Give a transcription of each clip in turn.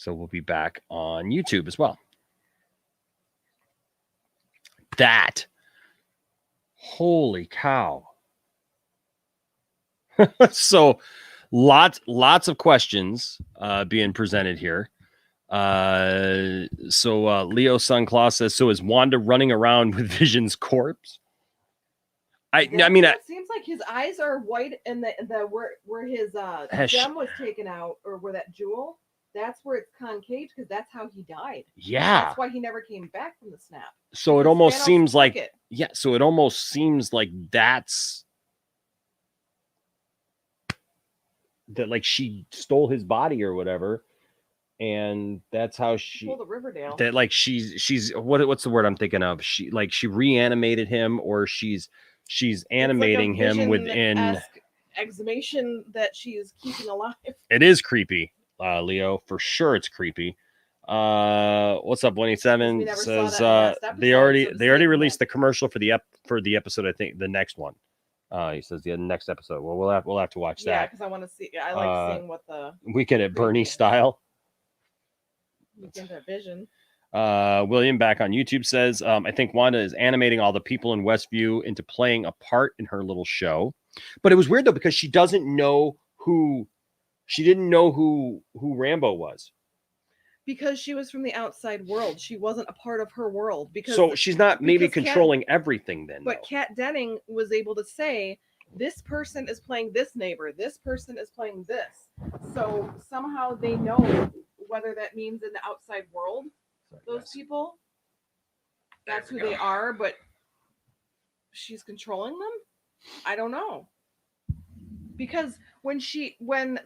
So we'll be back on YouTube as well. That. Holy cow. So lots of questions being presented here. So Leo Sunclaw says, so is Wanda running around with Vision's corpse? I mean, it seems like his eyes are white, and the where his gem was taken out, or where that jewel, that's where it's concave, because that's how he died. Yeah, that's why he never came back from the snap. So it almost seems like so it almost seems like that's that, like she stole his body or whatever, and that's how she pulled the Riverdale. That like she's what's the word I'm thinking of? She reanimated him, or she's animating him within exhumation that she is keeping alive. It is creepy, Leo, for sure. It's creepy. What's up? 187 says they already released the commercial for the episode. I think the next one. He says the next episode. Well, we'll have to watch that. Yeah, because I want to see. I like seeing what the Weekend at Bernie style. Weekend at Vision. William back on YouTube says, I think Wanda is animating all the people in Westview into playing a part in her little show. But it was weird though, because she didn't know who Rambo was. Because she was from the outside world. She wasn't a part of her world. So she's not maybe controlling everything then. But Kat Denning was able to say, this person is playing this neighbor. This person is playing this. So somehow they know whether that means in the outside world, those people, that's who they are, but she's controlling them? I don't know. Because when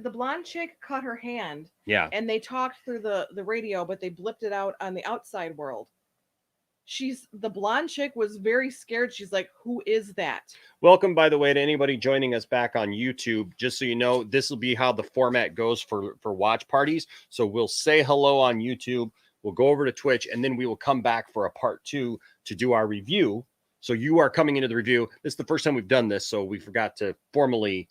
the blonde chick cut her hand, and they talked through the radio, but they blipped it out on the outside world. The blonde chick was very scared. She's like, who is that? Welcome, by the way, to anybody joining us back on YouTube. Just so you know, this will be how the format goes for watch parties. So we'll say hello on YouTube. We'll go over to Twitch, and then we will come back for a part 2 to do our review. So you are coming into the review. This is the first time we've done this, so we forgot to formally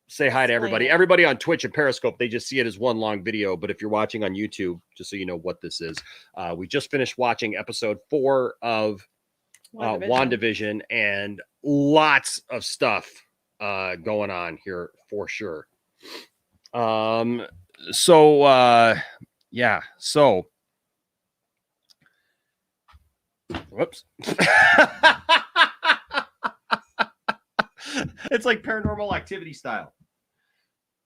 say hi to everybody. Everybody on Twitch and Periscope, they just see it as one long video. But if you're watching on YouTube, just so you know what this is, we just finished watching episode 4 of WandaVision, and lots of stuff going on here for sure. So whoops. It's like Paranormal Activity style.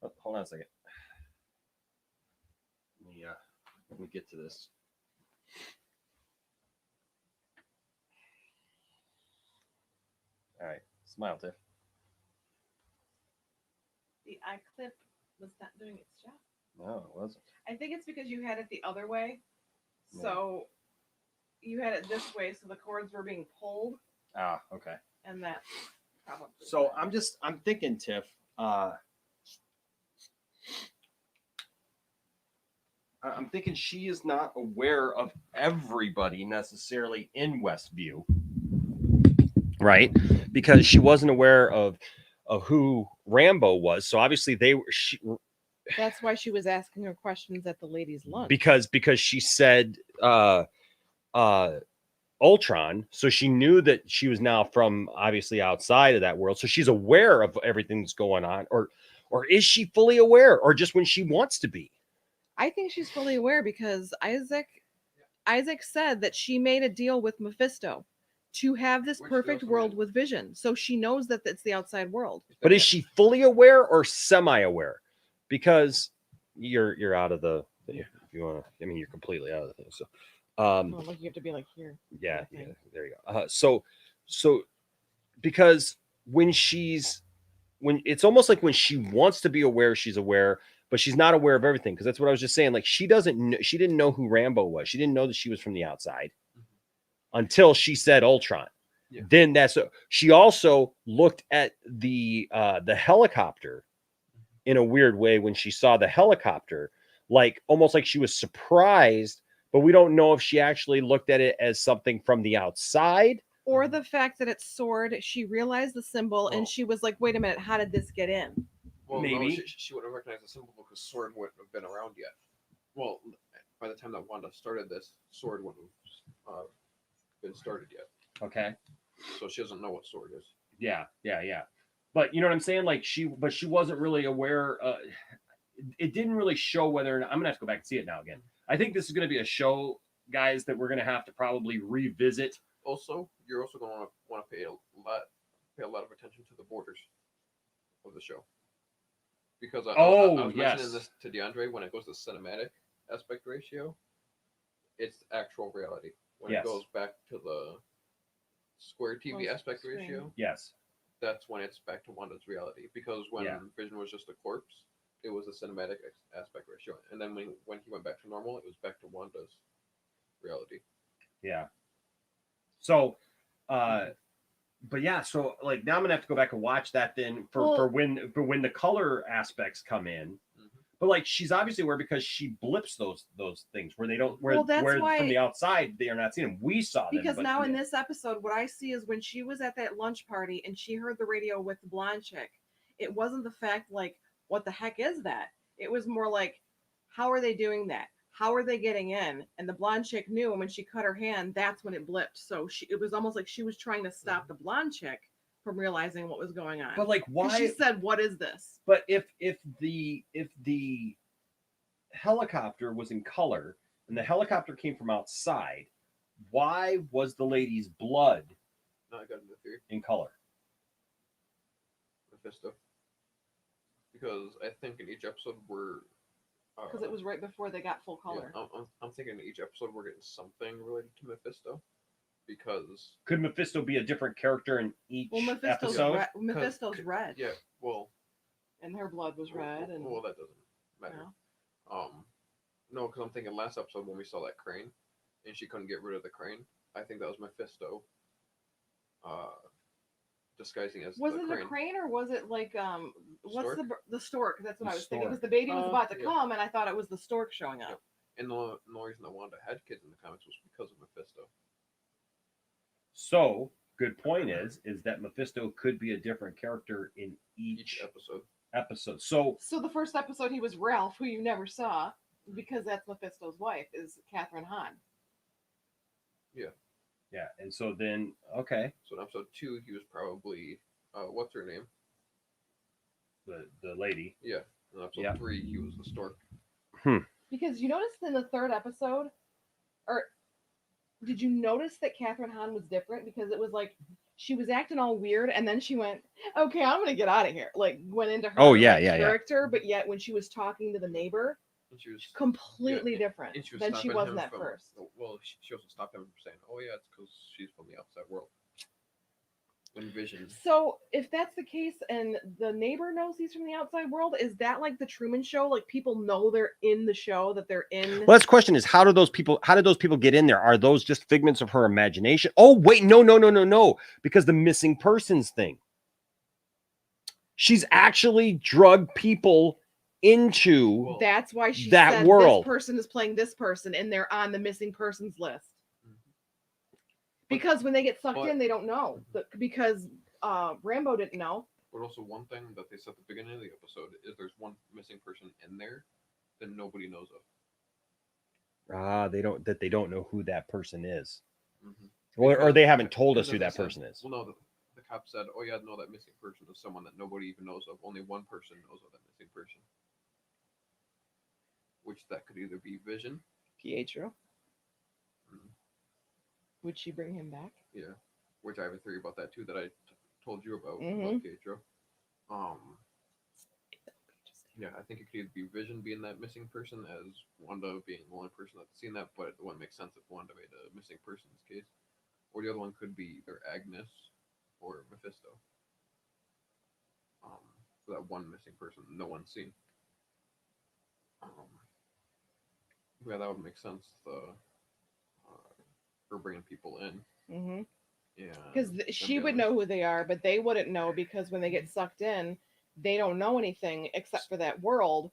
Oh, hold on a second. Let me get to this. All right, smile, Tiff. The eye clip was not doing its job. No, it wasn't. I think it's because you had it the other way. So you had it this way, so the cords were being pulled. Ah, okay. And that probably. So I'm thinking, Tiff. I'm thinking she is not aware of everybody necessarily in Westview, right? Because she wasn't aware of who Rambo was. So obviously that's why she was asking her questions at the ladies' lunch. Because she said Ultron, so she knew that she was now from obviously outside of that world. So she's aware of everything that's going on, or is she fully aware, or just when she wants to be? I think she's fully aware, because Isaac said that she made a deal with Mephisto to have this perfect world with Vision. So she knows that it's the outside world. But is she fully aware or semi-aware? Because you're out of the, if you want to, I mean, you're completely out of the thing. So, like you have to be like here. Yeah, there you go. So because when it's almost like when she wants to be aware, she's aware, but she's not aware of everything. Because that's what I was just saying. Like she didn't know who Rambo was. She didn't know that she was from the outside until she said Ultron. Yeah. Then she also looked at the helicopter in a weird way when she saw the helicopter, like almost like she was surprised, but we don't know if she actually looked at it as something from the outside. Or the fact that it's sword, she realized the symbol and she was like, wait a minute, how did this get in? Well, maybe. No, she wouldn't have recognized the symbol because sword wouldn't have been around yet. Well, by the time that Wanda started this, Sword wouldn't have been started yet. Okay. So she doesn't know what Sword is. Yeah. But you know what I'm saying? Like she wasn't really aware. It didn't really show whether or not, I'm gonna have to go back and see it now again. I think this is gonna be a show, guys, that we're gonna have to probably revisit. Also, you're also going to want to pay a lot of attention to the borders of the show. Because I was mentioning this to DeAndre, when it goes to cinematic aspect ratio, it's actual reality. When it goes back to the square TV aspect ratio, yes, that's when it's back to Wanda's reality. Because when Vision was just a corpse, it was a cinematic aspect ratio, and then when he went back to normal, it was back to Wanda's reality. Yeah. So, but yeah, so like now I'm gonna have to go back and watch that then for when the color aspects come in. But like she's obviously aware because she blips those things where they don't where from the outside they are not seeing them. We saw them because now in this episode, what I see is when she was at that lunch party and she heard the radio with the blonde chick. It wasn't the fact like what the heck is that? It was more like how are they doing that? How are they getting in? And the blonde chick knew, and when she cut her hand, that's when it blipped. So it was almost like she was trying to stop the blonde chick from realizing what was going on. But like, why? She said, "What is this?" But if the helicopter was in color and the helicopter came from outside, why was the lady's blood in color? Mephisto. Because I think in each episode we're because it was right before they got full color. Yeah, I'm thinking in each episode we're getting something related to Mephisto. Because could Mephisto be a different character in each episode? Mephisto's red. Yeah, well, and her blood was red. And well, that doesn't matter. No, because I'm thinking last episode when we saw that crane, and she couldn't get rid of the crane. I think that was Mephisto. Disguising as was it the crane or was it like what's stork? the stork? That's what I was thinking because the baby was about to come and I thought it was the stork showing up. Yeah. And the reason that Wanda had kids in the comics was because of Mephisto. So good point is that Mephisto could be a different character in each episode. So the first episode he was Ralph, who you never saw because that's Mephisto's wife is Catherine Hahn. Yeah. Yeah, and so then, okay. So in episode 2, he was probably, what's her name? The lady. Yeah. In episode 3, he was the stork. Because you noticed in the third episode, or did you notice that Catherine Hahn was different? Because it was like, she was acting all weird, and then she went, okay, I'm going to get out of here. Like, went into her character, but yet when she was talking to the neighbor, she was completely different than she was in that first. Well, she also stopped him from saying, "Oh yeah, it's because she's from the outside world." When Vision. So if that's the case, and the neighbor knows he's from the outside world, is that like the Truman Show? Like people know they're in the show, that they're in. Well, that's the question: is how did those people get in there? Are those just figments of her imagination? Oh wait, no, because the missing persons thing. She's actually drugged people into that's why she that said world. This person is playing this person and they're on the missing persons list because when they get sucked in they don't know because Rambo didn't know. But also one thing that they said at the beginning of the episode is there's one missing person in there that nobody knows of. They don't know who that person is. Or they haven't told us who that person is. Well, no, the cop said, oh yeah, no, that missing person is someone that nobody even knows of. Only one person knows of that missing person. Which that could either be Vision. Pietro. Would she bring him back? Yeah. Which I have a theory about that too that I told you about Pietro. Yeah, I think it could either be Vision being that missing person as Wanda being the only person that's seen that, but it wouldn't make sense if Wanda made a missing person's case. Or the other one could be either Agnes or Mephisto. For that one missing person no one's seen. Yeah, that would make sense. For bringing people in. Yeah. Because she would know who they are, but they wouldn't know because when they get sucked in, they don't know anything except for that world.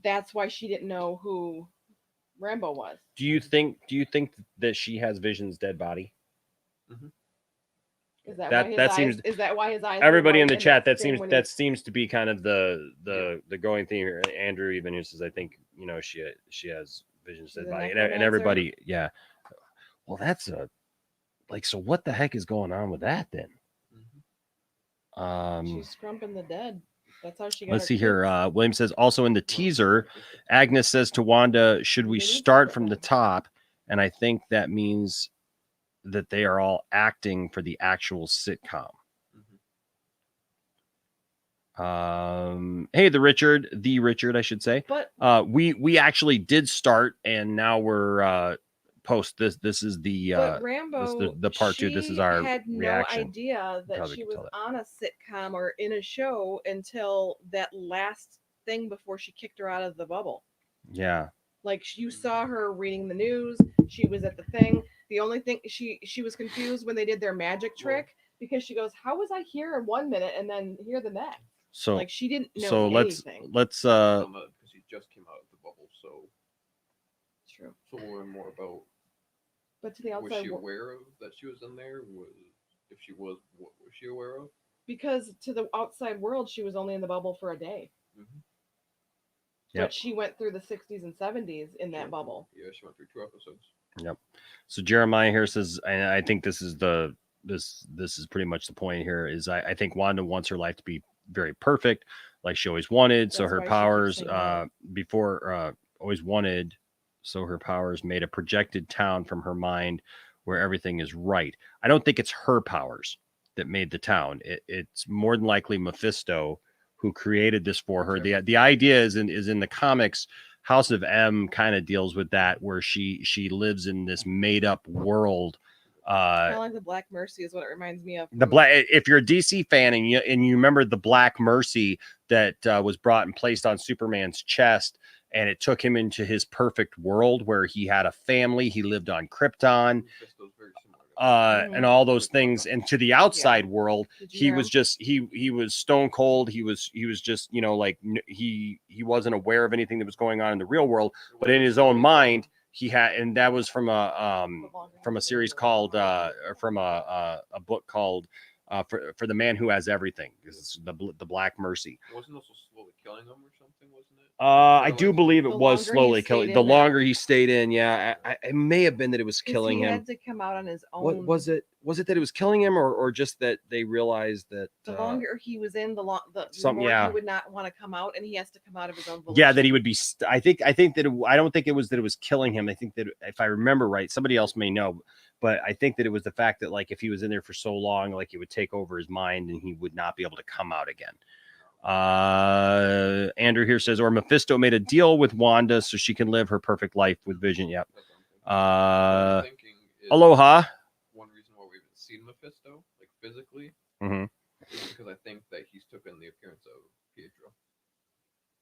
That's why she didn't know who Rambo was. Do you think that she has Vision's dead body? Is that why his eyes? Everybody in the chat, that seems to be kind of the going theme here. Andrew even says, I think she has Vision's She's dead a body, and necromancer? everybody, yeah. Well, that's so what the heck is going on with that then? She's scrumping the dead. That's how she got Let's her see here. kids. William says also in the teaser, Agnes says to Wanda, "Should we They need start separate from the beds. top?" And I think that means that they are all acting for the actual sitcom. Hey, the Richard, I should say. But we actually did start, and now we're post this. This is the but Rambo, the part 2. This is our had no reaction. idea that Probably she can was tell that. on a sitcom or in a show until that last thing before she kicked her out of the bubble. Yeah. Like you saw her reading the news, she was at the thing. The only thing she was confused when they did their magic trick because she goes, "How was I here in 1 minute and then here the next?" So like she didn't know so anything. let's because he just came out of the bubble, so True. So we'll learn more about. But to the outside, was she aware of that she was in there? If she was, what was she aware of? Because to the outside world, she was only in the bubble for a day. Yep. But she went through the 60s and 70s in that bubble. Yeah, she went through 2 episodes. Yep. So Jeremiah here says, and I think this is this is pretty much the point here, is I think Wanda wants her life to be very perfect, like she always wanted. So That's her why she powers keeps saying that. before always wanted, so her powers made a projected town from her mind where everything is right. I don't think it's her powers that made the town. It's more than likely Mephisto who created this for her. The idea is in the comics. House of M kind of deals with that, where she lives in this made up world. Kind of like the Black Mercy is what it reminds me of. If you're a DC fan and you remember the Black Mercy that was brought and placed on Superman's chest, and it took him into his perfect world where he had a family, he lived on Krypton, and all those things. And to the outside world, he was just he was stone cold. He was just like he wasn't aware of anything that was going on in the real world, but in his own mind he had. And that was from a series called from a book called for the Man Who Has Everything. This is the Black Mercy. Wasn't also slowly killing him or something, wasn't it? I do believe it was slowly killing. The longer he stayed in, yeah, it may have been that it was killing him. He had to come out on his own. What was it? Was it that it was killing him, or just that they realized that the longer he was in, the more he would not want to come out, and he has to come out of his own volition. Yeah, that he would be. I think that I don't think it was that it was killing him. I think that if I remember right, somebody else may know, but I think that it was the fact that like if he was in there for so long, like it would take over his mind and he would not be able to come out again. Andrew here says, or Mephisto made a deal with Wanda so she can live her perfect life with Vision. Yep. Aloha. One reason why we haven't seen Mephisto, like physically, is because I think that he's taken the appearance of Pietro,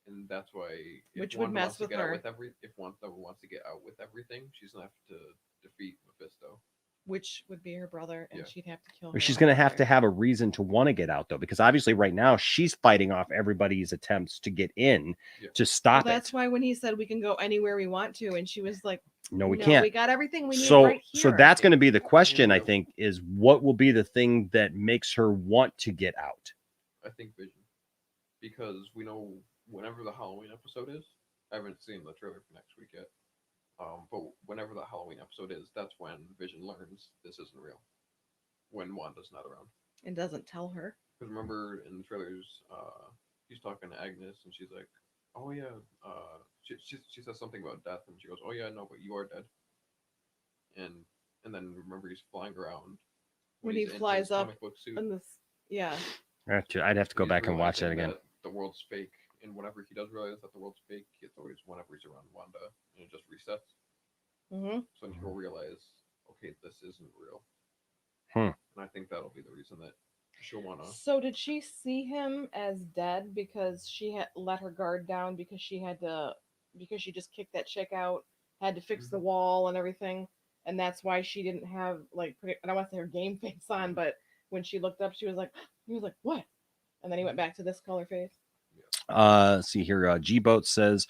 and that's why. Which would mess with her. If Wanda wants to get out with everything, she's gonna have to defeat Mephisto. Which would be her brother, and she'd have to kill him. She's going to have to have a reason to want to get out, though, because obviously right now she's fighting off everybody's attempts to get in to stop it. That's why when he said we can go anywhere we want to, and she was like, no, we can't. We got everything we need right here. So that's going to be the question, I think, is what will be the thing that makes her want to get out? I think Vision. Because we know whenever the Halloween episode is, I haven't seen the trailer for next week yet. But whenever the Halloween episode is, that's when Vision learns this isn't real. When Wanda's not around. And doesn't tell her. Because remember in the trailers, he's talking to Agnes and she's like, oh yeah, she says something about death and she goes, oh yeah, no, but you are dead. And then remember he's flying around. When he flies up in this, yeah. I'd have to go back and watch that again. The world's fake. And whenever he does realize that the world's fake, it's always whenever he's around Wanda, and it just resets. So then he'll realize, okay, this isn't real. And I think that'll be the reason that she'll wanna. So did she see him as dead because she had let her guard down because she just kicked that chick out, had to fix the wall and everything, and that's why she didn't have like I don't want to say her game face on, but when she looked up, he was like, what? And then he went back to this color face. See here, G-Boat says,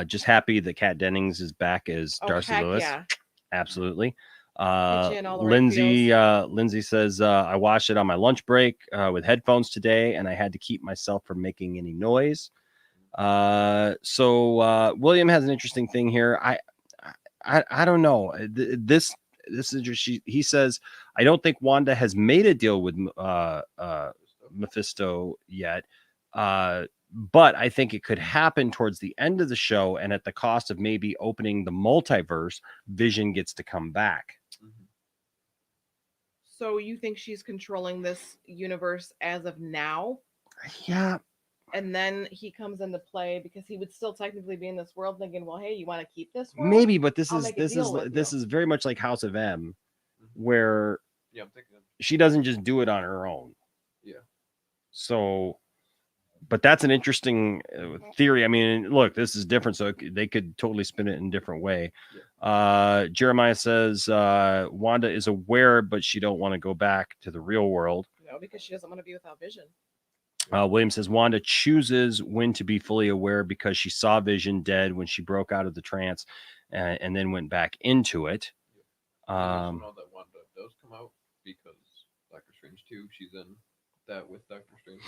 just happy that Kat Dennings is back as Darcy Lewis. Yeah. Absolutely. Lindsay says, I watched it on my lunch break with headphones today, and I had to keep myself from making any noise. So William has an interesting thing here. I don't know. This is interesting. He says, I don't think Wanda has made a deal with Mephisto yet. But I think it could happen towards the end of the show, and at the cost of maybe opening the multiverse, Vision gets to come back. So you think she's controlling this universe as of now? Yeah. And then he comes into play because he would still technically be in this world thinking, well, hey, you want to keep this world? Maybe, but this I'll is make a this deal is with this you. is very much like House of M, where Yeah, I'm thinking. she doesn't just do it on her own. Yeah. So, but that's an interesting theory. I mean, look, this is different, so they could totally spin it in a different way. Yeah. Jeremiah says Wanda is aware, but she don't want to go back to the real world. No, because she doesn't want to be without Vision. William says Wanda chooses when to be fully aware because she saw Vision dead when she broke out of the trance and then went back into it. I also know that Wanda does come out because Doctor Strange 2, she's in that with Doctor Strange.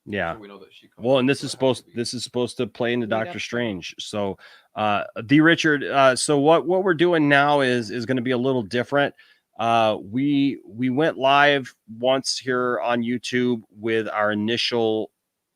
Yeah. So we know that she comes well, and out, this so is it has supposed to be- this is supposed to play into Lead up Doctor to it. Strange. So the Richard, so what we're doing now is going to be a little different. We went live once here on YouTube with our initial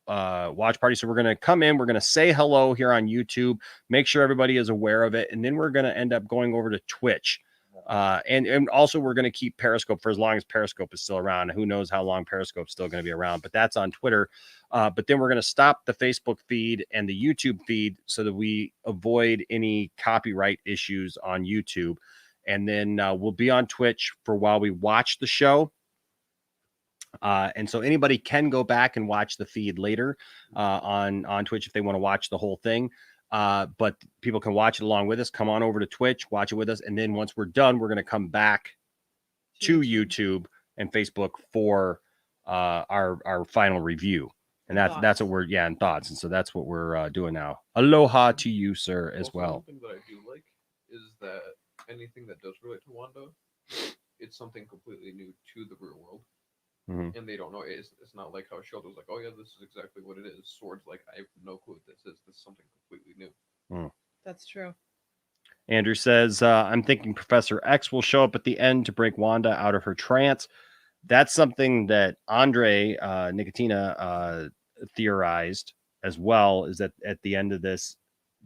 watch party. So we're going to come in, we're going to say hello here on YouTube, make sure everybody is aware of it, and then we're going to end up going over to Twitch. And also we're going to keep Periscope for as long as Periscope is still around. Who knows how long Periscope's still going to be around, but that's on Twitter. But then we're going to stop the Facebook feed and the YouTube feed so that we avoid any copyright issues on YouTube. And then we'll be on Twitch for while we watch the show. And so anybody can go back and watch the feed later on Twitch if they want to watch the whole thing. But people can watch it along with us. Come on over to Twitch, watch it with us. And then once we're done, we're going to come back to YouTube and Facebook for our final review. And that's what we're, and thoughts. And so that's what we're doing now. Aloha to you, sir, as Also, well. One thing that I do like is that anything that does relate to Wanda, it's something completely new to the real world. Mhm. And they don't know. It's not like how Sheldon's like, oh yeah, this is exactly what it is. Sword's like, I have no clue what this is. This is something completely new. That's true. Andrew says, I'm thinking Professor X will show up at the end to break Wanda out of her trance. That's something that Andre Nicotina theorized as well, is that at the end of this,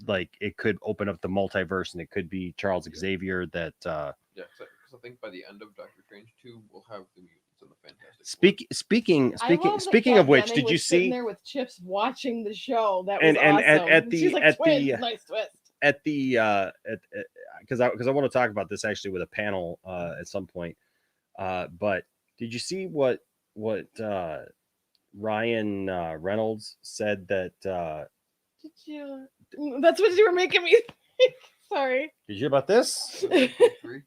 like, it could open up the multiverse and it could be Charles Xavier that... Yeah, because I think by the end of Doctor Strange 2, we'll have the mutants in the Fantastic Four. Speaking of which, did you see there with Chips watching the show? That was and awesome. at the She's like, at twins, the nice twist. at the because I want to talk about this actually with a panel at some point. But did you see what Ryan Reynolds said that? Did you? That's what you were making me think. Sorry. Did you hear about this? Three?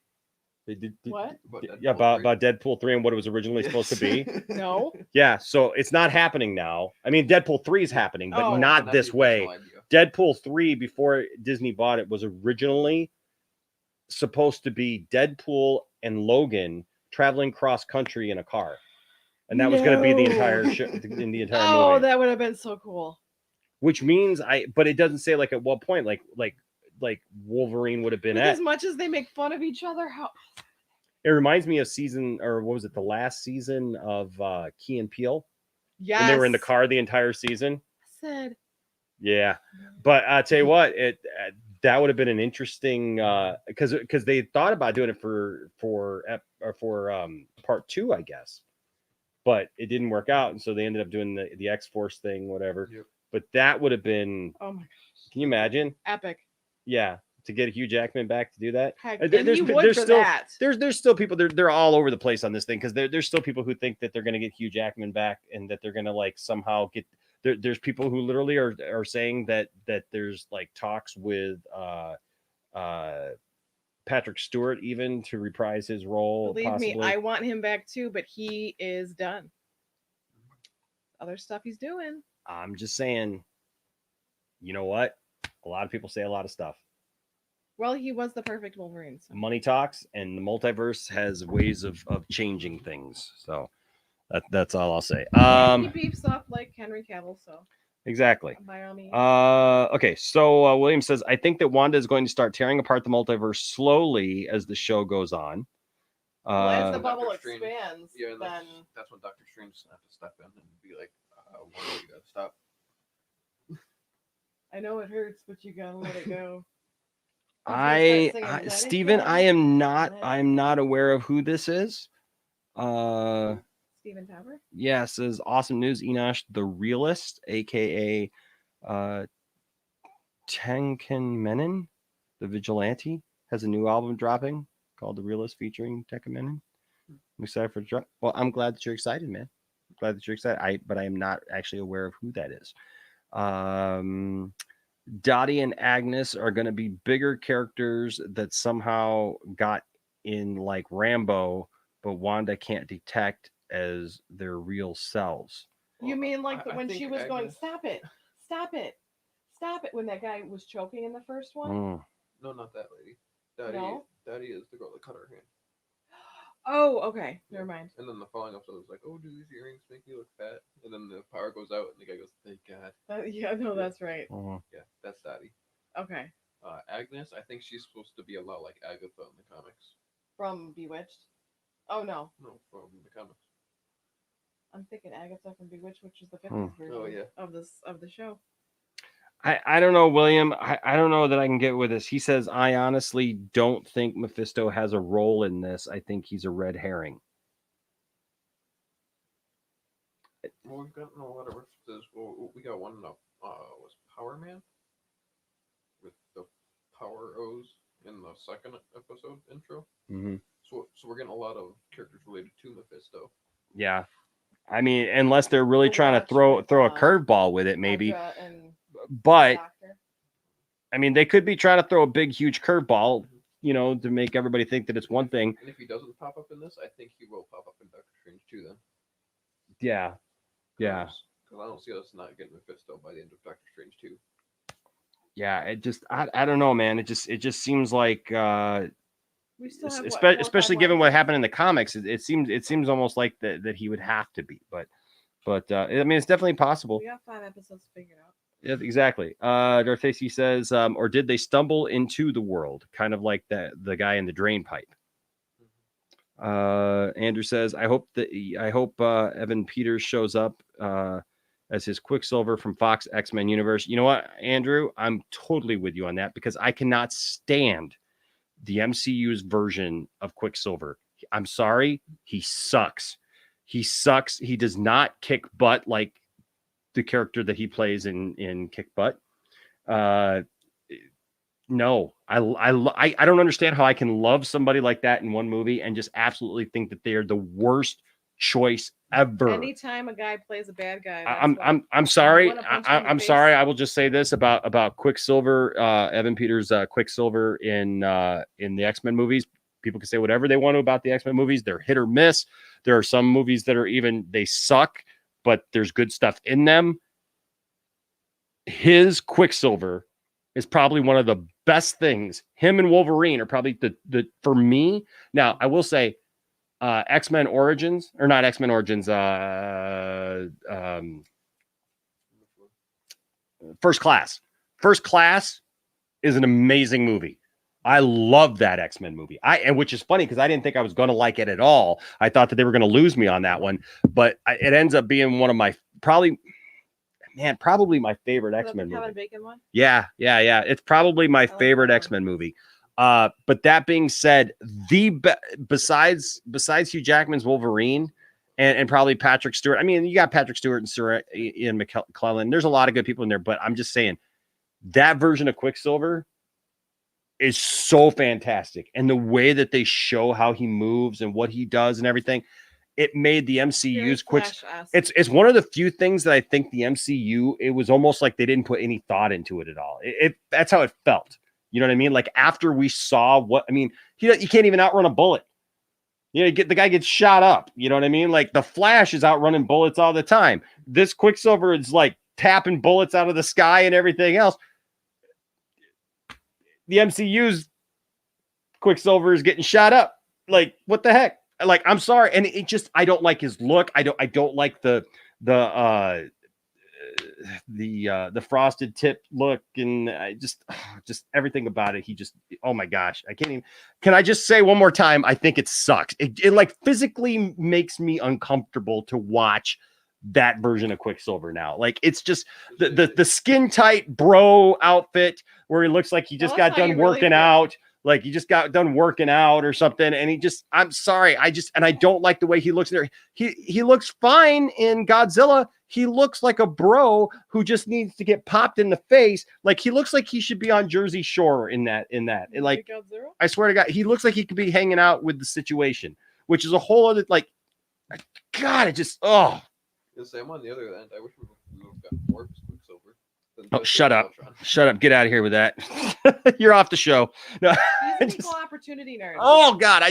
What? About Deadpool 3 and what it was originally supposed to be. No. Yeah, so it's not happening now. I mean, Deadpool 3 is happening, but Oh, not Not this the way. original idea. Deadpool 3, before Disney bought it, was originally supposed to be Deadpool and Logan traveling cross country in a car, and that was going to be the entire show, in the entire Oh, movie. that would have been so cool. Which means but it doesn't say like at what point, like Wolverine would have been As at. much as they make fun of each other, how It reminds me of the last season of Key and Peele yes, when they were in the car the entire season. said Yeah, but I tell you what, that would have been an interesting because they thought about doing it for part 2, I guess, but it didn't work out, and so they ended up doing the X-Force thing, whatever. Yep. But that would have been, oh my gosh, can you imagine? epic. Yeah, to get Hugh Jackman back to do that. Heck, There's still people they're all over the place on this thing because there's still people who think that they're going to get Hugh Jackman back and that they're going to like somehow get. There's people who literally are saying that there's like talks with Patrick Stewart even to reprise his role. Believe possibly. me, I want him back too, but he is done. Other stuff he's doing. I'm just saying, you know what? A lot of people say a lot of stuff. Well, he was the perfect Wolverine. So. Money talks, and the multiverse has ways of changing things. So that's all I'll say. He beefs up like Henry Cavill, so Exactly. By all means. Okay, so William says, I think that Wanda is going to start tearing apart the multiverse slowly as the show goes on. Well, as the Doctor bubble Strange- expands, Yeah, and then that's when Doctor Strange has to step in and be like, Wanda, you gotta stop. I know it hurts, but you gotta let it go. Steven, I'm not aware of who this is. Steven Tauber? Yeah, says awesome news, Enosh the Realist, aka Tenken Menon, the Vigilante, has a new album dropping called The Realist featuring Tenken Menon. I'm excited for the drop. Well, I'm glad that you're excited, man. Glad that you're excited. But I am not actually aware of who that is. Dottie and Agnes are going to be bigger characters that somehow got in like Rambo, but Wanda can't detect as their real selves. You mean like when think she was going, Agnes- stop it, stop it, stop it, when that guy was choking in the first one? No, not that lady. Daddy, No? Daddy is the girl that cut her hand. Oh, okay. Never mind. And then the following episode was like, oh, do these earrings make me look fat? And then the power goes out, and the guy goes, thank God. Yeah, no, that's right. Yeah, that's Daddy. Okay. Agnes, I think she's supposed to be a lot like Agatha in the comics. From Bewitched? Oh, no. No, from the comics. I'm thinking Agatha from Bewitched, which is the 50s version of the show. I don't know, William. I don't know that I can get with this. He says, I honestly don't think Mephisto has a role in this. I think he's a red herring. Well, we've gotten a lot of references. Well, we got one was Power Man with the Power O's in the second episode intro. Mm-hmm. So we're getting a lot of characters related to Mephisto. Yeah. I mean, unless they're really trying to throw a curveball with it, maybe. But I mean, they could be trying to throw a big, huge curveball, to make everybody think that it's one thing. And if he doesn't pop up in this, I think he will pop up in Doctor Strange too. Then. Yeah. Yeah. Because I don't see us not getting Mephisto by the end of Doctor Strange 2. Yeah. It just, I don't know, man. It just seems like, we still have especially given what happened in the comics, it seems almost like that he would have to be, but I mean, it's definitely possible. We got 5 episodes figured out. Yeah, exactly. Darthacey says, or did they stumble into the world, kind of like the guy in the drain pipe? Andrew says, I hope Evan Peters shows up as his Quicksilver from Fox X-Men universe. You know what, Andrew? I'm totally with you on that, because I cannot stand the MCU's version of Quicksilver. I'm sorry, he sucks. He does not kick butt like the character that he plays in Kick Butt. No, I don't understand how I can love somebody like that in one movie and just absolutely think that they are the worst choice ever. Anytime a guy plays a bad guy, I'm sorry. I'm sorry. I will just say this about Quicksilver, Evan Peters, Quicksilver in the X-Men movies. People can say whatever they want to about the X-Men movies. They're hit or miss. There are some movies that are they suck, but there's good stuff in them. His Quicksilver is probably one of the best things. Him and Wolverine are probably the for me. Now, I will say, X-Men Origins, or not X-Men Origins, First Class. First Class is an amazing movie. I love that X-Men movie. And which is funny because I didn't think I was going to like it at all. I thought that they were going to lose me on that one, but it ends up being one of my probably my favorite X-Men movie. Kevin Bacon one? Yeah. It's probably my favorite X-Men movie. But that being said, besides Hugh Jackman's Wolverine and probably Patrick Stewart. I mean, you got Patrick Stewart and Ian McKellen. There's a lot of good people in there, but I'm just saying that version of Quicksilver is so fantastic. And the way that they show how he moves and what he does and everything, it made the MCU's it's one of the few things that I think the MCU, it was almost like they didn't put any thought into it at all. That's how it felt. You know what I mean? Like after we saw you can't even outrun a bullet. The guy gets shot up. You know what I mean? Like the Flash is outrunning bullets all the time. This Quicksilver is like tapping bullets out of the sky and everything else. The MCU's Quicksilver is getting shot up. Like, what the heck? Like, I'm sorry. And I don't like his look. I don't like the the frosted tip look, and I just everything about it. He just, oh my gosh, I can't even. Can I just say one more time? I think it sucks. It like physically makes me uncomfortable to watch that version of Quicksilver now. Like it's just the skin tight bro outfit where he looks like he just got done working out. Like he just got done working out or something. And he just, I'm sorry. I don't like the way he looks there. He looks fine in Godzilla. He looks like a bro who just needs to get popped in the face. Like he looks like he should be on Jersey Shore in that. Like, I swear to God, he looks like he could be hanging out with the Situation, which is a whole other, like, God, it just, oh. I'm on the other end. I wish we would have got more Quicksilver. Oh, shut up. Shut up. Get out of here with that. You're off the show. No, he's an equal opportunity nerd. Oh God.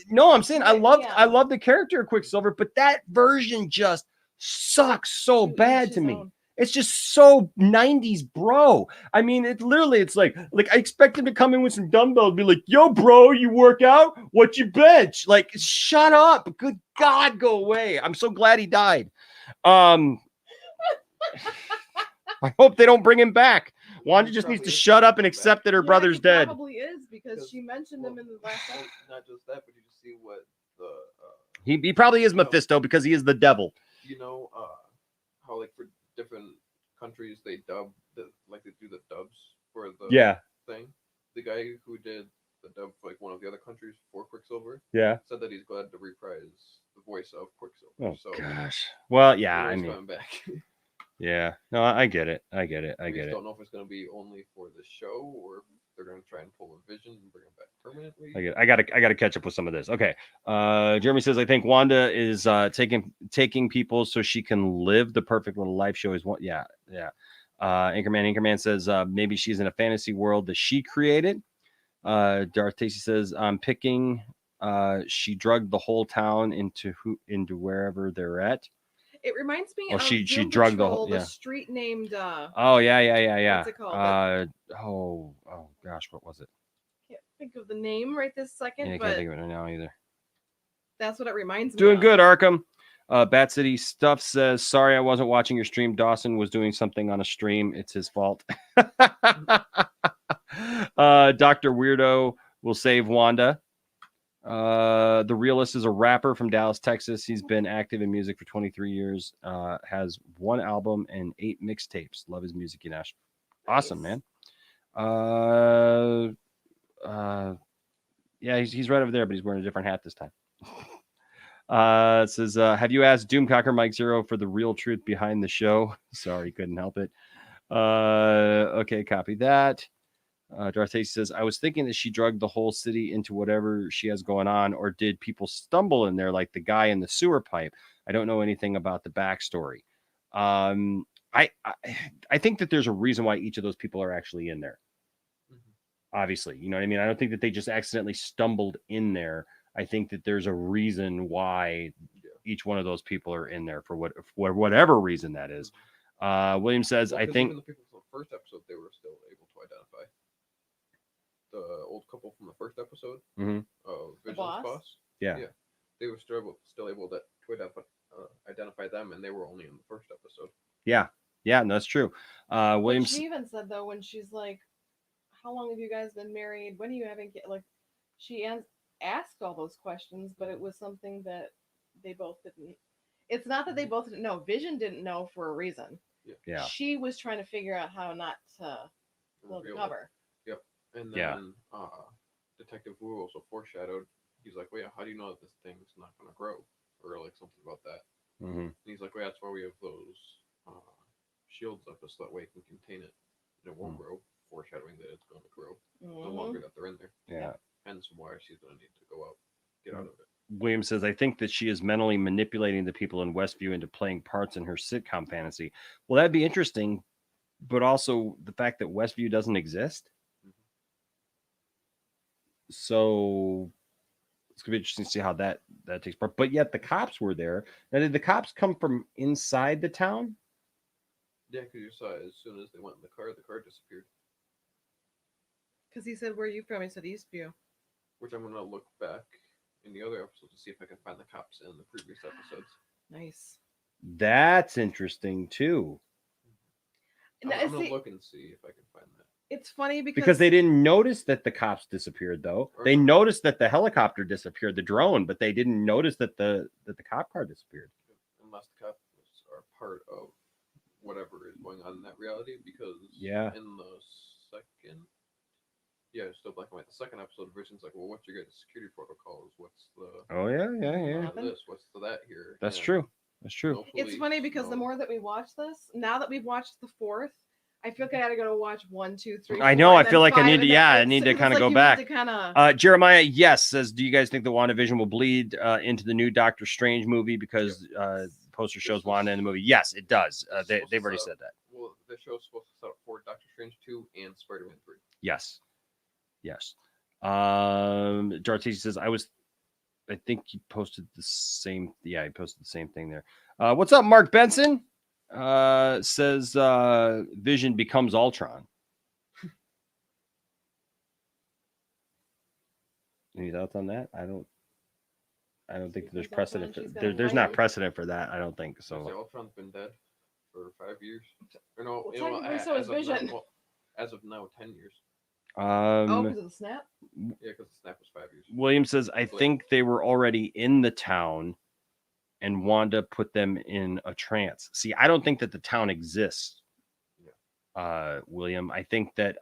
No, I'm saying I love the character of Quicksilver, but that version just sucks so bad to me. It's just so 90s, bro. I mean, it's like I expect him to come in with some dumbbells and be like, yo, bro, you work out? What you bench? Like, shut up. Good God, go away. I'm so glad he died. I hope they don't bring him back. Wanda just needs to shut up and accept that her brother's dead. Probably is because she mentioned him in the last episode. Not just that, but you just see what the he probably is Mephisto because he is the devil. You know how like for different countries they dub they do the dubs for the thing. The guy who did the dub for like one of the other countries for Quicksilver said that he's glad to reprise the voice of Quicksilver. Oh gosh. Well, yeah, I mean, coming back. Yeah, no, I get it. I don't know if it's going to be only for the show or if they're going to try and pull a Vision and bring him back permanently. I got to catch up with some of this. Okay. Jeremy says, I think Wanda is taking people so she can live the perfect little life show. Yeah. Anchorman says maybe she's in a fantasy world that she created. Darth Tacey says, I'm picking. She drugged the whole town into wherever they're at. It reminds me of she drugged the street named oh yeah. What's it called? Oh gosh, what was it? Can't think of the name right this second. Yeah, I can't think of it now either. That's what it reminds me. Doing good, Arkham. Bat City Stuff says, sorry I wasn't watching your stream. Dawson was doing something on a stream. It's his fault. Dr. Weirdo will save Wanda. The Realist is a rapper from Dallas, Texas. He's been active in music for 23 years. Has 1 album and 8 mixtapes. Love his music, you know. Awesome, man. Yeah, he's right over there, but he's wearing a different hat this time. It says, have you asked Doomcocker Mike Zero for the real truth behind the show? Sorry, couldn't help it. Okay, copy that. Darth Tacey says, I was thinking that she drugged the whole city into whatever she has going on, or did people stumble in there like the guy in the sewer pipe? I don't know anything about the backstory. I think that there's a reason why each of those people are actually in there. Mm-hmm. Obviously, you know what I mean? I don't think that they just accidentally stumbled in there. I think that there's a reason why each one of those people are in there for whatever reason that is. William says, I think even the people from the first episode, they were still able to identify the old couple from the first episode. Mm-hmm. Vision's boss. Yeah, they were still able to identify them, and they were only in the first episode. Yeah, no, that's true. William. She even said though, when she's like, "How long have you guys been married? When are you having kids?" Like, she asked all those questions, but it was something that they both didn't. It's not that they both didn't know. Vision didn't know for a reason. Yeah. She was trying to figure out how not to blow the cover. Yep. And then Detective Wu also foreshadowed. He's like, "Well, yeah, how do you know that this thing's not going to grow?" Or like something about that. Mm-hmm. And he's like, "Well, that's why we have those shields up, so that way it can contain it, and it won't grow." Foreshadowing that it's going to grow the longer that they're in there. Yeah. Hence why she's going to need to go out, get out of it. William says, I think that she is mentally manipulating the people in Westview into playing parts in her sitcom fantasy. Well, that'd be interesting, but also the fact that Westview doesn't exist. Mm-hmm. So it's going to be interesting to see how that takes part. But yet the cops were there. Now, did the cops come from inside the town? Yeah, because you saw it as soon as they went in the car disappeared. Because he said, "Where are you from?" He said, "Eastview." Which I'm going to look back in the other episode to see if I can find the cops in the previous episodes. Nice. That's interesting too. And I'm gonna look and see if I can find that. It's funny Because they didn't notice that the cops disappeared, though. Or They no. noticed that the helicopter disappeared, the drone, but they didn't notice that the cop car disappeared. Unless the cops are part of whatever is going on in that reality, because Yeah. in the second, it's still black and white. The second episode, Vision's like, well, what's your guys' security protocols? What's the Oh yeah. Nothing. this? What's the that here? That's And true. That's true. no It's police, funny because the no- more that we watch this, now that we've watched the 4th, I feel like I gotta go watch 1, 2, 3. I 4, know. I and feel then like I 5, need to. and then Yeah, I it's- need to it's kind of like go you back. Need to kinda... Jeremiah, yes, says, do you guys think the WandaVision will bleed into the new Doctor Strange movie because the poster shows Wanda in the movie? Yes, it does. They've already said that. Well, the show's supposed to set up for Doctor Strange 2 and Spider-Man 3. Yes. Dorothy says, I think he posted the same. Yeah, he posted the same thing there. What's up, Mark Benson? Says Vision becomes Ultron. Any thoughts on that? I don't think that there's precedent. There's not precedent for that. I don't think so. Ultron's been dead for 5 years. Or no, Well, technically, so is Vision. As of now, 10 years. Because of the snap? Yeah, because the snap was 5 years. William says, I think they were already in the town and Wanda put them in a trance. See, I don't think that the town exists. William, I think that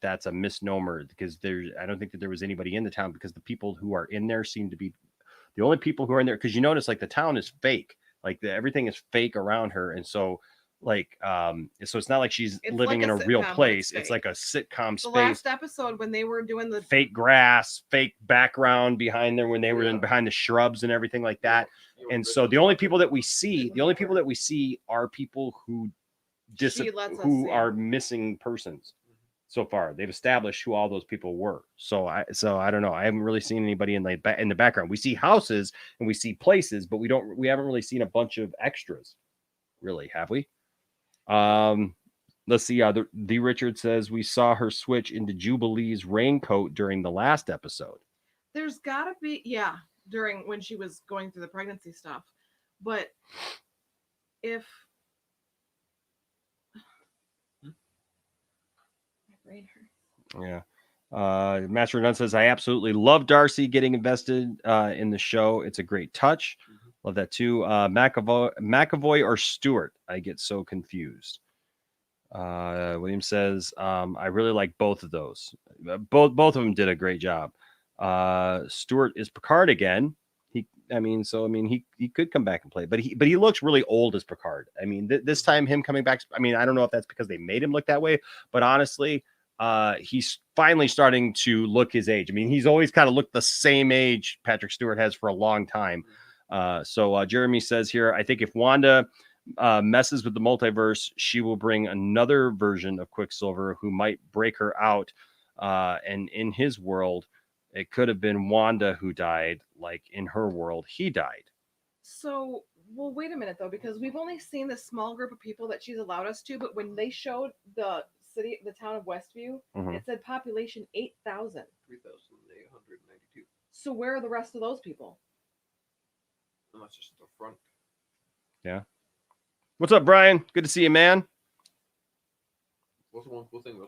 that's a misnomer because I don't think that there was anybody in the town because the people who are in there seem to be the only people who are in there. Because you notice like the town is fake, like everything is fake around her. And so like, so it's not like she's living like in a sitcom, real but place. it's It's like a sitcom The space. last episode when they were doing the Fake grass, fake background behind there when they were in behind the shrubs and everything like that. And so the only people that we see are people who are missing persons so far. They've established who all those people were. So I don't know. I haven't really seen anybody in the background. We see houses and we see places, but we haven't really seen a bunch of extras. Really, have we? Let's see. The Richard says we saw her switch into Jubilee's raincoat during the last episode. There's gotta be, during when she was going through the pregnancy stuff. But if my brain hurts. Yeah. Master Dunn says I absolutely love Darcy getting invested in the show. It's a great touch. Love that too. McAvoy or Stewart? I get so confused. William says I really like both of those. Both of them did a great job. Stewart is Picard again. He could come back and play, but he looks really old as Picard. I mean, this time him coming back. I mean, I don't know if that's because they made him look that way, but honestly, he's finally starting to look his age. I mean, he's always kind of looked the same age Patrick Stewart has for a long time. So Jeremy says here, I think if Wanda messes with the multiverse, she will bring another version of Quicksilver who might break her out. And in his world, it could have been Wanda who died, like in her world, he died. So, well, wait a minute though, because we've only seen this small group of people that she's allowed us to, but when they showed the town of Westview, it said population 8,000. 3,892. So where are the rest of those people? And that's just the front. Yeah. What's up, Brian? Good to see you, man. What's the one cool thing we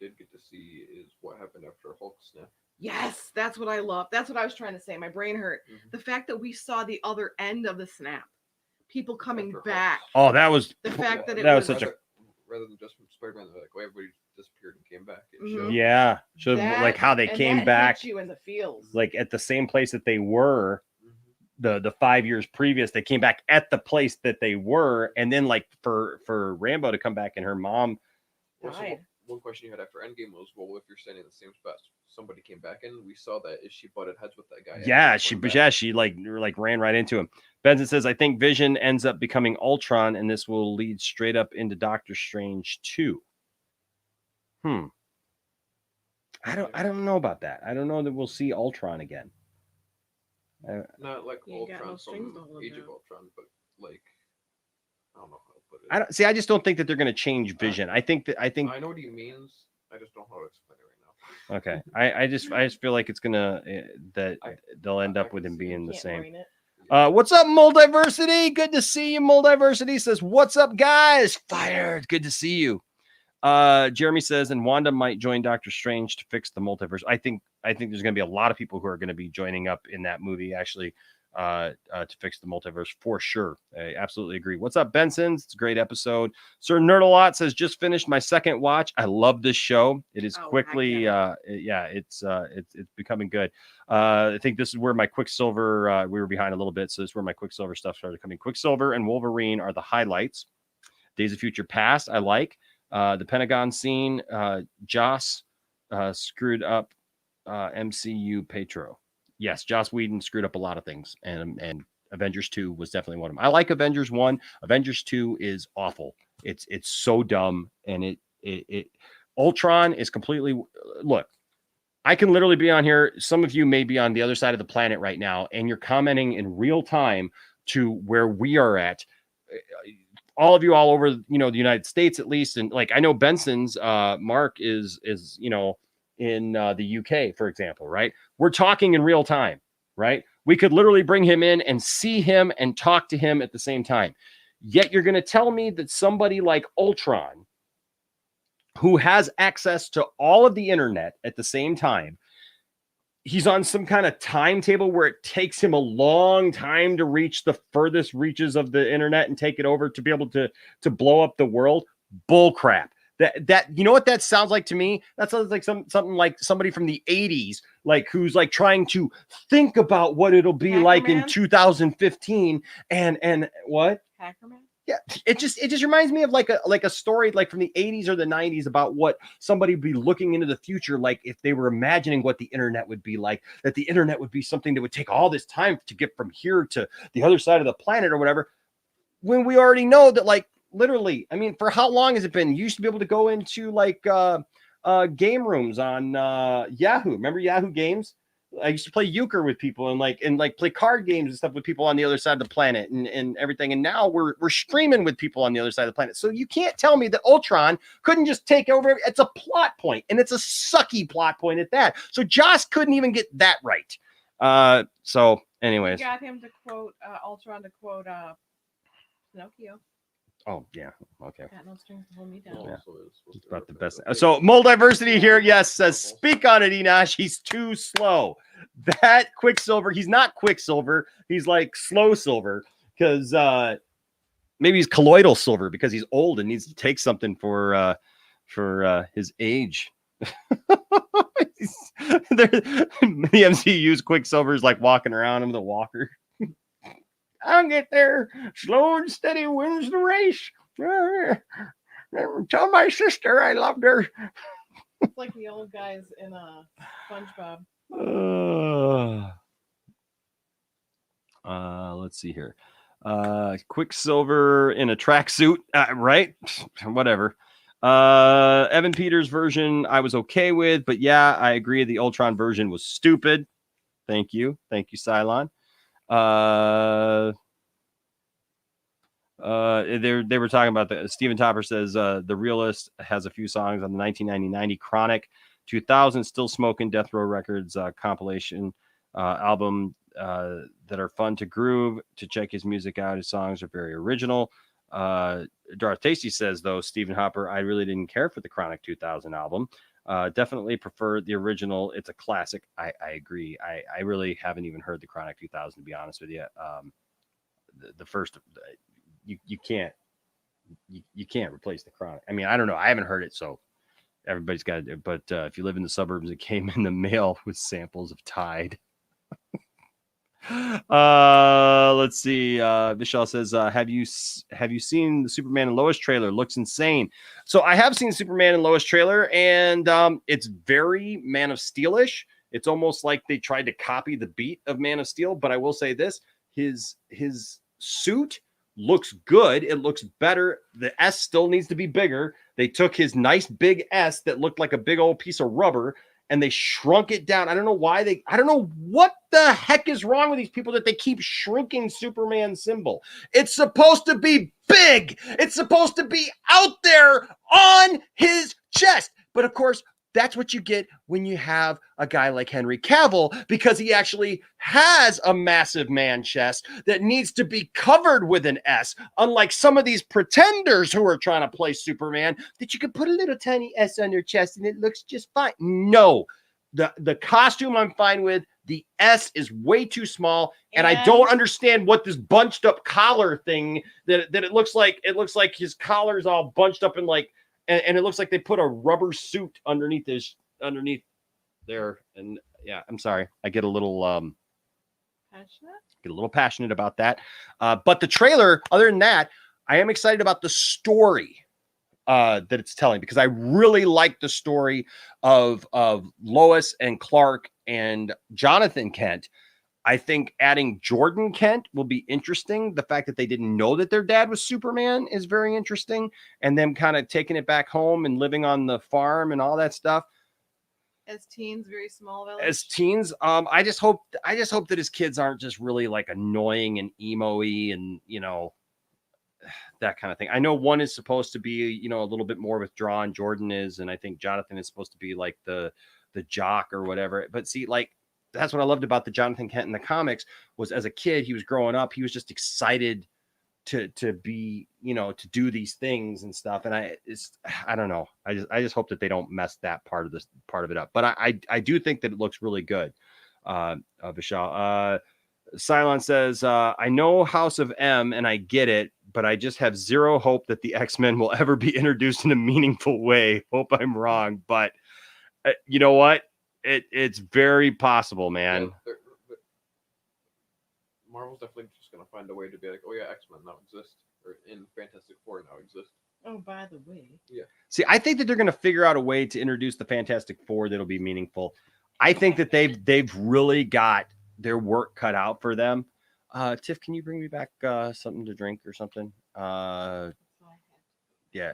did get to see is what happened after Hulk snap. Yes, that's what I love. That's what I was trying to say. My brain hurt. The fact that we saw the other end of the snap, people coming back. Oh, that was the fact that was such a rather than just from Spider-Man, like everybody disappeared and came back. Yeah, so like how they came back, hit you in the feels, like at the same place that they were. The 5 years previous, they came back at the place that they were, and then like for Rambo to come back and her mom died. One question you had after Endgame was, well, if you're standing in the same spot, somebody came back in. We saw that. Is she butted heads with that guy? Yeah, she like ran right into him. Benson says, I think Vision ends up becoming Ultron, and this will lead straight up into Doctor Strange 2. I don't know about that. I don't know that we'll see Ultron again. Not like Ultron from Age of Ultron, but like I don't know how to put it. I just don't think that they're going to change Vision. I think I know what he means. I just don't know how to explain it right now. Okay, I just feel like it's gonna that they'll end up with him being the same. What's up, Multiversity? Good to see you. Multiversity says, what's up, guys? Fired. Good to see you. Jeremy says, and Wanda might join Doctor Strange to fix the multiverse. I think there's going to be a lot of people who are going to be joining up in that movie, actually, to fix the multiverse for sure. I absolutely agree. What's up, Benson's? It's a great episode. Sir Nerdalot says, just finished my second watch. I love this show. It is quickly, it's becoming good. I think this is where my Quicksilver, we were behind a little bit, so this is where my Quicksilver stuff started coming. Quicksilver and Wolverine are the highlights. Days of Future Past, I like. The Pentagon scene, Joss screwed up MCU Petro. Yes, Joss Whedon screwed up a lot of things, and Avengers 2 was definitely one of them. I like Avengers 1. Avengers 2 is awful. It's so dumb, and it Ultron is completely, look, I can literally be on here. Some of you may be on the other side of the planet right now, and you're commenting in real time to where we are at. All of you all over, the United States, at least. And like, I know Benson's Mark is, in the UK, for example, right? We're talking in real time, right? We could literally bring him in and see him and talk to him at the same time. Yet you're going to tell me that somebody like Ultron, who has access to all of the internet at the same time, he's on some kind of timetable where it takes him a long time to reach the furthest reaches of the internet and take it over to be able to blow up the world. Bull crap. That you know what that sounds like to me? That sounds like something like somebody from the 80s, like who's like trying to think about what it'll be like in 2015 and what? Hackerman? Yeah, it just reminds me of like a story like from the 80s or the 90s about what somebody would be looking into the future, like if they were imagining what the internet would be like, that the internet would be something that would take all this time to get from here to the other side of the planet or whatever, when we already know that, like, literally, I mean, for how long has it been? You used to be able to go into like game rooms on Yahoo. Remember Yahoo Games? I used to play euchre with people and play card games and stuff with people on the other side of the planet and everything. And now we're streaming with people on the other side of the planet. So you can't tell me that Ultron couldn't just take over. It's a plot point, and it's a sucky plot point at that. So Joss couldn't even get that right. So anyways, you got him to quote Ultron to quote Pinocchio. Oh yeah, okay. Got no strings to hold me down. Yeah. It's about the best. So Multiversity here, yes, says speak on it, Enosh. He's too slow. That Quicksilver, he's not Quicksilver. He's like slow silver because maybe he's colloidal silver because he's old and needs to take something for his age. The MCU's Quicksilver is like walking around him with a walker. I'll get there. Slow and steady wins the race. Tell my sister I loved her. It's like the old guys in SpongeBob. Let's see here. Quicksilver in a tracksuit, right? Whatever. Evan Peters' version I was okay with, but yeah, I agree. The Ultron version was stupid. Thank you, Cylon. They were talking about the Steven Topper says The Realist has a few songs on the 1990 Chronic 2000 Still Smoking Death Row Records compilation album that are fun to groove. To check his music out, his songs are very original. Darth Tasty says though, Stephen Hopper, I really didn't care for the Chronic 2000 album. Definitely prefer the original. It's a classic. I agree. I really haven't even heard the Chronic 2000 to be honest with you. The first, you can't replace the Chronic. I mean, I don't know. I haven't heard it, so everybody's got it. But if you live in the suburbs, it came in the mail with samples of Tide. Let's see. Michelle says, have you seen the Superman and Lois trailer? Looks insane. So I have seen Superman and Lois trailer, and it's very Man of Steel-ish. It's almost like they tried to copy the beat of Man of Steel, but I will say this, his suit looks good. It looks better. The S still needs to be bigger. They took his nice big S that looked like a big old piece of rubber and they shrunk it down. I don't know why I don't know what the heck is wrong with these people that they keep shrinking Superman's symbol. It's supposed to be big. It's supposed to be out there on his chest. But of course, That's what you get when you have a guy like Henry Cavill, because he actually has a massive man chest that needs to be covered with an S, unlike some of these pretenders who are trying to play Superman, that you can put a little tiny S on your chest and it looks just fine. No, the costume I'm fine with. The S is way too small, and I don't understand what this bunched up collar thing that it looks like. It looks like his collar's all bunched up in like, and it looks like they put a rubber suit underneath there. And yeah, I'm sorry, I get a little passionate about that. But the trailer, other than that, I am excited about the story that it's telling, because I really like the story of Lois and Clark and Jonathan Kent. I think adding Jordan Kent will be interesting. The fact that they didn't know that their dad was Superman is very interesting, and them kind of taking it back home and living on the farm and all that stuff. As teens, very small village. As teens, I just hope that his kids aren't just really like annoying and emo-y and, you know, that kind of thing. I know one is supposed to be, you know, a little bit more withdrawn, Jordan is, and I think Jonathan is supposed to be like the jock or whatever. But see, like, that's what I loved about the Jonathan Kent in the comics, was as a kid, he was growing up, he was just excited to be, you know, to do these things and stuff. And I don't know. I just hope that they don't mess that part of it up. But I do think that it looks really good. Vishal, Cylon says, I know House of M and I get it, but I just have zero hope that the X-Men will ever be introduced in a meaningful way. Hope I'm wrong, but you know what? It's very possible, man. Yeah, Marvel's definitely just gonna find a way to be like, oh yeah, X-Men now exist, or in Fantastic Four now exist. Oh, by the way. Yeah. See, I think that they're gonna figure out a way to introduce the Fantastic Four that'll be meaningful. I think that they've really got their work cut out for them. Tiff, can you bring me back something to drink or something? Yeah.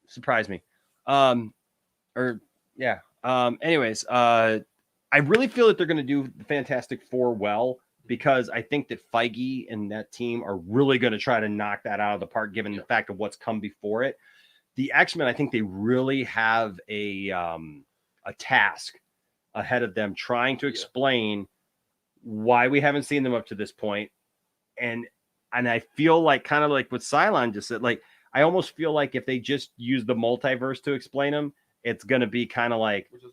Surprise me. Anyways, I really feel that they're going to do the Fantastic Four well, because I think that Feige and that team are really going to try to knock that out of the park, given the fact of what's come before it. The X-Men, I think they really have a task ahead of them, trying to explain why we haven't seen them up to this point. And I feel like, kind of like what Cylon just said, like, I almost feel like if they just use the multiverse to explain them, it's going to be kind of like, which is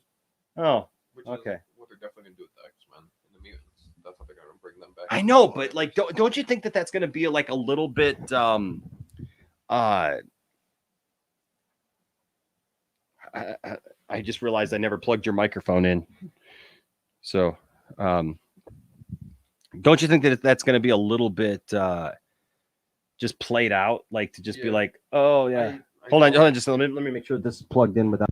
okay. What they're definitely going to do with the X-Men and the mutants. That's how they're going to bring them back. I know, but like, don't you think that that's going to be like a little bit, I just realized I never plugged your microphone in. So, don't you think that that's going to be a little bit just played out, like to just be like, oh yeah, hold on, just let me make sure this is plugged in without.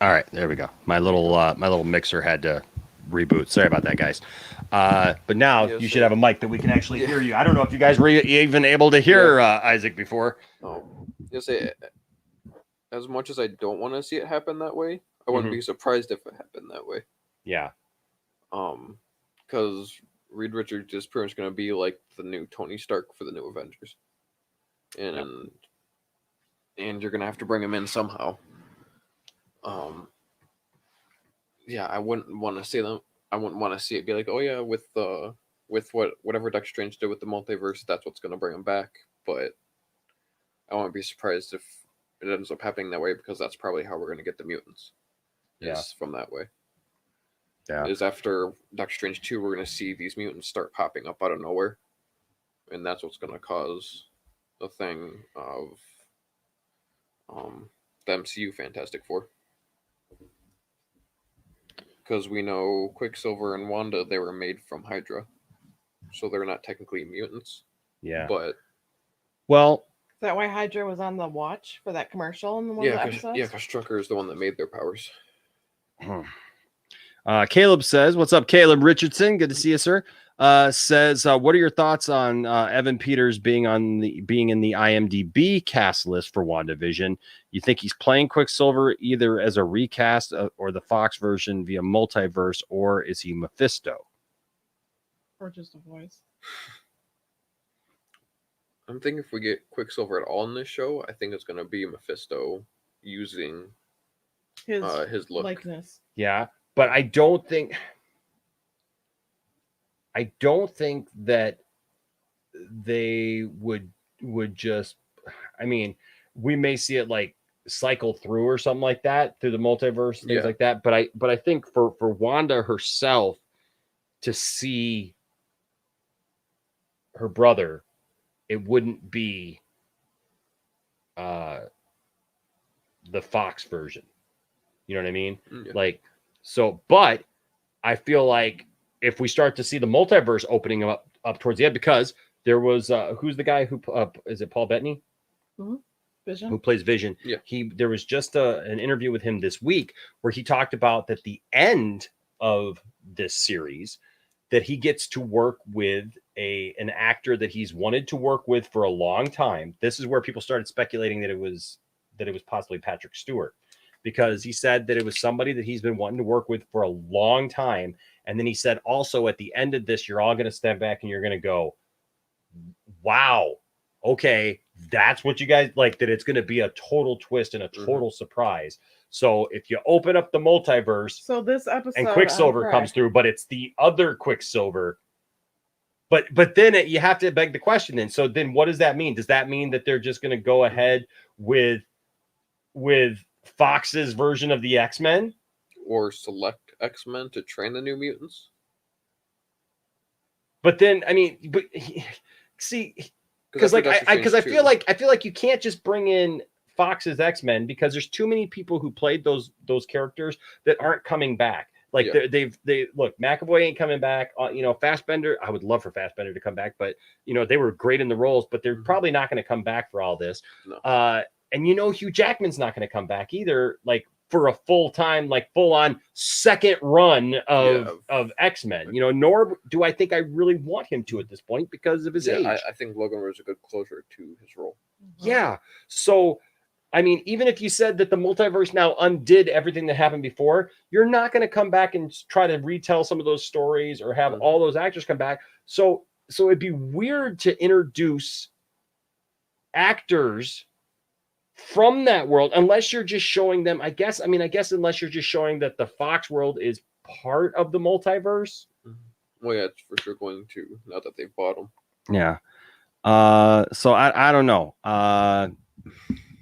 All right, there we go. My little mixer had to reboot. Sorry about that, guys. But now you should have a mic that we can actually hear you. I don't know if you guys were even able to hear Isaac before. Oh, as much as I don't want to see it happen that way, I wouldn't be surprised if it happened that way. Yeah. Because Reed Richards is pretty much going to be like the new Tony Stark for the new Avengers, and you're going to have to bring him in somehow. I wouldn't want to see them. I wouldn't want to see it be like, oh yeah, with whatever Doctor Strange did with the multiverse, that's what's going to bring him back. But I won't be surprised if it ends up happening that way, because that's probably how we're going to get the mutants. Is from that way. Yeah. Is after Doctor Strange 2, we're going to see these mutants start popping up out of nowhere, and that's what's going to cause the thing of the MCU Fantastic Four. Because we know Quicksilver and Wanda, they were made from Hydra, so they're not technically mutants. Yeah. But is that why Hydra was on the watch for that commercial in one of the episodes? Yeah, because Strucker is the one that made their powers. Caleb says, "What's up, Caleb Richardson? Good to see you, sir." Says, "What are your thoughts on Evan Peters being in the IMDb cast list for WandaVision? You think he's playing Quicksilver either as a recast or the Fox version via multiverse, or is he Mephisto, or just a voice?" I'm thinking if we get Quicksilver at all in this show, I think it's going to be Mephisto using his look. Likeness. Yeah, but I don't think that they would just. I mean, we may see it like cycle through or something like that through the multiverse, things like that. But I think for Wanda herself to see her brother, it wouldn't be the Fox version. You know what I mean? Yeah. Like, so, but I feel like if we start to see the multiverse opening up towards the end, because there was who's the guy who is it Paul Bettany? Mm-hmm. Vision, who plays Vision. Yeah. There was just an interview with him this week where he talked about that the end of this series that he gets to work with an actor that he's wanted to work with for a long time. This is where people started speculating that it was possibly Patrick Stewart, because he said that it was somebody that he's been wanting to work with for a long time. And then he said also at the end of this, you're all going to step back and you're going to go, wow, okay, that's what you guys like, that it's going to be a total twist and a total surprise. So if you open up the multiverse, so this episode and Quicksilver comes through, but it's the other Quicksilver. But then you have to beg the question then. So then what does that mean? Does that mean that they're just going to go ahead with Fox's version of the X-Men? Or select X-Men to train the new mutants? But then, I mean, but see, because like I feel like you can't just bring in Fox's X-Men, because there's too many people who played those characters that aren't coming back. Like they look, McAvoy ain't coming back. Fassbender, I would love for Fassbender to come back, but they were great in the roles, but they're probably not going to come back for all this. No. And Hugh Jackman's not going to come back either, like for a full-time, like full-on second run of X-Men. Nor do I think I really want him to at this point because of his age. I think Logan was a good closure to his role. Yeah. So, I mean, even if you said that the multiverse now undid everything that happened before, you're not going to come back and try to retell some of those stories or have all those actors come back. So it'd be weird to introduce actors from that world, unless you're just showing them, I guess unless you're just showing that the Fox world is part of the multiverse. Well, yeah, it's for sure going to, now that they've bought them. Yeah. So I don't know.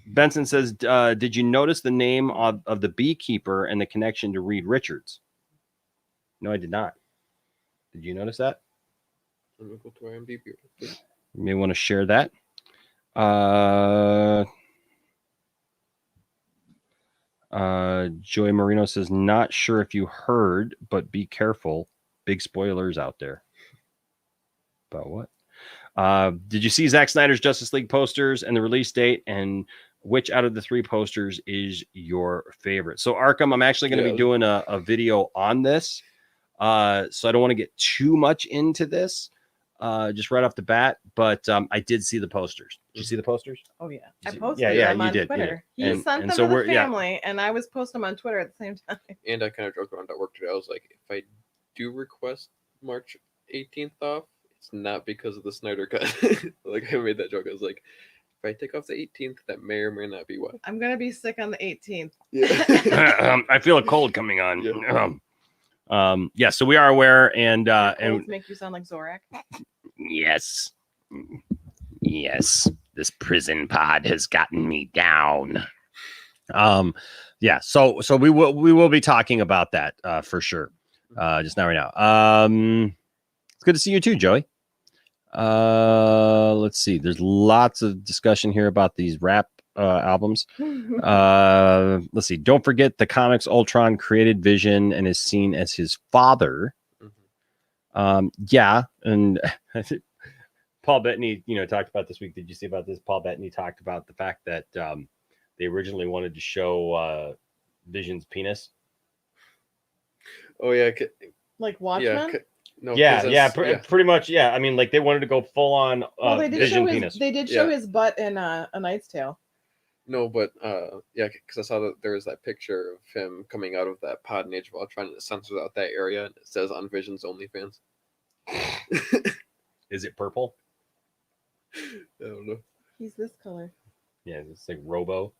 Benson says, did you notice the name of the beekeeper and the connection to Reed Richards? No, I did not. Did you notice that? Let me go to IMDb. You may want to share that. Joey Marino says, not sure if you heard, but be careful. Big spoilers out there. About what? Did you see Zack Snyder's Justice League posters and the release date? And which out of the 3 posters is your favorite? So Arkham, I'm actually going to be doing a video on this. So I don't want to get too much into this. Just right off the bat, but I did see the posters. Did you see the posters? Oh yeah, I posted them on Twitter. He sent them to the family, and I was posting them on Twitter at the same time. And I kind of joked around at work today. I was like, if I do request March 18th off, it's not because of the Snyder cut. Like, I made that joke. I was like, if I take off the 18th, that may or may not be why. I'm gonna be sick on the 18th. Yeah. I feel a cold coming on. Yeah. Yeah, so we are aware, and make you sound like Zorak. yes, this prison pod has gotten me down. Yeah, so we will be talking about that for sure. Just not right now. It's good to see you too, Joey. Let's see. There's lots of discussion here about these rap albums. Let's see. Don't forget the comics Ultron created Vision and is seen as his father. Yeah, and Paul Bettany, talked about this week. Did you see about this? Paul Bettany talked about the fact that they originally wanted to show Vision's penis. Oh yeah, like Watchmen. No, pretty much. Yeah, I mean, like they wanted to go full on Vision penis. They did show his butt in A Knight's Tale. No, but because I saw that there was that picture of him coming out of that pod in Age of Ultron, and it censors out that area, and it says on Vision's OnlyFans. Is it purple? I don't know. He's this color. Yeah, it's like Robo.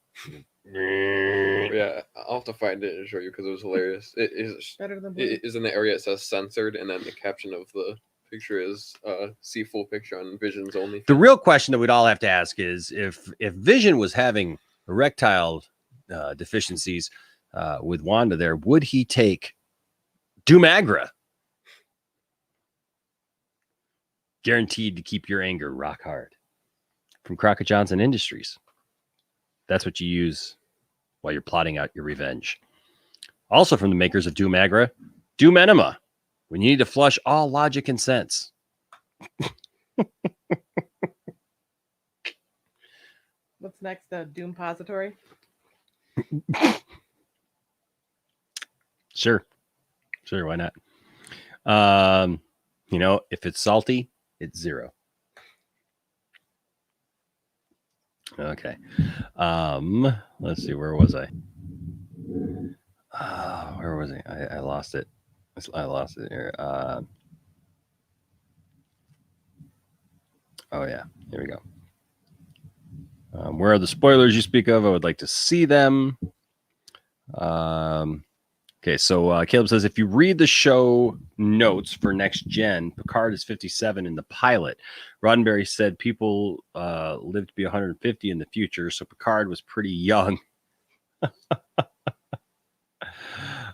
Yeah, I'll have to find it and show you because it was hilarious. It is better than blue. It is in the area it says censored, and then the caption of the picture is see full picture on Vision's only. The real question that we'd all have to ask is if Vision was having erectile deficiencies with Wanda there, would he take Doomagra? Guaranteed to keep your anger rock hard. From Crockett Johnson Industries. That's what you use while you're plotting out your revenge. Also from the makers of Doomagra, Doom Enema, when you need to flush all logic and sense. What's next? The Doompository? Sure, why not? If it's salty, it's 0. Okay. Let's see. Where was I? Where was I? I lost it. I lost it here. Oh yeah. Here we go. Where are the spoilers you speak of? I would like to see them. Okay, so Caleb says, if you read the show notes for Next Gen, Picard is 57 in the pilot. Roddenberry said people live to be 150 in the future, so Picard was pretty young.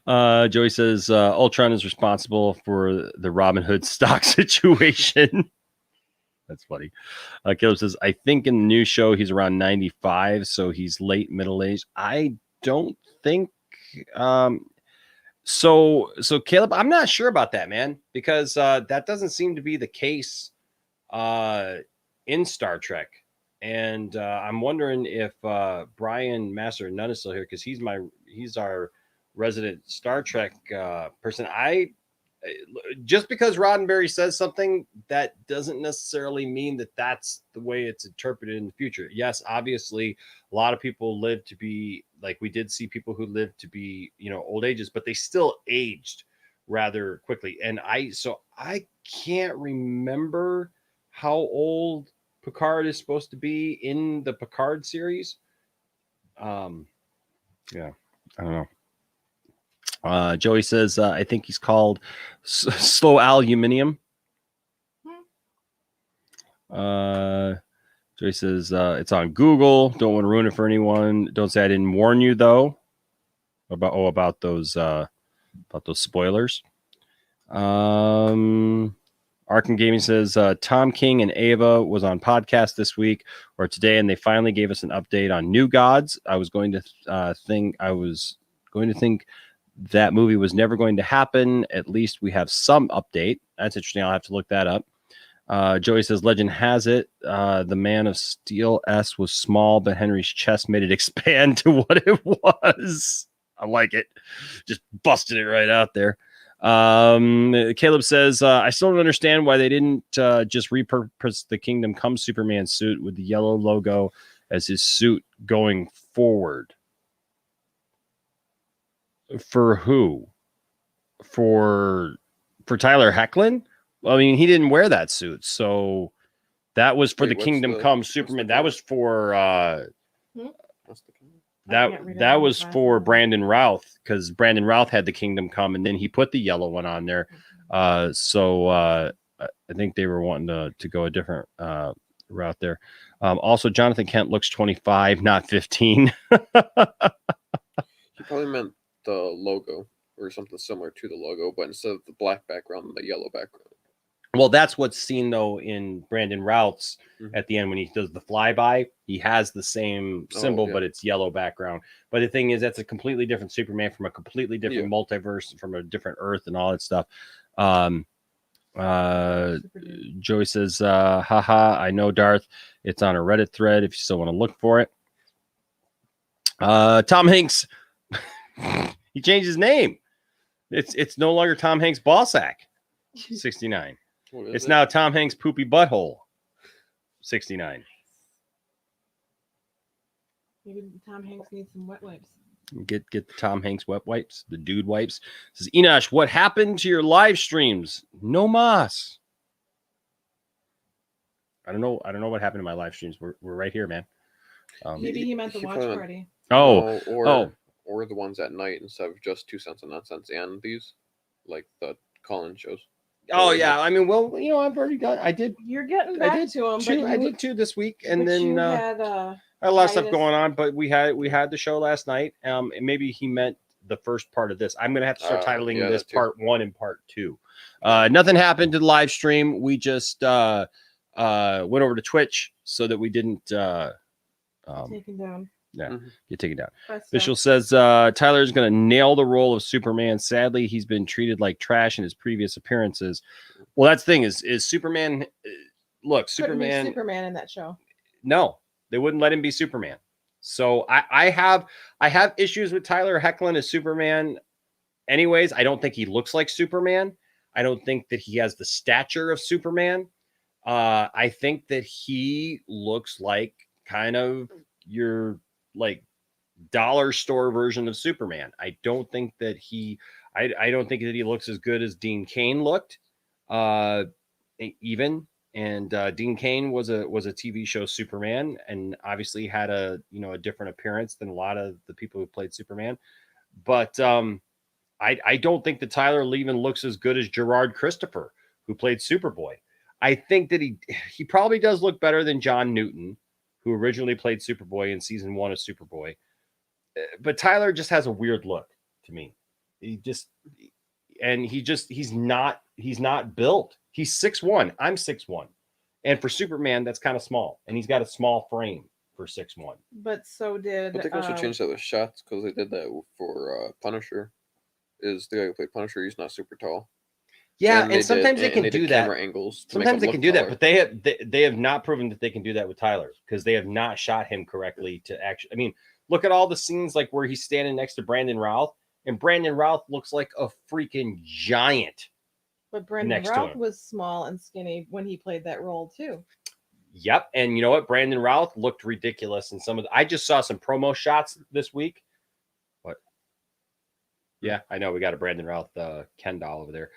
Joey says, Ultron is responsible for the Robin Hood stock situation. That's funny. Caleb says, I think in the new show he's around 95, so he's late middle age. I don't think... So Caleb, I'm not sure about that, man, because that doesn't seem to be the case in Star Trek. And I'm wondering if Brian Master Nunn is still here because he's our resident Star Trek person. Just because Roddenberry says something, that doesn't necessarily mean that that's the way it's interpreted in the future. Yes, obviously, a lot of people live to be, like we did see people who lived to be, old ages, but they still aged rather quickly. And I can't remember how old Picard is supposed to be in the Picard series. Yeah, I don't know. Joey says, I think he's called slow aluminium. Joey says, it's on Google. Don't want to ruin it for anyone. Don't say I didn't warn you though about those spoilers. Arkham Gaming says, Tom King and Ava was on podcast this week or today, and they finally gave us an update on New Gods. I was going to think that movie was never going to happen. At least we have some update. That's interesting. I'll have to look that up. Joey says, legend has it, the Man of Steel S was small, but Henry's chest made it expand to what it was. I like it. Just busted it right out there. Caleb says, I still don't understand why they didn't just repurpose the Kingdom Come Superman suit with the yellow logo as his suit going forward. For who? For Tyler Hoechlin? I mean, he didn't wear that suit, so that was for the Kingdom Come Superman. That was for that was for Brandon Routh, because Brandon Routh had the Kingdom Come, and then he put the yellow one on there. So I think they were wanting to go a different route there. Also, Jonathan Kent looks 25, not 15. He probably meant the logo or something similar to the logo, but instead of the black background, the yellow background. Well, that's what's seen, though, in Brandon Routh's at the end when he does the flyby. He has the same symbol, but it's yellow background. But the thing is, that's a completely different Superman from a completely different multiverse, from a different Earth and all that stuff. Joey says, haha, I know, Darth. It's on a Reddit thread if you still want to look for it. Tom Hanks, he changed his name. It's no longer Tom Hanks Ballsack 69. It's now Tom Hanks Poopy Butthole 69. Maybe Tom Hanks needs some wet wipes. Get the Tom Hanks wet wipes, the dude wipes. Says Enosh, what happened to your live streams? No mas. I don't know what happened to my live streams. We're right here, man. Maybe he meant the watch party. Or the ones at night instead of just 2 cents and nonsense and these, like the call-in shows. Oh yeah, I mean, well, I've already done. I did. You're getting back to them. I did 2 this week, and then you had a lot of stuff going on. But we had the show last night. And maybe he meant the first part of this. I'm gonna have to start titling this part 1 and part 2. Nothing happened to the live stream. We just went over to Twitch so that we didn't taken down. Yeah, get taken down. Official says Tyler is going to nail the role of Superman. Sadly, he's been treated like trash in his previous appearances. Well, that's the thing is Superman. Look, Superman in that show. No, they wouldn't let him be Superman. So I have issues with Tyler Hoechlin as Superman. Anyways, I don't think he looks like Superman. I don't think that he has the stature of Superman. I think that he looks like kind of your like dollar store version of Superman. I don't think that he looks as good as Dean Cain looked. Even Dean Cain was a TV show Superman, and obviously had a different appearance than a lot of the people who played Superman. But I don't think that Tyler even looks as good as Gerard Christopher, who played Superboy. I think that he probably does look better than John Newton, who originally played Superboy in season 1 of Superboy. But Tyler just has a weird look to me. He's not built. He's 6'1". I'm 6'1". And for Superman, that's kind of small. And he's got a small frame for 6'1". But so did... But they also changed that with shots, because they did that for Punisher. Is the guy who played Punisher, he's not super tall. Yeah, and sometimes they can do that. Camera angles sometimes they can do that, but they have not proven that they can do that with Tyler, because they have not shot him correctly to actually. I mean, look at all the scenes like where he's standing next to Brandon Routh, and Brandon Routh looks like a freaking giant. But Brandon Routh was small and skinny when he played that role too. Yep, and you know what? Brandon Routh looked ridiculous in some of the. I just saw some promo shots this week. What? Yeah, I know we got a Brandon Routh Ken doll over there.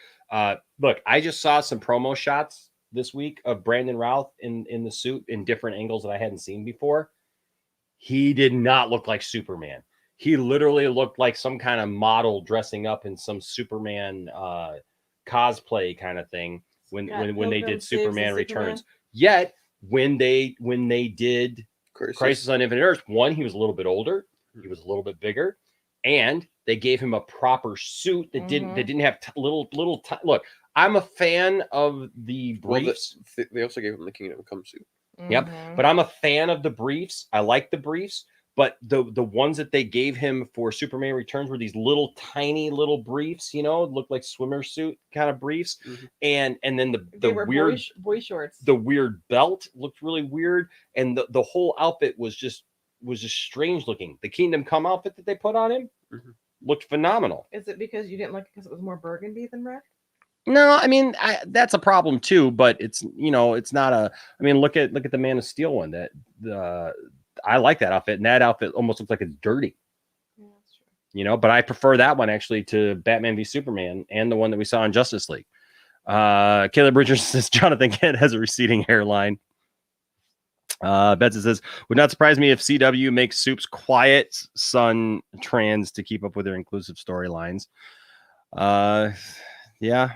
Look, I just saw some promo shots this week of Brandon Routh in the suit in different angles that I hadn't seen before. He did not look like Superman. He literally looked like some kind of model dressing up in some Superman cosplay kind of thing when they did Superman Returns. Yet when they did Crisis on Infinite Earths, one, he was a little bit older, he was a little bit bigger, and they gave him a proper suit that didn't have little. Look, I'm a fan of the briefs. Well, they also gave him the Kingdom Come suit. Yep, but I'm a fan of the briefs. I like the briefs, but the ones that they gave him for Superman Returns were these little tiny little briefs. Looked like swimmer suit kind of briefs, and then the weird boy shorts. The weird belt looked really weird, and the whole outfit was just strange looking. The Kingdom Come outfit that they put on him. Looked phenomenal. Is it because you didn't like it because it was more burgundy than red? No, I mean that's a problem too. But it's it's not a. I mean, look at the Man of Steel one. I like that outfit, and that outfit almost looks like it's dirty. Yeah, that's true. But I prefer that one actually to Batman v Superman and the one that we saw in Justice League. Caleb Richards says Jonathan Kent has a receding hairline. Benson says, would not surprise me if CW makes Soup's quiet son trans to keep up with their inclusive storylines. Yeah.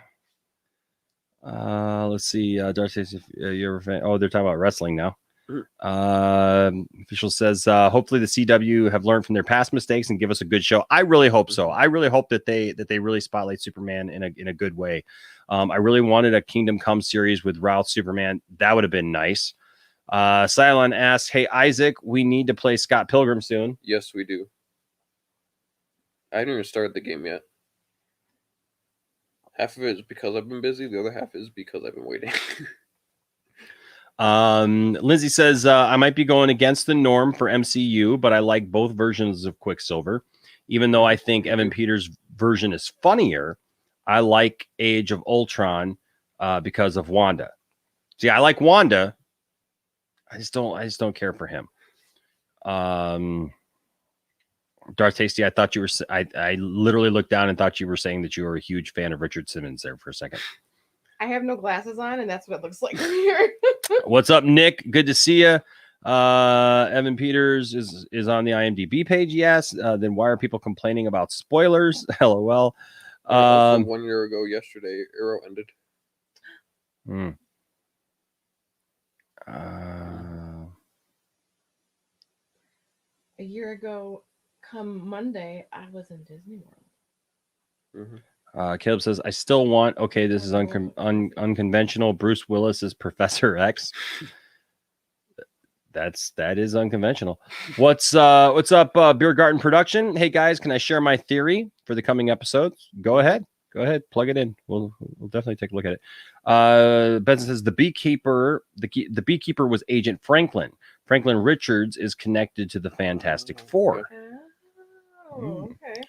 Let's see. Darcy, if you're a fan. Oh, they're talking about wrestling now. Official says, hopefully the CW have learned from their past mistakes and give us a good show. I really hope so. I really hope that they really spotlight Superman in a good way. I really wanted a Kingdom Come series with Ralph Superman. That would have been nice. Cylon asks, hey, Isaac, we need to play Scott Pilgrim soon. Yes, we do. I haven't even started the game yet. Half of it is because I've been busy. The other half is because I've been waiting. Lindsay says, I might be going against the norm for MCU, but I like both versions of Quicksilver. Even though I think Evan Peters' version is funnier, I like Age of Ultron because of Wanda. See, I like Wanda. I just don't care for him. Darth Tasty, I thought you were. I literally looked down and thought you were saying that you were a huge fan of Richard Simmons there for a second. I have no glasses on, and that's what it looks like from here. What's up, Nick? Good to see you. Evan Peters is on the IMDb page. Yes. Then why are people complaining about spoilers? LOL. Also 1 year ago yesterday, Arrow ended. A year ago, come Monday, I was in Disney World. Caleb says, I still want, okay, this is unconventional. Bruce Willis is Professor X. That is unconventional. What's up, Beer Garden Production? Hey guys, can I share my theory for the coming episodes? Go ahead, plug it in. We'll definitely take a look at it. Benson says the beekeeper was Agent Franklin. Franklin Richards is connected to the Fantastic Four. Oh, okay.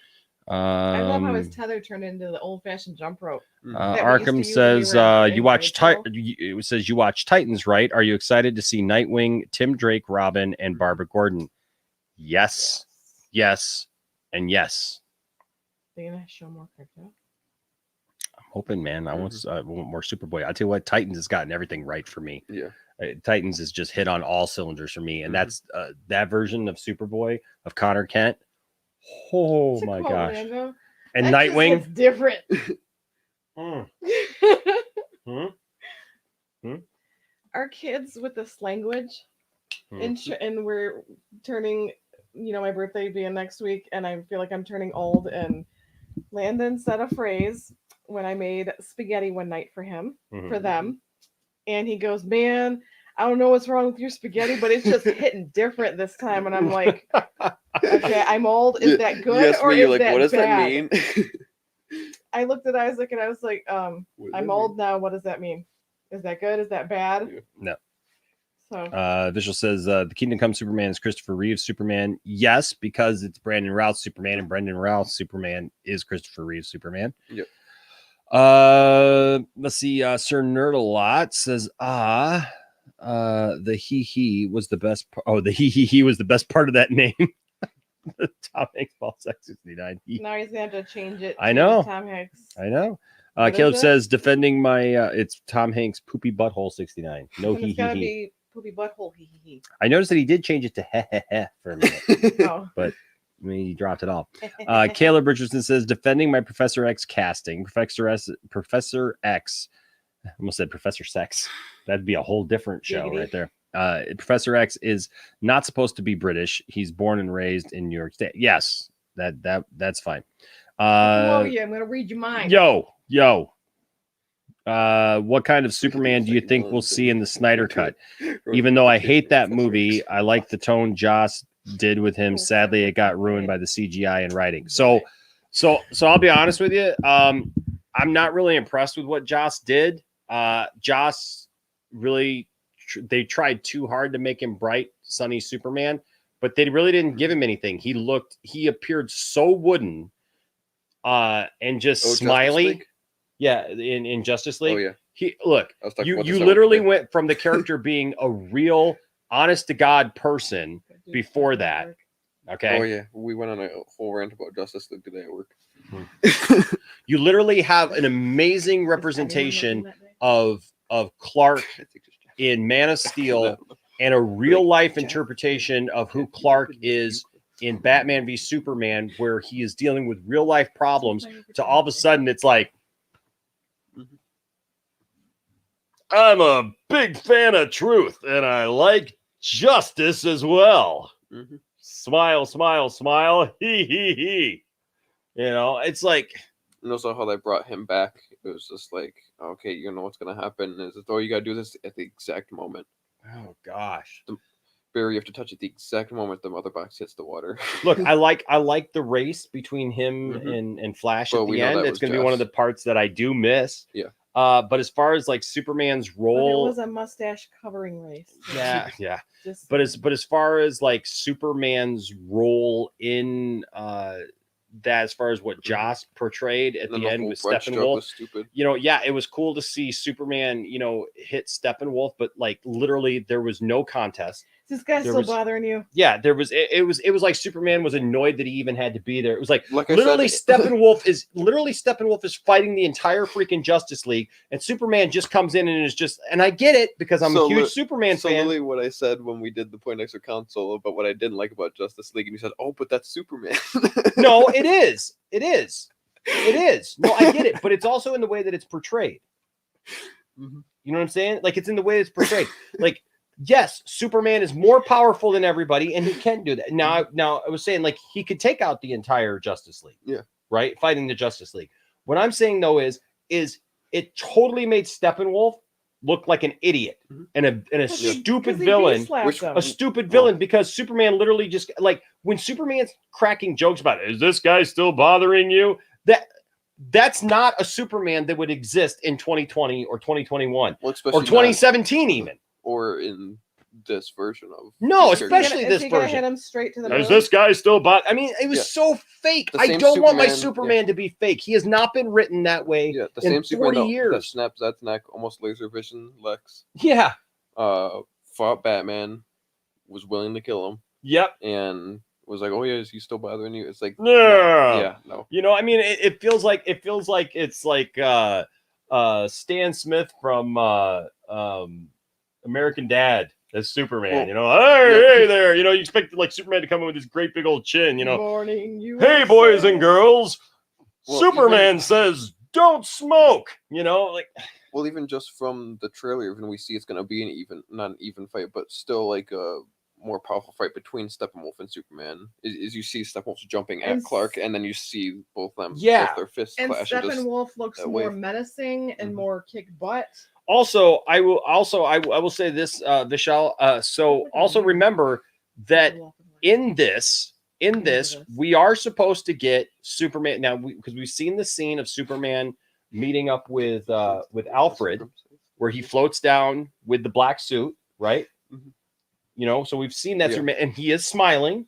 I love how his tether turned into the old-fashioned jump rope. Arkham says it says you watch Titans, right? Are you excited to see Nightwing, Tim Drake, Robin, and Barbara Gordon? Yes, and yes. They're gonna show more crypto. I'm hoping, man. I want more Superboy. I tell you what, Titans has gotten everything right for me. Yeah. Titans is just hit on all cylinders for me, and that's that version of Superboy of Connor Kent. Oh my gosh! Orlando. And that Nightwing, it's different. Our kids with this language, and we're turning. My birthday being next week, and I feel like I'm turning old. And Landon said a phrase when I made spaghetti one night for him, for them, and he goes, "Man, I don't know what's wrong with your spaghetti, but it's just hitting different this time." And I'm like, okay, I'm old. Is that good? Yes, or is like, that what does bad? that mean? I looked at Isaac and I was like, I'm old now. What does that mean? Is that good? Is that bad? No. So Visual says the Kingdom Come Superman is Christopher Reeve's Superman. Yes, because it's Brandon Routh's Superman, and Brandon Routh's Superman is Christopher Reeve's Superman. Yep. Let's see. Sir Nerdalot says, the he was the best. The he was the best part of that name. Tom Hanks ball sex 69. Now he's gonna have to change it. I know. Tom Hanks. I know. Caleb says defending my. It's Tom Hanks poopy butthole 69. No he. It's gotta be poopy butthole he. I noticed that he did change it to he for a minute, but I mean, he dropped it all. Caleb Richardson says defending my Professor X casting. Professor X. I almost said Professor Sex. That'd be a whole different show right there. Professor X is not supposed to be British. He's born and raised in New York State. Yes, that's fine. I'm gonna read your mind. Yo. What kind of Superman do you think we'll see in the Snyder Cut? Even though I hate that movie, I like the tone Joss did with him. Sadly, it got ruined by the CGI and writing. So I'll be honest with you. I'm not really impressed with what Joss did. Joss really, they tried too hard to make him bright, sunny Superman, but they really didn't give him anything. He appeared so wooden, and just smiley. Yeah, in Justice League. Oh yeah. You literally went from the character being a real, honest to God person before that. Okay. Oh yeah, we went on a whole rant about Justice League today at work. You literally have an amazing representation of Clark in Man of Steel and a real life interpretation of who Clark is in Batman v Superman, where he is dealing with real life problems, to all of a sudden it's like, I'm a big fan of truth and I like justice as well. Mm-hmm. Smile, smile, smile. He, he. You know, it's like. And also how they brought him back. It was just like, okay, you know what's going to happen. Is it, oh, you got to do this at the exact moment. Oh, gosh. Barry, you have to touch it the exact moment the mother box hits the water. Look, I like the race between him and Flash at the end. It's going to be one of the parts that I do miss. Yeah. But as far as like Superman's role, but it was a mustache covering race. So yeah. But as far as like Superman's role in that, as far as what Joss portrayed at the end with Steppenwolf, you know, yeah, it was cool to see Superman, you know, hit Steppenwolf, but like literally there was no contest. This guy's still bothering you. Yeah, there was. It was like Superman was annoyed that he even had to be there. It was like literally Steppenwolf is fighting the entire freaking Justice League, and Superman just comes in and is just. And I get it because I'm a huge Superman fan. Literally what I said when we did the Point Extra Council about what I didn't like about Justice League, and you said, "Oh, but that's Superman." No, it is. It is. It is. No, I get it, but it's also in the way that it's portrayed. Mm-hmm. You know what I'm saying? Like it's in the way it's portrayed. Like. Yes, Superman is more powerful than everybody, and he can do that. Now, I was saying like he could take out the entire Justice League. Yeah. Right? Fighting the Justice League. What I'm saying though is it totally made Steppenwolf look like an idiot and a stupid villain. A stupid villain because Superman literally just like when Superman's cracking jokes about it, is this guy still bothering you? That's not a Superman that would exist in 2020 or 2021 or 2017 even. Or in this version of especially this version. Hit him straight to the Is this guy still I mean, it was so fake. I don't want my Superman to be fake. He has not been written that way the in same 40 Superman years. That snaps that neck, almost laser vision Lex. Yeah. Fought Batman, was willing to kill him. Yep. And was like, oh yeah, is he still bothering you? It's like no. No. You know, I mean, it feels like it's like Stan Smith from American Dad as Superman, you know, hey there, you know, you expect like Superman to come in with this great big old chin, you know. Morning, hey boys and girls, Superman says don't smoke, you know, like. Well, even just from the trailer, even we see it's going to be not an even fight, but still like a more powerful fight between Steppenwolf and Superman. Is you see Steppenwolf jumping at Clark, and then you see both them, both their fists clash. And Steppenwolf looks more menacing and more kick butt. Also, I will say this, Vishal. So also remember that in this, we are supposed to get Superman now because we've seen the scene of Superman meeting up with Alfred, where he floats down with the black suit, right? Mm-hmm. You know, so we've seen that Superman, and he is smiling,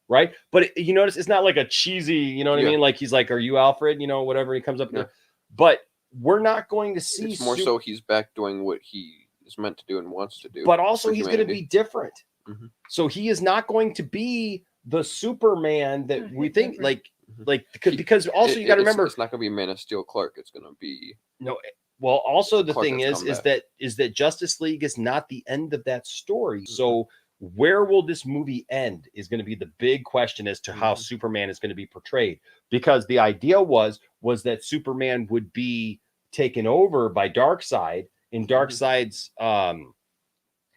right? But you notice it's not like a cheesy, you know what I mean? Like he's like, "Are you Alfred?" You know, whatever. He comes up there, but. We're not going to see. It's more so he's back doing what he is meant to do and wants to do. But also he's going to be different. Mm-hmm. So he is not going to be the Superman that we think because also you got to remember it's not going to be Man of Steel Clark. It's going to be Well, also the thing is that Justice League is not the end of that story. Mm-hmm. So where will this movie end is going to be the big question as to how Superman is going to be portrayed, because the idea was that Superman would be taken over by Darkseid in Darkseid's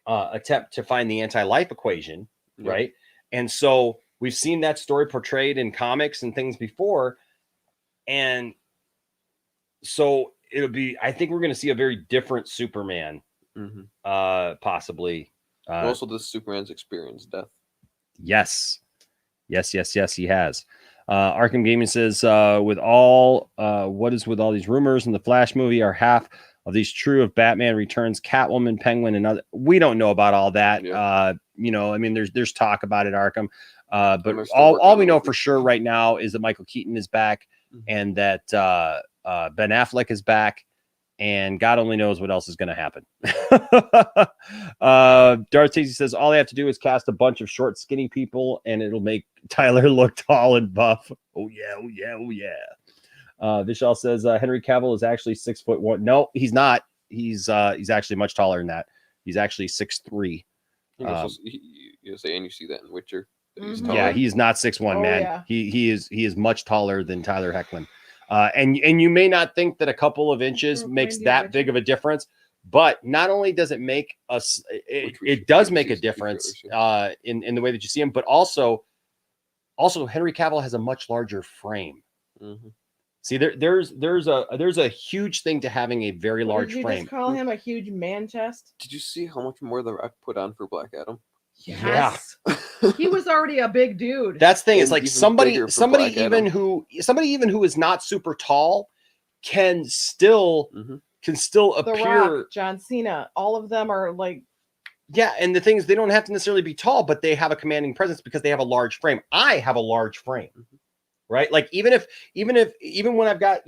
attempt to find the anti-life equation, right? And so we've seen that story portrayed in comics and things before, and so I think we're going to see a very different Superman, possibly. Also, this Superman's experienced death. Yes, he has. Arkham Gaming says, what is with all these rumors in the Flash movie? Are half of these true? Of Batman Returns, Catwoman, Penguin, and other? We don't know about all that. Yeah. You know, I mean, there's talk about it, Arkham. But all we know for sure right now is that Michael Keaton is back, and that Ben Affleck is back. And God only knows what else is going to happen. Darth Tasty says all they have to do is cast a bunch of short, skinny people, and it'll make Tyler look tall and buff. Oh yeah. Vishal says Henry Cavill is actually 6'1". No, he's not. He's actually much taller than that. He's actually 6'3". You say, and you see that in Witcher. Yeah, he's not 6'1", man. Yeah. He is much taller than Tyler Hoechlin. And you may not think that a couple of inches makes that big of a difference, but not only does it make us, it does make a difference in the way that you see him, but also Henry Cavill has a much larger frame. Mm-hmm. See, there's a huge thing to having a very large frame. Did you just call him a huge man chest? Did you see how much more The Rock put on for Black Adam? Yes. Yeah. He was already a big dude. That's the thing. It's like somebody even who is not super tall can still appear. The Rock, John Cena, all of them are like. Yeah, and the thing is, they don't have to necessarily be tall, but they have a commanding presence because they have a large frame. I have a large frame, right? Like even when I've got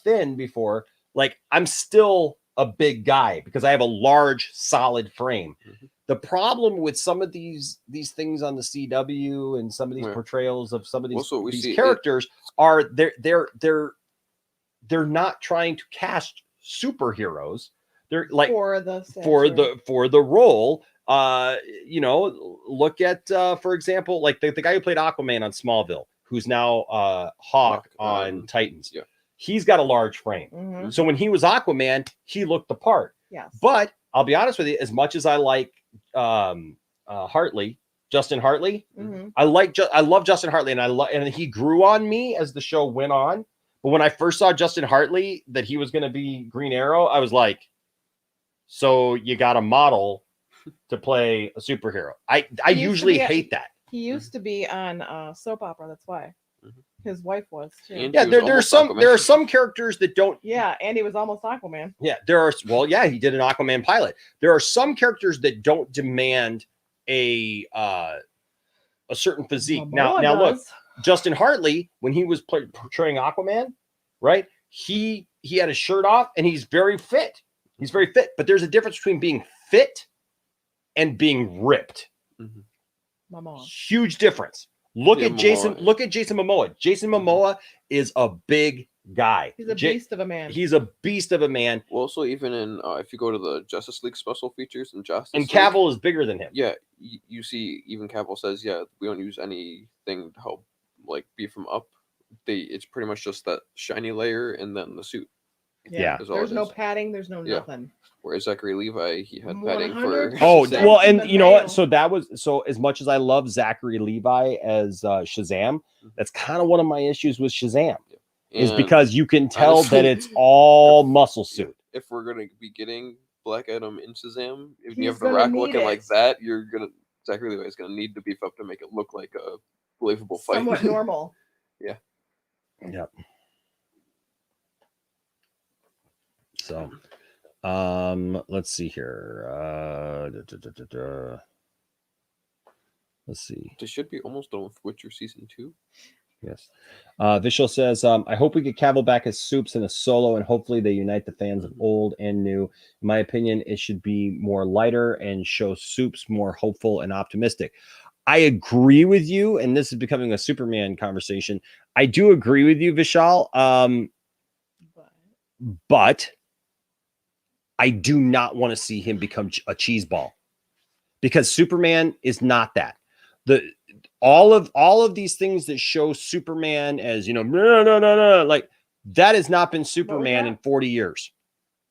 thin before, like I'm still a big guy because I have a large, solid frame. The problem with some of these things on the CW and some of these portrayals of some of these characters are they're not trying to cast superheroes. They're like for the role. Look at for example, like the guy who played Aquaman on Smallville, who's now Hawk on Titans. Yeah. He's got a large frame. So when he was Aquaman, he looked the part. Yes. But I'll be honest with you, as much as I like Hartley, Justin Hartley, I love Justin Hartley, and he grew on me as the show went on. But when I first saw Justin Hartley that he was going to be Green Arrow, I was like, so you got a model to play a superhero. I usually hate that. He used to be on soap opera. That's why. His wife was too. Yeah, there are some characters that don't. Yeah, and he was almost Aquaman. Yeah, he did an Aquaman pilot. There are some characters that don't demand a certain physique. Now look, Justin Hartley, when he was portraying Aquaman, right? He had his shirt off and he's very fit. He's very fit, but there's a difference between being fit and being ripped. Huge difference. Look at Jason Momoa. Jason Momoa is a big guy. He's a beast of a man. He's a beast of a man. Well, also, even in if you go to the Justice League special features and Cavill is bigger than him. Yeah, you see, even Cavill says, yeah, we don't use anything to help like beef him up. It's pretty much just that shiny layer and then the suit. Yeah. There's no padding. There's no nothing. Whereas Zachary Levi, he had padding for. Oh well, and you know what? So as much as I love Zachary Levi as Shazam, that's kind of one of my issues with Shazam, is because you can tell honestly, that it's all muscle suit. If we're gonna be getting Black Adam in Shazam, if you have The Rock looking like that, Zachary Levi is gonna need to beef up to make it look like a believable fight. Somewhat normal. Yeah. Yep. So, let's see here. Let's see. They should be almost done with Witcher season 2. Yes. Vishal says, I hope we get Cavill back as Soups in a solo, and hopefully they unite the fans of old and new. In my opinion, it should be more lighter and show Soups more hopeful and optimistic. I agree with you, and this is becoming a Superman conversation. I do agree with you, Vishal. But I do not want to see him become a cheese ball, because Superman is not that. All of these things that show Superman as, like that has not been Superman in 40 years.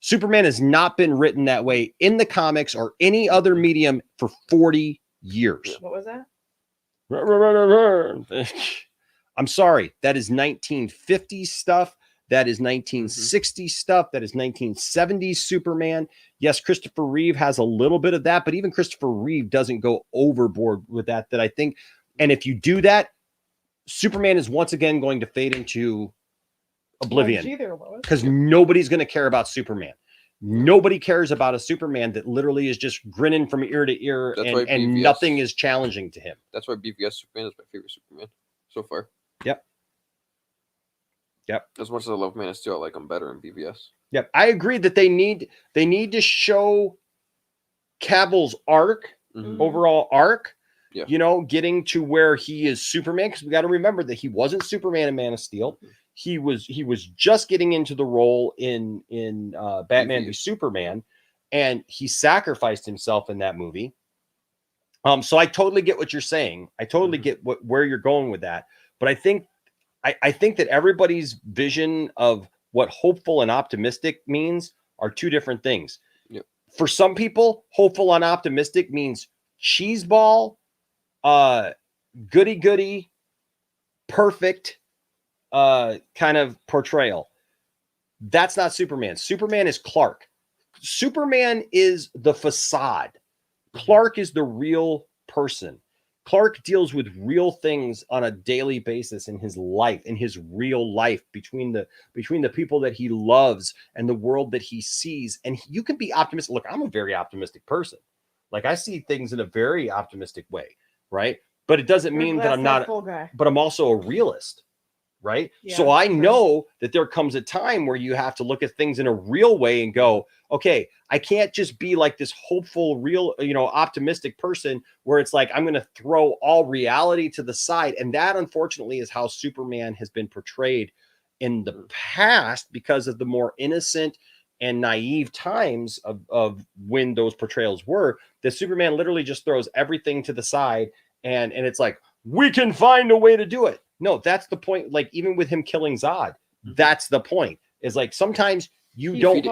Superman has not been written that way in the comics or any other medium for 40 years. What was that? I'm sorry. That is 1950s stuff. That is 1960s stuff. That is 1970s Superman. Yes, Christopher Reeve has a little bit of that, but even Christopher Reeve doesn't go overboard with that I think. And if you do that, Superman is once again going to fade into oblivion, because nobody's going to care about Superman. Nobody cares about a Superman that literally is just grinning from ear to ear, and nothing is challenging to him. That's why BVS Superman is my favorite Superman so far. Yep. As much as I love Man of Steel, I like him better in BVS. Yep. I agree that they need to show Cavill's arc, overall arc, getting to where he is Superman, because we got to remember that he wasn't Superman in Man of Steel. He was just getting into the role in Batman v Superman, and he sacrificed himself in that movie. So I totally get what you're saying. I totally get where you're going with that. But I think that everybody's vision of what hopeful and optimistic means are two different things. Yep. For some people, hopeful and optimistic means cheeseball, goody goody, perfect kind of portrayal. That's not Superman. Superman is Clark. Superman is the facade. Clark is the real person. Clark deals with real things on a daily basis in his life, in his real life, between the people that he loves and the world that he sees. And you can be optimistic. Look, I'm a very optimistic person. Like, I see things in a very optimistic way, right? But it doesn't mean that I'm not, but I'm also a realist, right? Yeah, so I true. know that there comes a time where you have to look at things in a real way and go, okay, I can't just be like this hopeful, real, optimistic person where it's like, I'm going to throw all reality to the side. And that, unfortunately, is how Superman has been portrayed in the past because of the more innocent and naive times of when those portrayals were, that Superman literally just throws everything to the side. And it's like, we can find a way to do it. No, that's the point. Like, even with him killing Zod, that's the point. Is like, sometimes you don't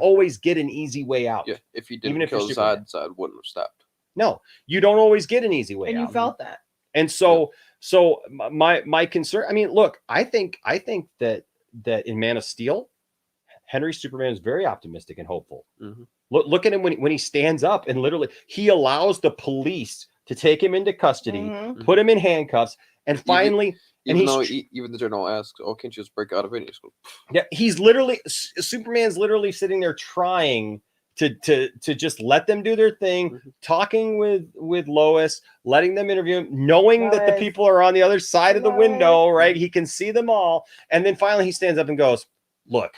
always get an easy way out. Yeah, if he didn't kill Zod, Zod wouldn't have stopped. No, you don't always get an easy way out. And you felt that. And so my concern, I mean, look, I think that in Man of Steel, Henry Superman is very optimistic and hopeful. Look at him when he stands up and literally he allows the police to take him into custody, put him in handcuffs, and finally, even the general asks, "Oh, can't you just break out of it?" Yeah, he's literally Superman's literally sitting there trying to just let them do their thing, talking with Lois, letting them interview him, knowing that the people are on the other side of the window, right? He can see them all, and then finally he stands up and goes, "Look."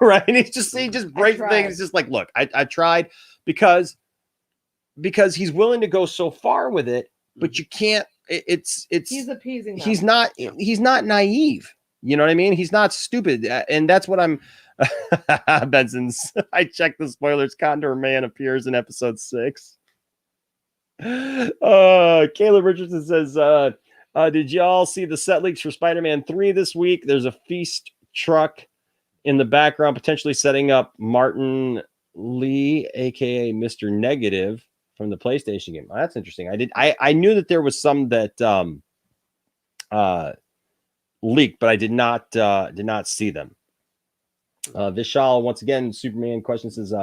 Right, and he just breaks things. He's just like, look, I tried, because he's willing to go so far with it, but you can't. It's he's appeasing them. He's not naive. You know what I mean? He's not stupid, and that's what I'm. Benson's. I checked the spoilers. Condor Man appears in episode 6. Caleb Richardson says, "Did y'all see the set leaks for Spider-Man 3 this week? There's a feast truck in the background, potentially setting up Martin Lee, aka Mr. Negative, from the PlayStation game." Oh, that's interesting. I knew that there was some that leaked, but I did not see them. Vishal, once again, Superman question says,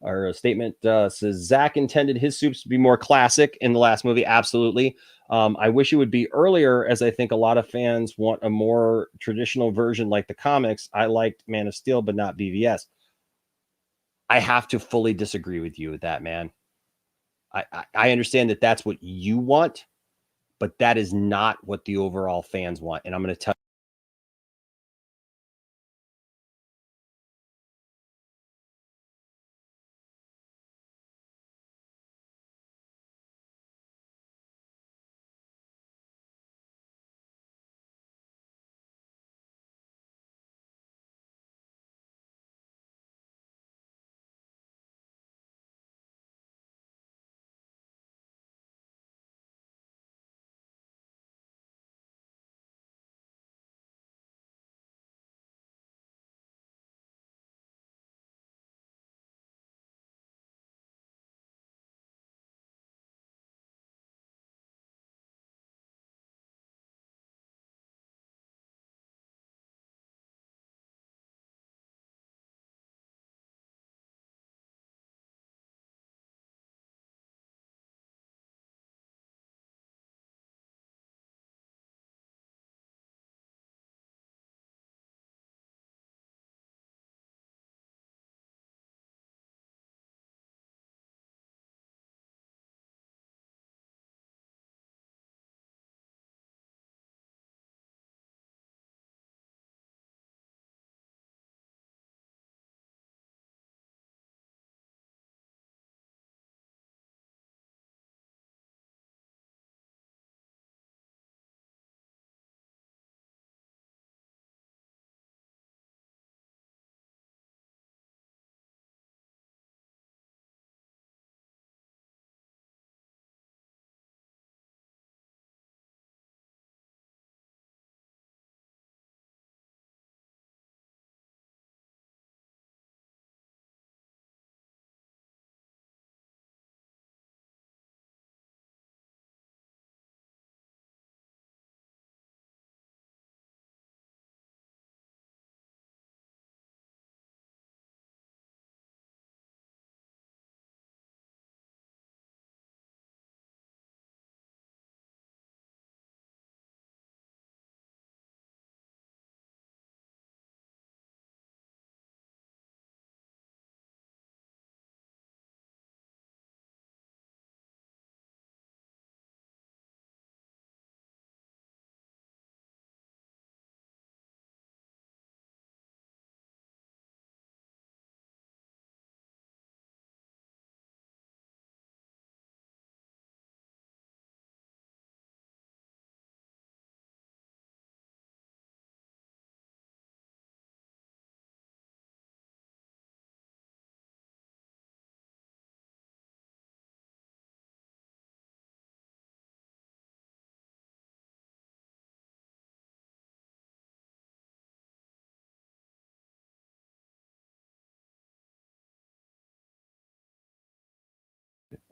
or a statement says, Zach intended his soups to be more classic in the last movie. Absolutely. I wish it would be earlier, as I think a lot of fans want a more traditional version like the comics. I liked Man of Steel, but not BVS. I have to fully disagree with you with that, man. I understand that that's what you want, but that is not what the overall fans want. And I'm going to tell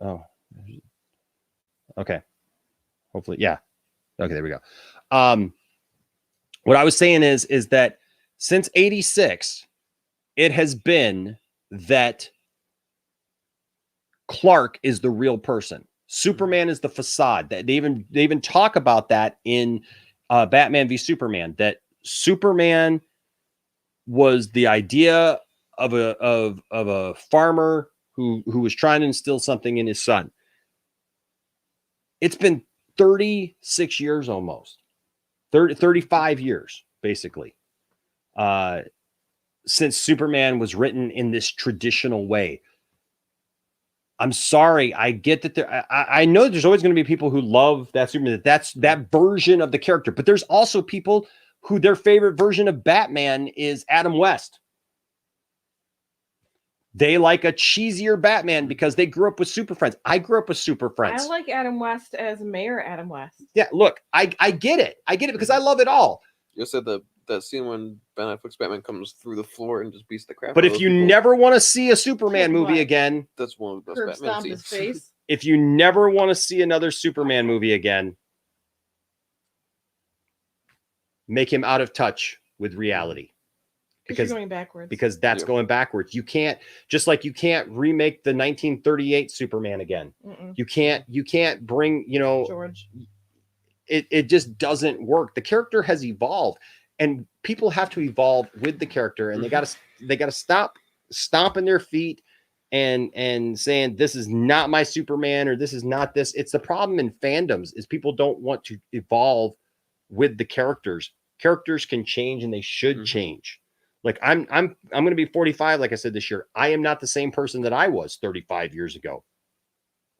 Oh, okay. Hopefully, yeah. Okay, there we go. What I was saying is that since 86, it has been that Clark is the real person. Superman is the facade. That they even talk about that in Batman v Superman. That Superman was the idea of a farmer who was trying to instill something in his son. It's been 36 years almost. 35 years, basically, since Superman was written in this traditional way. I'm sorry. I get that I know that there's always going to be people who love that Superman, that's that version of the character, but there's also people who their favorite version of Batman is Adam West. They like a cheesier Batman because they grew up with Super Friends. I grew up with Super Friends. I like Adam West as Mayor Adam West. Yeah, look, I get it. I get it because I love it all. You said that scene when Ben Affleck's Batman comes through the floor and just beats the crap. But out if of you people, never want to see a Superman movie What? again, that's one of the Curb best Batman stomp his scenes. face. if you never want to see another Superman movie again, make him out of touch with reality. Because you're going backwards. Because that's going backwards. You can't, just like you can't remake the 1938 Superman again. Mm-mm. You can't bring, George. It just doesn't work. The character has evolved, and people have to evolve with the character, and they gotta stop stomping their feet and saying this is not my Superman or this is not this. It's the problem in fandoms is people don't want to evolve with the characters. Characters can change and they should change. Like I'm going to be 45, like I said this year. I am not the same person that I was 35 years ago.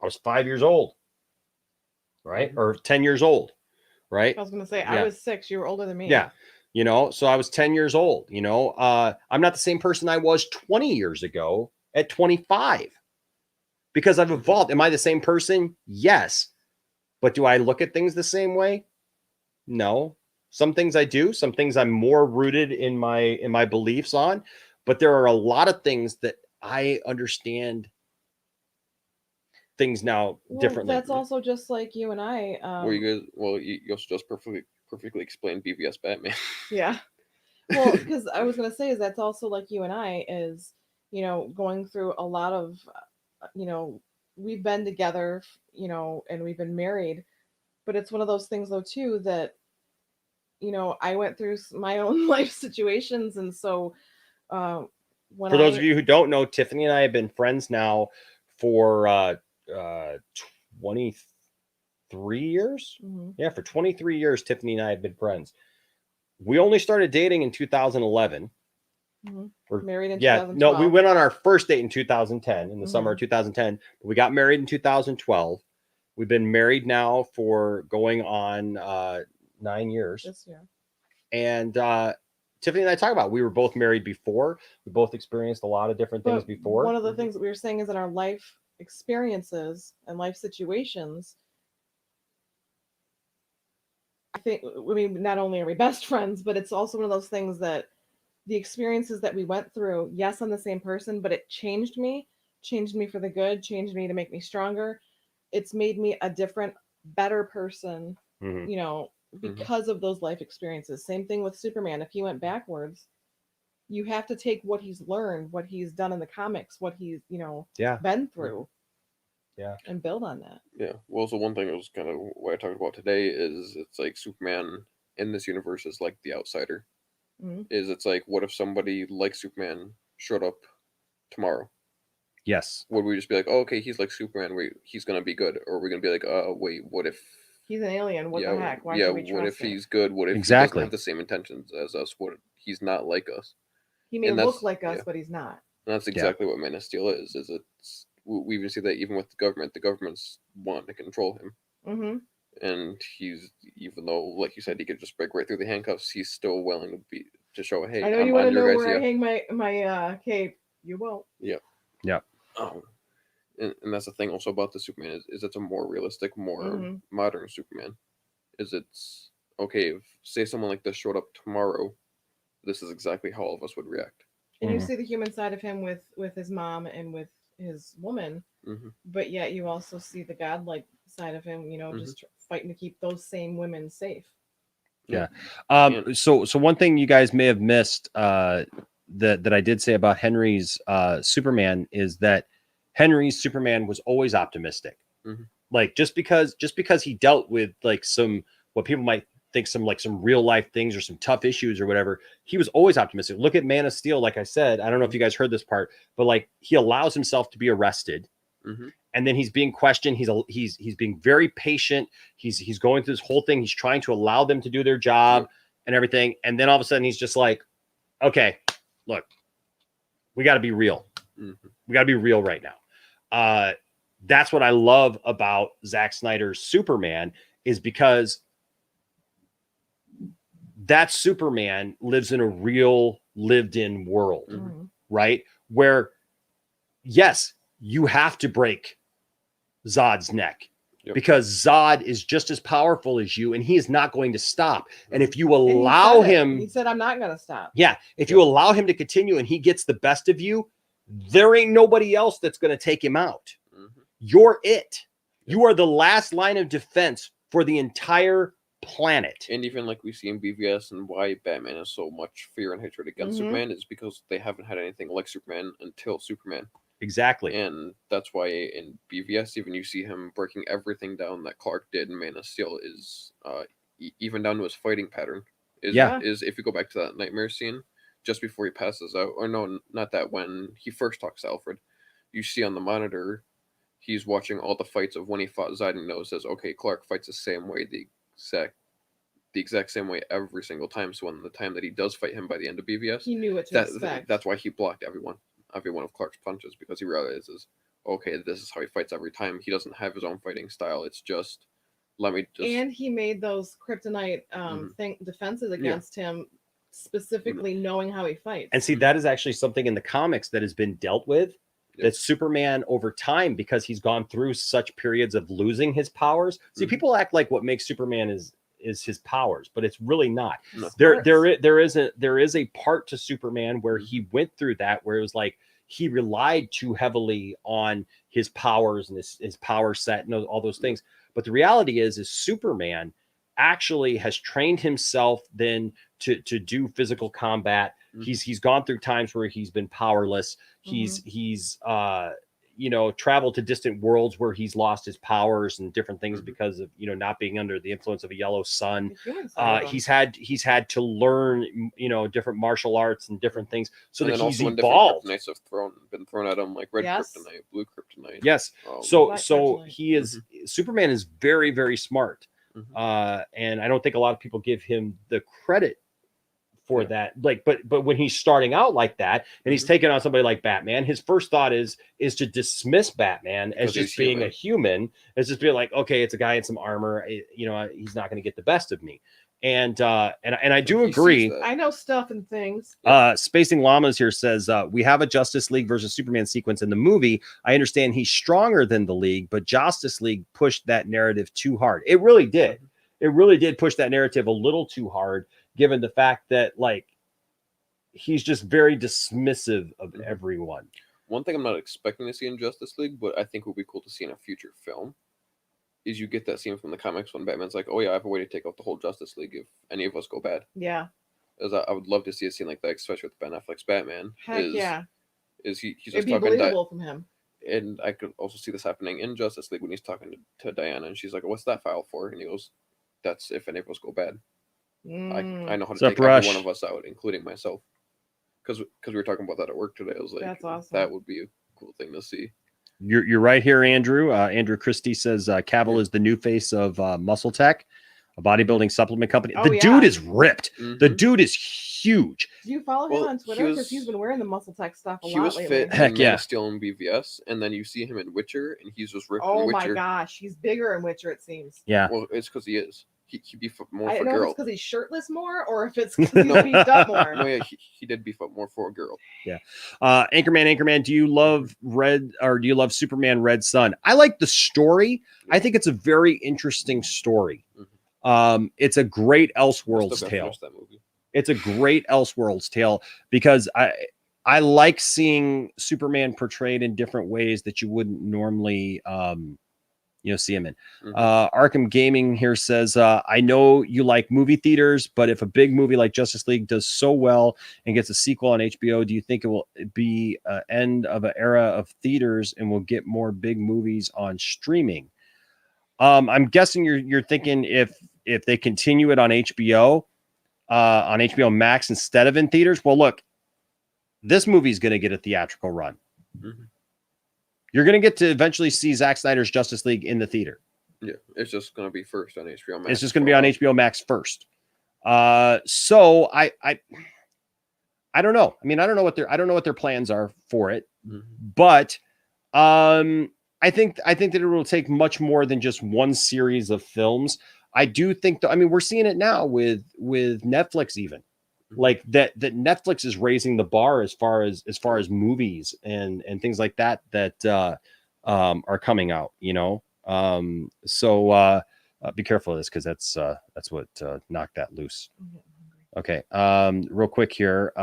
I was 5 years old, right? Or 10 years old, right? I was going to say, I was 6. You were older than me. Yeah. So I was 10 years old, I'm not the same person I was 20 years ago at 25 because I've evolved. Am I the same person? Yes. But do I look at things the same way? No. Some things I do, some things I'm more rooted in my beliefs on, but there are a lot of things that I understand things now differently. That's also just like you and I. You also just perfectly explained BVS Batman. Yeah. Well, because I was going to say is that's also like you and I is, going through a lot of, we've been together, and we've been married, but it's one of those things though too that, I went through my own life situations. And so for those of you who don't know, Tiffany and I have been friends now for 23 years. Mm-hmm. Yeah, for 23 years, Tiffany and I have been friends. We only started dating in 2011. Mm-hmm. We're married in 2012. No, we went on our first date in 2010, in the summer of 2010. We got married in 2012. We've been married now for going on 9 years. This year. And Tiffany and I talk about we were both married before. We both experienced a lot of different things before. One of the things that we were saying is in our life experiences and life situations, not only are we best friends, but it's also one of those things that the experiences that we went through, yes, I'm the same person, but it changed me for the good, changed me to make me stronger. It's made me a different, better person, because of those life experiences. Same thing with Superman. If he went backwards, you have to take what he's learned, what he's done in the comics, what he's, been through. Yeah. And build on that. Yeah. Well, so one thing that was kind of what I talked about today is it's like Superman in this universe is like the outsider. Mm-hmm. It's like, what if somebody like Superman showed up tomorrow? Yes. Would we just be like, oh, okay, he's like Superman, he's going to be good? Or are we going to be like, wait, what if... He's an alien. What the heck? Why should we trust what if him? he's good? What if he doesn't have the same intentions as us? What if he's not like us? He may look like us, but he's not. And that's exactly what Man of Steel is it's we even see that even with the government's wanting to control him. Mm-hmm. And he's, even though, like you said, he could just break right through the handcuffs, he's still willing to show, hey, I know you want to know where I hang my cape. You won't. Yeah. Yeah. And that's the thing also about the Superman is it's a more realistic, more modern Superman. It's okay if, say, someone like this showed up tomorrow, this is exactly how all of us would react. And you see the human side of him with his mom and with his woman, but yet you also see the godlike side of him, just fighting to keep those same women safe. Yeah. So one thing you guys may have missed that I did say about Henry's Superman is that Henry's Superman was always optimistic. Like just because he dealt with like some what people might think some real life things or some tough issues or whatever, he was always optimistic. Look at Man of Steel. Like I said, I don't know if you guys heard this part, but like he allows himself to be arrested. And then he's being questioned. He's being very patient. He's going through this whole thing. He's trying to allow them to do their job and everything. And then all of a sudden he's just like, okay, look, we got to be real. We got to be real right now. That's what I love about Zack Snyder's Superman is because that Superman lives in a real lived in world, right? Where, yes, you have to break Zod's neck because Zod is just as powerful as you and he is not going to stop. And if you allow him, he said, I'm not going to stop. Yeah. If you allow him to continue and he gets the best of you, there ain't nobody else that's going to take him out. You're it. You are the last line of defense for the entire planet. And even like we see in BVS and why Batman has so much fear and hatred against Superman is because they haven't had anything like Superman until Superman. Exactly. And that's why in BVS, even you see him breaking everything down that Clark did in Man of Steel is even down to his fighting pattern. Is if you go back to that nightmare scene just before he passes out, or no, not that, when he first talks to Alfred, you see on the monitor, he's watching all the fights of when he fought Zod and knows says, okay, Clark fights the same way, the exact same way every single time. So when the time that he does fight him by the end of BVS, he knew what to expect. That's why he blocked every one of Clark's punches, because he realizes, okay, this is how he fights every time. He doesn't have his own fighting style. It's just and he made those kryptonite defenses against him, specifically knowing how he fights. And see, that is actually something in the comics that has been dealt with. That Superman over time, because he's gone through such periods of losing his powers. See, people act like what makes Superman is his powers, but it's really not. No. There is a part to Superman where he went through that, where it was like he relied too heavily on his powers and his power set and all those things. But the reality is Superman actually has trained himself then to do physical combat. He's gone through times where he's been powerless. He's traveled to distant worlds where he's lost his powers and different things because of not being under the influence of a yellow sun. He's had to learn different martial arts and different things so that he's evolved. Kryptonites have been thrown at him, like red kryptonite, blue kryptonite. Yes. So he is Superman is very, very smart. And I don't think a lot of people give him the credit for that. Like, but when he's starting out like that and he's taking on somebody like Batman, his first thought is to dismiss Batman as just being a human, as just being like, okay, it's a guy in some armor. He's not going to get the best of me. And I do agree. I know stuff and things. Spacing Llamas here says, we have a Justice League versus Superman sequence in the movie. I understand he's stronger than the League, but Justice League pushed that narrative too hard. It really did. It really did push that narrative a little too hard, given the fact that like he's just very dismissive of everyone. One thing I'm not expecting to see in Justice League, but I think would be cool to see in a future film, is you get that scene from the comics when Batman's like, oh yeah, I have a way to take out the whole Justice League if any of us go bad. Yeah. As I would love to see a scene like that, especially with Ben Affleck's Batman. Heck yeah. He's just It'd be talking believable from him. And I could also see this happening in Justice League when he's talking to Diana and she's like, what's that file for? And he goes, that's if any of us go bad. I know how to take every one of us out, including myself. Because we were talking about that at work today. I was like, that's awesome. That would be a cool thing to see. You're right here, Andrew. Andrew Christie says Cavill is the new face of Muscle Tech, a bodybuilding supplement company. Dude is ripped. The dude is huge. Do you follow him on Twitter? Because he's been wearing the Muscle Tech stuff a lot lately. He was fit. Heck yeah. Still in BVS, and then you see him in Witcher, and he's just ripped. Oh in my Witcher. Gosh, he's bigger in Witcher. It seems. Yeah. Well, it's because he is. He beef up more I for don't know girl. if it's because he's shirtless more, or if it's because he's beefed up more. No, yeah, he did beef up more for a girl. Yeah. Anchorman, do you love Superman Red Sun? I like the story. Yeah. I think it's a very interesting story. It's a great Elseworlds tale. It's a great Elseworlds tale because I like seeing Superman portrayed in different ways that you wouldn't normally, see him in. Arkham Gaming here says, I know you like movie theaters, but if a big movie like Justice League does so well and gets a sequel on HBO, do you think it will be an end of an era of theaters and we'll get more big movies on streaming? I'm guessing you're thinking if they continue it on HBO Max instead of in theaters. Well, look, this movie's going to get a theatrical run. You're going to get to eventually see Zack Snyder's Justice League in the theater. Yeah, it's just going to be first on HBO Max. It's just going to be on HBO Max first. So I don't know. I mean, I don't know what their plans are for it, but I think that it will take much more than just one series of films. I do think that, I mean, we're seeing it now with Netflix, even like that Netflix is raising the bar as far as movies and things like that are coming out, so be careful of this, because that's what knocked that loose. Okay. Real quick here.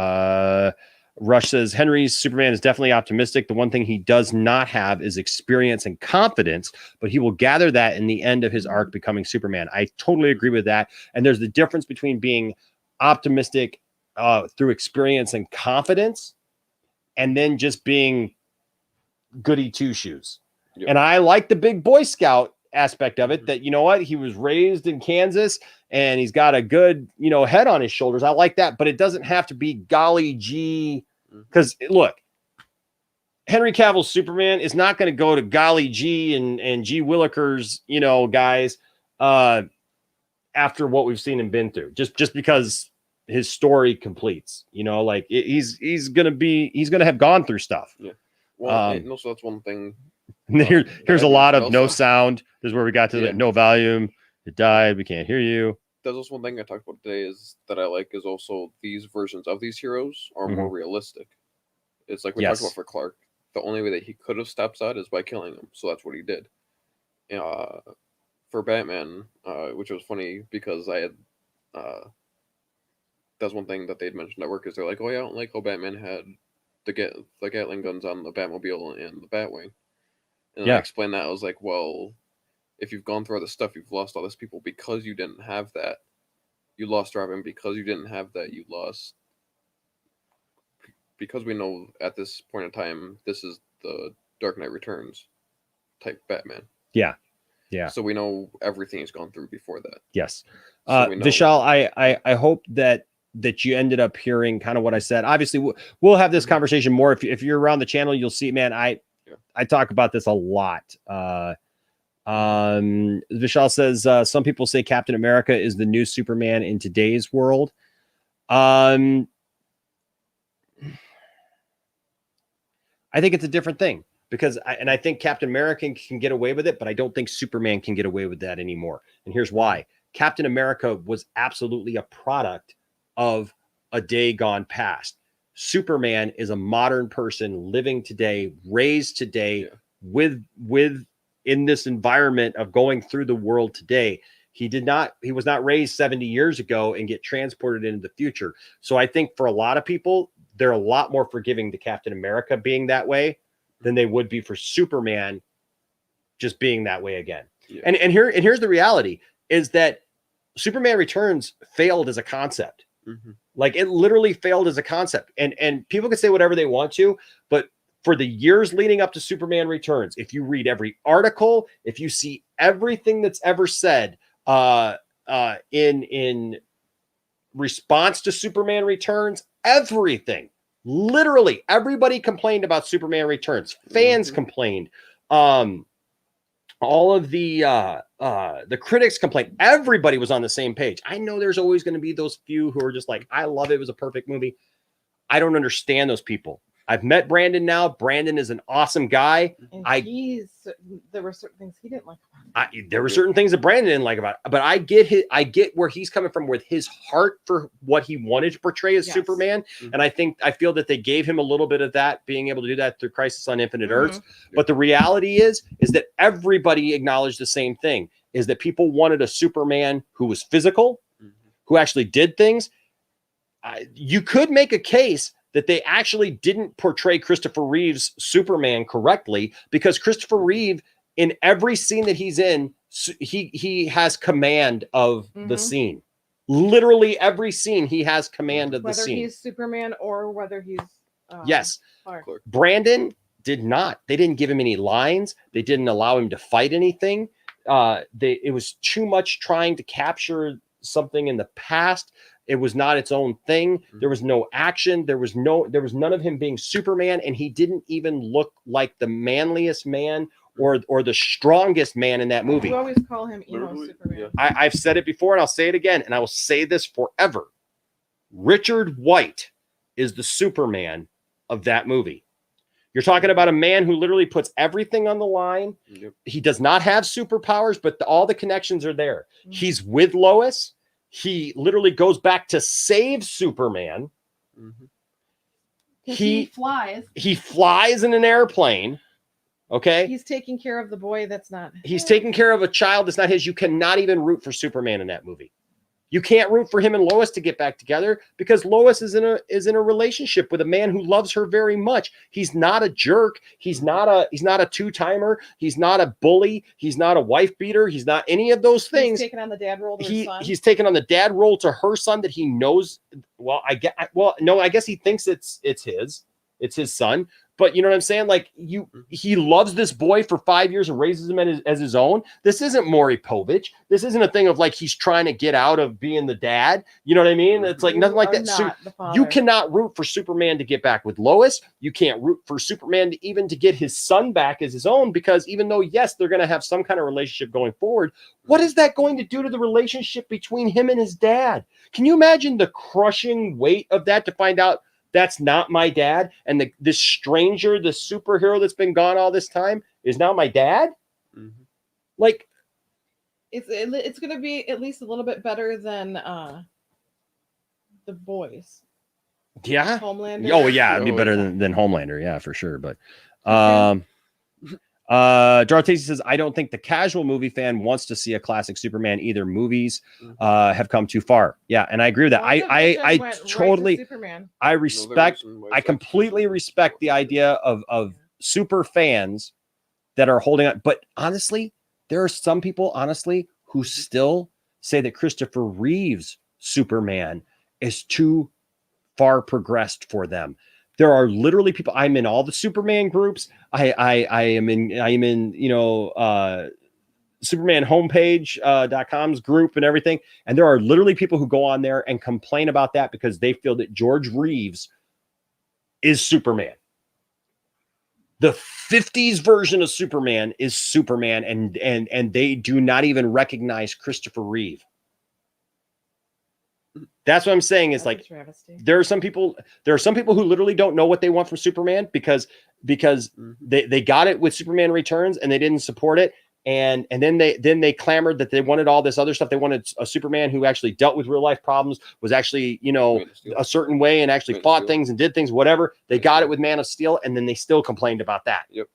Rush says Henry's Superman is definitely optimistic. The one thing he does not have is experience and confidence, but he will gather that in the end of his arc becoming Superman. I totally agree with that. And there's the difference between being optimistic through experience and confidence and then just being goody two shoes. Yep. And I like the big Boy Scout aspect of it, that, you know what, he was raised in Kansas and he's got a good, head on his shoulders. I like that, but it doesn't have to be golly gee, because look, Henry Cavill's Superman is not going to go to golly gee and G Willikers, guys, after what we've seen and been through, just because his story completes, he's going to have gone through stuff. Yeah. Well, and also that's one thing. Here's a lot of no sound. This is where we got to the no volume. It died. We can't hear you. That's also one thing I talked about today is that I like is also these versions of these heroes are more realistic. It's like we talked about for Clark. The only way that he could have stopped that is by killing him. So that's what he did. For Batman, which was funny because I had that's one thing that they'd mentioned at work is they're like, oh yeah, I don't like how Batman had the Gatling guns on the Batmobile and the Batwing. And I explained that. I was like, well, if you've gone through all this stuff, you've lost all this people because you didn't have that. You lost Robin because you didn't have that. You lost because we know at this point in time, this is the Dark Knight Returns type Batman. Yeah. Yeah. So we know everything he's gone through before that. Yes. So Vishal, I hope that you ended up hearing kind of what I said. Obviously, we'll have this conversation more. If you're around the channel, you'll see, man, I talk about this a lot. Vishal says, some people say Captain America is the new Superman in today's world. I think it's a different thing because I think Captain America can get away with it, but I don't think Superman can get away with that anymore. And here's why. Captain America was absolutely a product of a day gone past. Superman is a modern person living today, raised today, with in this environment of going through the world today. He was not raised 70 years ago and get transported into the future. So I think for a lot of people, they're a lot more forgiving to Captain America being that way than they would be for Superman just being that way again. Yeah. And here's the reality is that Superman Returns failed as a concept. Like it literally failed as a concept, and people can say whatever they want to, but for the years leading up to Superman Returns, if you read every article, if you see everything that's ever said in response to Superman Returns, everything, literally everybody complained about Superman Returns. Fans complained. All of the critics complained. Everybody was on the same page. I know there's always going to be those few who are just like, I love it. It was a perfect movie. I don't understand those people. I've met Brandon now. Brandon is an awesome guy. And there were certain things he didn't like about it. There were certain things that Brandon didn't like about it, but I get where he's coming from with his heart for what he wanted to portray as Superman. And I feel that they gave him a little bit of that, being able to do that through Crisis on Infinite Earths. But the reality is that everybody acknowledged the same thing, is that people wanted a Superman who was physical, who actually did things. You could make a case that they actually didn't portray Christopher Reeve's Superman correctly, because Christopher Reeve, in every scene that he's in, he has command of the scene. Literally every scene, he has command of the scene. Whether he's Superman or whether he's yes. Clark. Brandon did not. They didn't give him any lines. They didn't allow him to fight anything. It was too much trying to capture something in the past. It was not its own thing. There was no action. There was none of him being Superman, and he didn't even look like the manliest man or the strongest man in that movie. You always call him emo Superman. I've said it before, and I'll say it again, and I will say this forever. Richard White is the Superman of that movie. You're talking about a man who literally puts everything on the line. Yep. He does not have superpowers, but all the connections are there. He's with Lois. He literally goes back to save Superman. He flies. He flies in an airplane. Okay. He's taking care of the boy that's not. He's taking care of a child that's not his. You cannot even root for Superman in that movie. You can't root for him and Lois to get back together because Lois is in a relationship with a man who loves her very much. He's not a jerk. He's not a two-timer. He's not a bully. He's not a wife beater. He's not any of those things. He's taking on the dad role to his son. He's taken on the dad role to her son that he knows. Well, I guess he thinks it's his son. But you know what I'm saying? Like he loves this boy for 5 years and raises him as his own. This isn't Maury Povich. This isn't a thing of like he's trying to get out of being the dad. You know what I mean? It's like nothing like that. So you cannot root for Superman to get back with Lois. You can't root for Superman to get his son back as his own, because even though, yes, they're going to have some kind of relationship going forward, what is that going to do to the relationship between him and his dad? Can you imagine the crushing weight of that to find out that's not my dad, and this stranger, the superhero that's been gone all this time, is now my dad? Like, it's going to be at least a little bit better than The Boys. Yeah. Homelander. Oh yeah, it'd be better than Homelander, yeah, for sure. But Dorothy says, I don't think the casual movie fan wants to see a classic Superman either. Movies have come too far. Yeah, and I agree with that. I totally I respect, I completely respect the idea of super fans that are holding on. But honestly, there are some people, who still say that Christopher Reeve's Superman is too far progressed for them. There are literally people. I'm in all the Superman groups. I am in Superman homepage.com's group and everything. And there are literally people who go on there and complain about that because they feel that George Reeves is Superman. The 50s version of Superman is Superman, and they do not even recognize Christopher Reeve. That's what I'm saying is like there are some people who literally don't know what they want from Superman because they got it with Superman Returns and they didn't support it. And then they clamored that they wanted all this other stuff. They wanted a Superman who actually dealt with real life problems, was actually, a certain way and actually fought things and did things, whatever. They got it with Man of Steel, and then they still complained about that. Yep.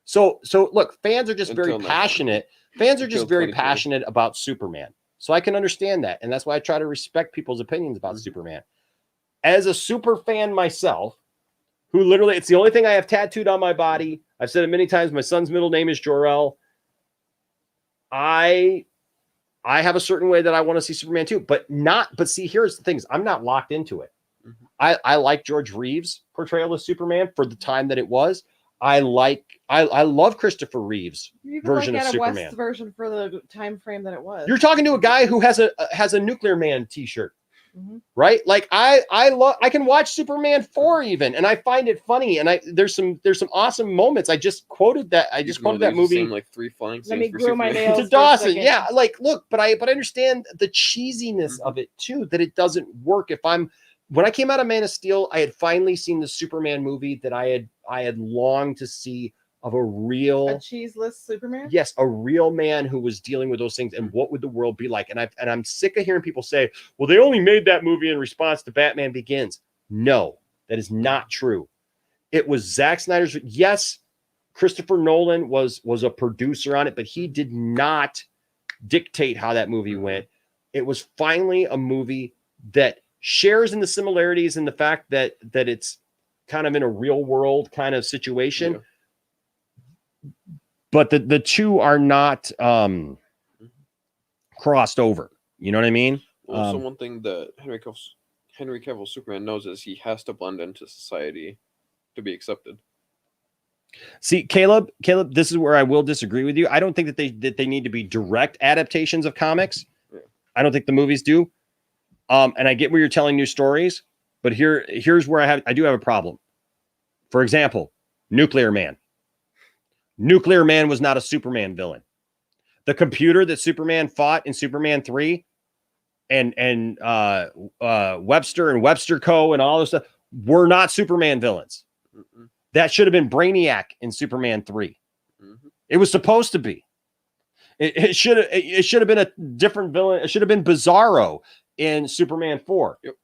So look, fans are just very passionate. Fans are just very passionate about Superman. So I can understand that. And that's why I try to respect people's opinions about Superman. As a super fan myself, who literally, it's the only thing I have tattooed on my body. I've said it many times. My son's middle name is Jor-El. I have a certain way that I want to see Superman too, but see, here's the things. I'm not locked into it. I like George Reeves' portrayal of Superman for the time that it was. I love Christopher Reeve's version of Superman. West version for the time frame that it was. You're talking to a guy who has a Nuclear Man t-shirt, right? Like I can watch Superman 4 even, and I find it funny. And there's some awesome moments. I just quoted that. I just quoted that movie. Like 3 flying scenes. Let me grow my nails to Dawson. Yeah, like look, but I understand the cheesiness of it too. That it doesn't work when I came out of Man of Steel, I had finally seen the Superman movie that I had longed to see, of a cheeseless Superman. Yes, a real man who was dealing with those things, and what would the world be like? And I'm sick of hearing people say, "Well, they only made that movie in response to Batman Begins." No, that is not true. It was Zack Snyder's. Yes, Christopher Nolan was a producer on it, but he did not dictate how that movie went. It was finally a movie that shares in the similarities in the fact that it's kind of in a real world kind of situation. Yeah. But the two are not crossed over. You know what I mean? Also, one thing that Henry Cavill Superman knows is he has to blend into society to be accepted. See, Caleb, this is where I will disagree with you. I don't think that they need to be direct adaptations of comics. Yeah. I don't think the movies do. And I get where you're telling new stories, but here's where I do have a problem. For example, Nuclear Man. Nuclear Man was not a Superman villain. The computer that Superman fought in Superman 3 and Webster and Webster Co. and all this stuff were not Superman villains. Mm-mm. That should have been Brainiac in Superman 3. Mm-hmm. It was supposed to be. It should have been a different villain. It should have been Bizarro in Superman 4. Yep.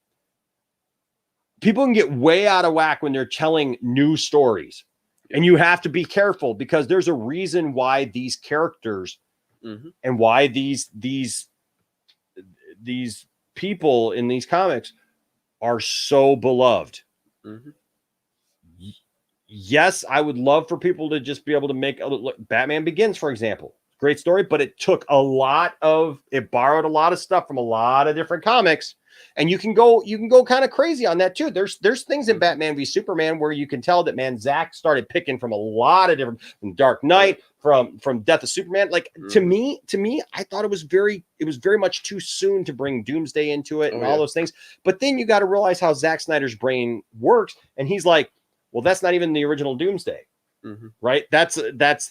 People can get way out of whack when they're telling new stories. Yep. And you have to be careful because there's a reason why these characters and why these people in these comics are so beloved. Mm-hmm. Yes, I would love for people to just be able to make look, Batman Begins, for example. Great story, but it took it borrowed a lot of stuff from a lot of different comics. And you can go kind of crazy on that too. There's things in Batman v Superman where you can tell that, man, Zach started picking from a lot of different, from Dark Knight, from Death of Superman. Like to me, I thought it was very much too soon to bring Doomsday into it and all those things. But then you got to realize how Zack Snyder's brain works. And he's like, well, that's not even the original Doomsday. Mm-hmm. Right? That's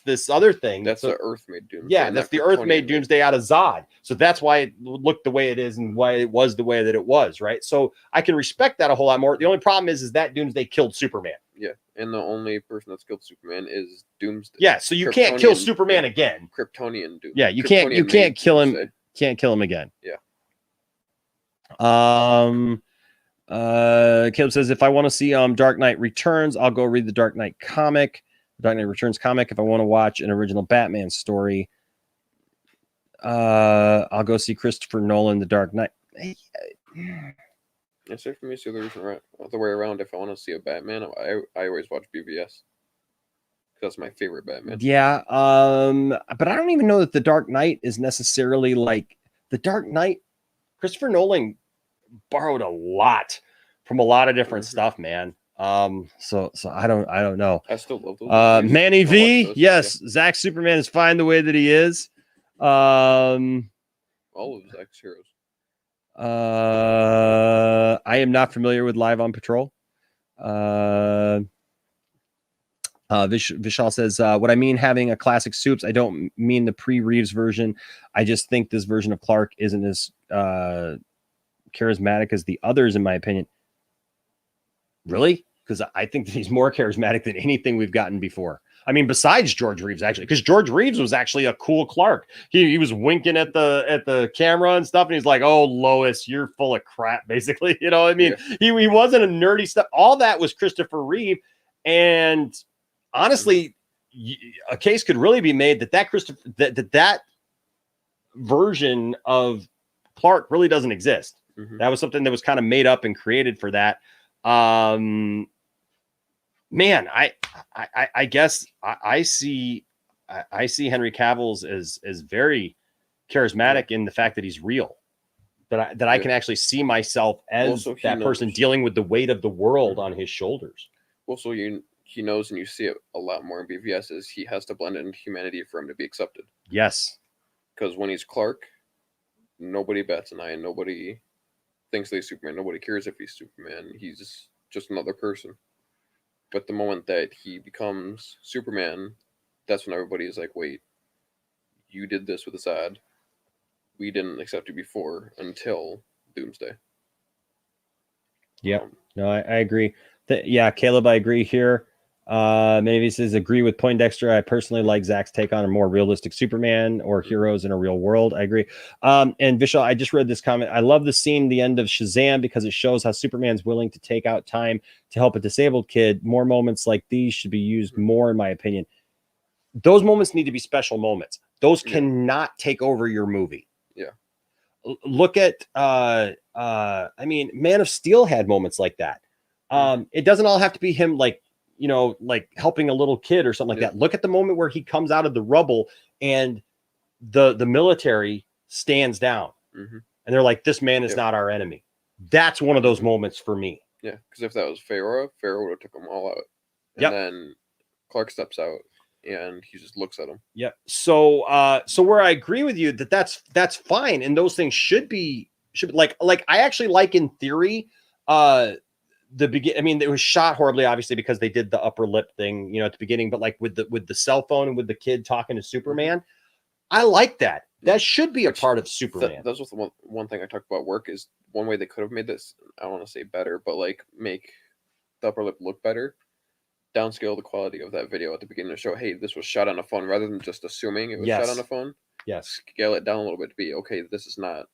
this other thing. That's the Earth made Doomsday. Yeah, that's the Earth made Doomsday out of Zod. So that's why it looked the way it is and why it was the way that it was, right? So I can respect that a whole lot more. The only problem is that Doomsday killed Superman. Yeah, and the only person that's killed Superman is Doomsday. Yeah, so you can't kill Superman again. Kryptonian Doomsday. Yeah, you can't kill him. Doomsday. Can't kill him again. Yeah. Caleb says, if I want to see Dark Knight Returns, I'll go read the Dark Knight comic. Dark Knight Returns comic. If I want to watch an original Batman story, I'll go see Christopher Nolan, The Dark Knight. It's for me, see the way around. If I want to see a Batman, I always watch BVS. That's my favorite Batman. Yeah, but I don't even know that The Dark Knight is necessarily like The Dark Knight. Christopher Nolan borrowed a lot from a lot of different stuff, man. So I don't know. I still love those. Manny V, yes, yeah. Zack Superman is fine the way that he is. All of Zack's heroes. I am not familiar with Live on Patrol. Vishal says, what I mean having a classic Supes, I don't mean the pre-Reeves version. I just think this version of Clark isn't as charismatic as the others, in my opinion. Really? Because I think that he's more charismatic than anything we've gotten before. I mean, besides George Reeves, actually, because George Reeves was actually a cool Clark. He was winking at the camera and stuff, and he's like, "Oh, Lois, you're full of crap," basically. You know what I mean? Yeah. He wasn't a nerdy stuff. All that was Christopher Reeve, and honestly, a case could really be made that version of Clark really doesn't exist. Mm-hmm. That was something that was kind of made up and created for that. Man, I guess I see Henry Cavill's as very charismatic in the fact that he's real, that I can actually see myself as that person dealing with the weight of the world on his shoulders. Also, he knows, and you see it a lot more in BVS, is he has to blend into humanity for him to be accepted. Yes. Because when he's Clark, nobody bats an eye, and nobody thinks that he's Superman. Nobody cares if he's Superman. He's just another person. But the moment that he becomes Superman, that's when everybody is like, wait, you did this with Zod. We didn't accept you before until Doomsday. Yep. No, I agree. Yeah, Caleb, I agree here. Many of you says agree with Poindexter. I personally like Zach's take on a more realistic Superman or heroes in a real world. I agree. And Vishal, I just read this comment. I love the scene, the end of Shazam, because it shows how Superman's willing to take out time to help a disabled kid. More moments like these should be used more, in my opinion. Those moments need to be special moments. Those cannot take over your movie. Yeah. Look at I mean, Man of Steel had moments like that. It doesn't all have to be him, like, you know, like helping a little kid or something like that. Look at the moment where he comes out of the rubble and the military stands down and they're like, this man is not our enemy. That's one of those moments for me. Yeah, because if that was Pharaoh would have took them all out. And then Clark steps out and he just looks at him. Yep. So where I agree with you that's fine, and those things should be like I actually like, in theory, the begin. I mean, it was shot horribly, obviously, because they did the upper lip thing, you know, at the beginning. But like with the cell phone and with the kid talking to Superman, I like that. That should be a part of Superman. That's what the one thing I talked about work is one way they could have made this. I don't want to say better, but like make the upper lip look better. Downscale the quality of that video at the beginning to show, hey, this was shot on a phone, rather than just assuming it was shot on a phone. Yes. Scale it down a little bit to be, okay, this is not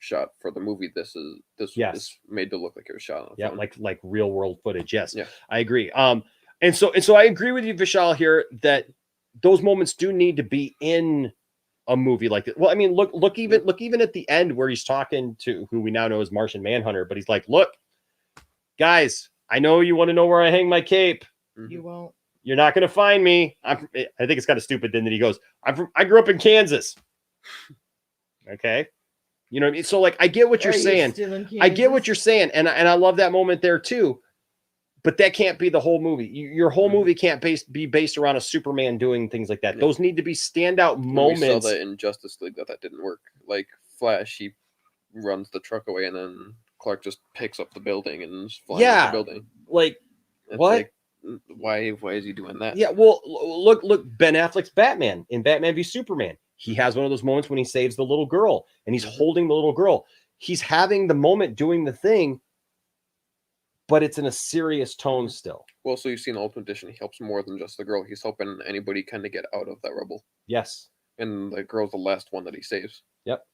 shot for the movie. This is made to look like it was shot on a phone. like real world footage. Yes. Yeah. I agree. And so I agree with you, Vishal, here, that those moments do need to be in a movie like that. Well, I mean, look even at the end where he's talking to who we now know as Martian Manhunter, but he's like, look, guys, I know you want to know where I hang my cape. You won't. You're not going to find me. I think it's kind of stupid then that he goes, I grew up in Kansas. Okay. You know what I mean? So like, I get what you're saying. I get what you're saying. And I love that moment there too, but that can't be the whole movie. Your whole movie can't be based around a Superman doing things like that. Those need to be standout moments. We saw that in Justice League that didn't work. Like Flash, he runs the truck away and then Clark just picks up the building and is flying up the building. Like, it's what? Like, why is he doing that? Yeah, well, look, Ben Affleck's Batman in Batman v Superman. He has one of those moments when he saves the little girl and he's holding the little girl. He's having the moment doing the thing, but it's in a serious tone still. Well, so you've seen the Ultimate Edition. He helps more than just the girl. He's helping anybody kind of get out of that rubble. Yes. And the girl's the last one that he saves. Yep.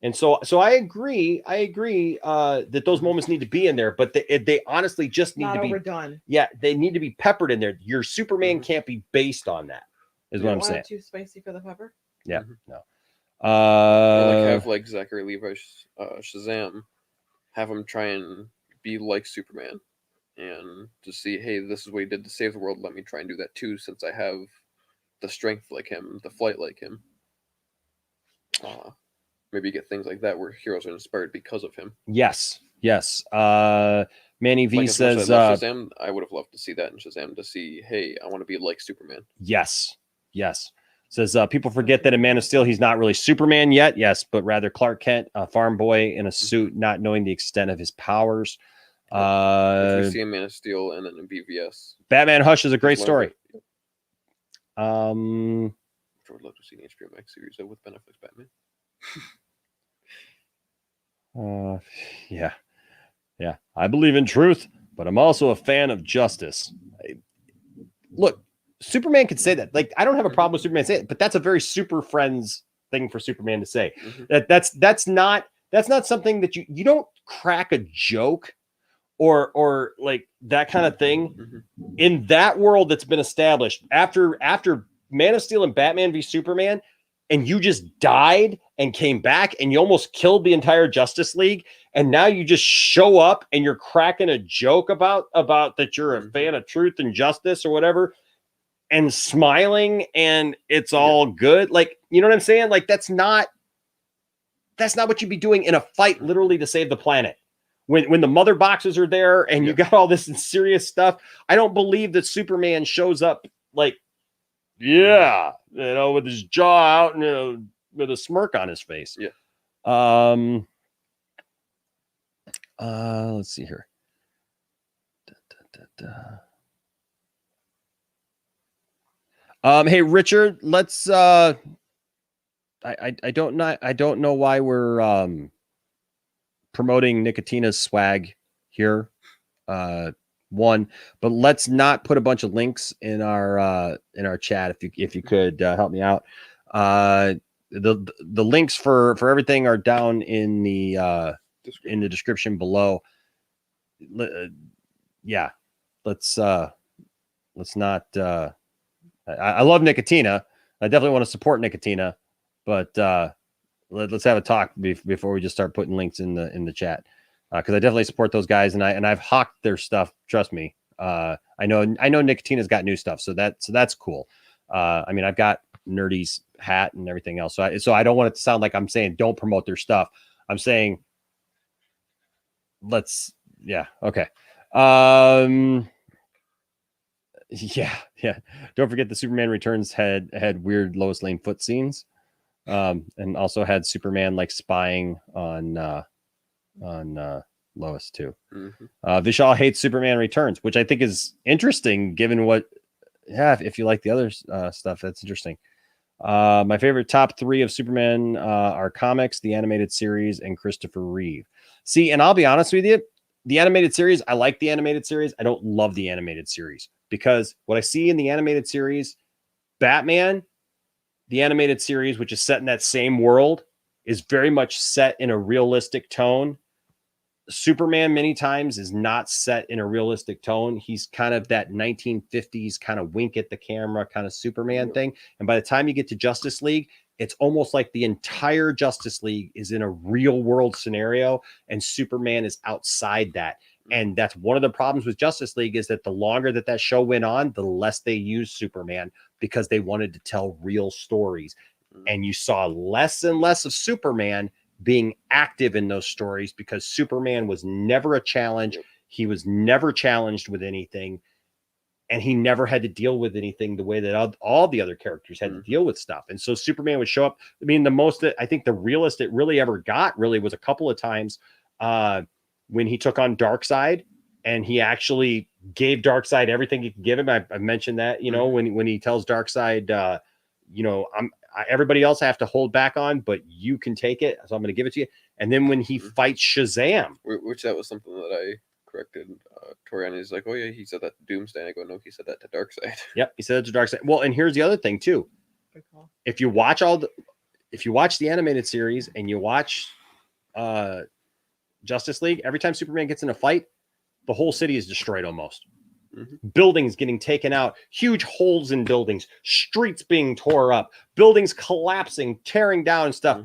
And so I agree that those moments need to be in there, but they honestly just need to be overdone. Yeah, they need to be peppered in there. Your Superman can't be based on that, is what I'm saying. Too spicy for the pepper? Yeah, no. Have like Zachary Levi's Shazam, have him try and be like Superman, and to see, hey, this is what he did to save the world. Let me try and do that too, since I have the strength like him, the flight like him. Maybe get things like that where heroes are inspired because of him. Yes. Manny V says, Shazam, I would have loved to see that in Shazam, to see, hey, I want to be like Superman. Yes. Says, people forget that in Man of Steel, he's not really Superman yet. Yes, but rather Clark Kent, a farm boy in a suit, not knowing the extent of his powers. Which we see in Man of Steel and then in BVS. Batman Hush is a great story. I would love to see an HBO Max series with Ben Affleck's Batman. Yeah. I believe in truth, but I'm also a fan of justice. Look, Superman could say that. Like, I don't have a problem with Superman saying it, but that's a very Super Friends thing for Superman to say. That's not something that you don't crack a joke or like that kind of thing in that world that's been established after Man of Steel and Batman v Superman. And you just died and came back and you almost killed the entire Justice League. And now you just show up and you're cracking a joke about that you're a fan of truth and justice or whatever and smiling and it's all good. Like, you know what I'm saying? Like, that's not what you'd be doing in a fight literally to save the planet. When the mother boxes are there and you got all this serious stuff. I don't believe that Superman shows up like, with his jaw out and with a smirk on his face. Let's see here. Hey Richard, let's I don't know why we're promoting Nicotina's swag here. But let's not put a bunch of links in our chat if you could help me out. The links for everything are down in the description below. Let's not I love Nicotina. I definitely want to support Nicotina, but let's have a talk before we just start putting links in the chat. because I definitely support those guys, and I've hawked their stuff. Trust me. I know Nicotina's got new stuff, so that's cool. I mean, I've got Nerdy's hat and everything else, so I don't want it to sound like I'm saying don't promote their stuff. I'm saying okay. Yeah. Don't forget the Superman Returns had weird Lois Lane foot scenes, and also had Superman like spying on Lois too. Vishal hates Superman Returns, which I think is interesting given what. Yeah, if you like the other stuff, that's interesting. My favorite top 3 of Superman are comics, the animated series, and Christopher Reeve. See, and I'll be honest with you, the animated series, I like the animated series. I don't love the animated series because what I see in the animated series, Batman, the animated series, which is set in that same world, is very much set in a realistic tone. Superman many times is not set in a realistic tone. He's kind of that 1950s kind of wink at the camera kind of Superman thing. And by the time you get to Justice League, it's almost like the entire Justice League is in a real world scenario and Superman is outside that. And that's one of the problems with Justice League is that the longer that show went on, the less they used Superman because they wanted to tell real stories. And you saw less and less of Superman being active in those stories because Superman was never a challenge. He was never challenged with anything. And he never had to deal with anything the way that all the other characters had to deal with stuff. And so Superman would show up. I mean, I think the realest it really ever got was a couple of times when he took on Darkseid and he actually gave Darkseid everything he could give him. I mentioned that, when he tells Darkseid, everybody else I have to hold back on, but you can take it. So I'm going to give it to you. And then when he fights Shazam, which that was something that I corrected. Torian is like, oh yeah, he said that to Doomsday. And I go, no, he said that to Darkseid. Yep, he said it to Darkseid. Well, and here's the other thing too. If you watch the animated series and you watch Justice League, every time Superman gets in a fight, the whole city is destroyed almost. Buildings getting taken out, huge holes in buildings, streets being tore up, buildings collapsing, tearing down and stuff.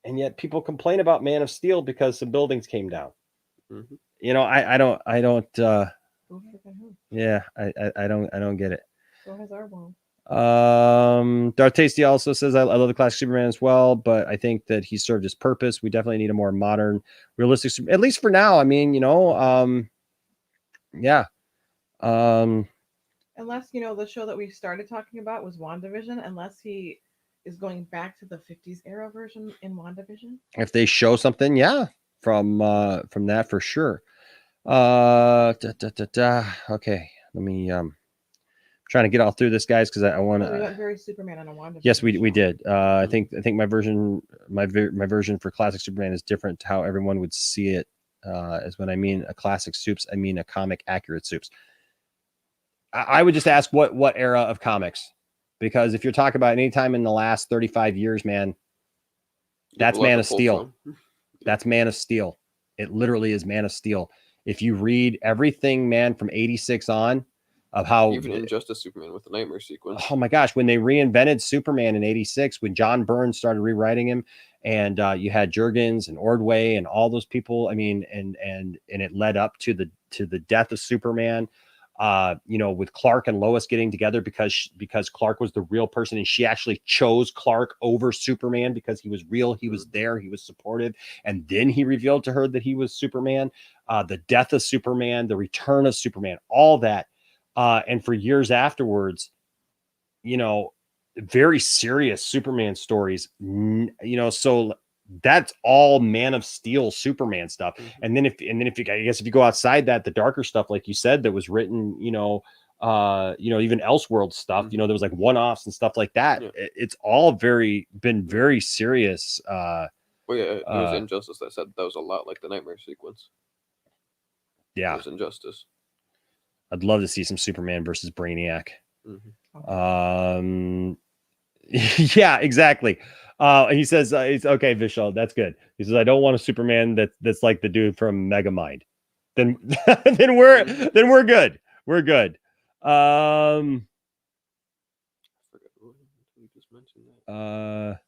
And yet people complain about Man of Steel because some buildings came down. I don't get it. So has our world. Darth Tasty also says I love the classic Superman as well, but I think that he served his purpose. We definitely need a more modern, realistic, at least for now. I mean, yeah. Unless, the show that we started talking about was WandaVision, unless he is going back to the 50s era version in WandaVision. If they show something, yeah, from that for sure. Okay, let me trying to get all through this, guys, because I want to. We went very Superman on a WandaVision. Yes, we did. I think my version for classic Superman is different to how everyone would see it. Is when I mean a classic soups, I mean a comic accurate soups. I would just ask what era of comics, because if you're talking about any time in the last 35 years, man, that's Man of Steel. That's Man of Steel. It literally is Man of Steel. If you read everything, man, from 86 on, of how even Injustice Superman with the nightmare sequence. Oh my gosh, when they reinvented Superman in 86, when John Byrne started rewriting him, and you had Jurgens and Ordway and all those people, I mean, and it led up to the death of Superman. With Clark and Lois getting together because Clark was the real person and she actually chose Clark over Superman because he was real, he was there, he was supportive, and then he revealed to her that he was Superman. The death of Superman, the return of Superman, all that. And for years afterwards, very serious Superman stories, so that's all Man of Steel Superman stuff. And then if you go outside that, the darker stuff, like you said, that was written, even Elseworld stuff, there was like one-offs and stuff like that. Yeah. It's all been very serious. Well, yeah, it was Injustice that said that was a lot like the nightmare sequence. Yeah. It was Injustice. I'd love to see some Superman versus Brainiac. Yeah, exactly. He says, it's okay, Vishal, that's good. He says, I don't want a Superman that's like the dude from Megamind. Then we're good. We're good. I forgot what you just mentioned that.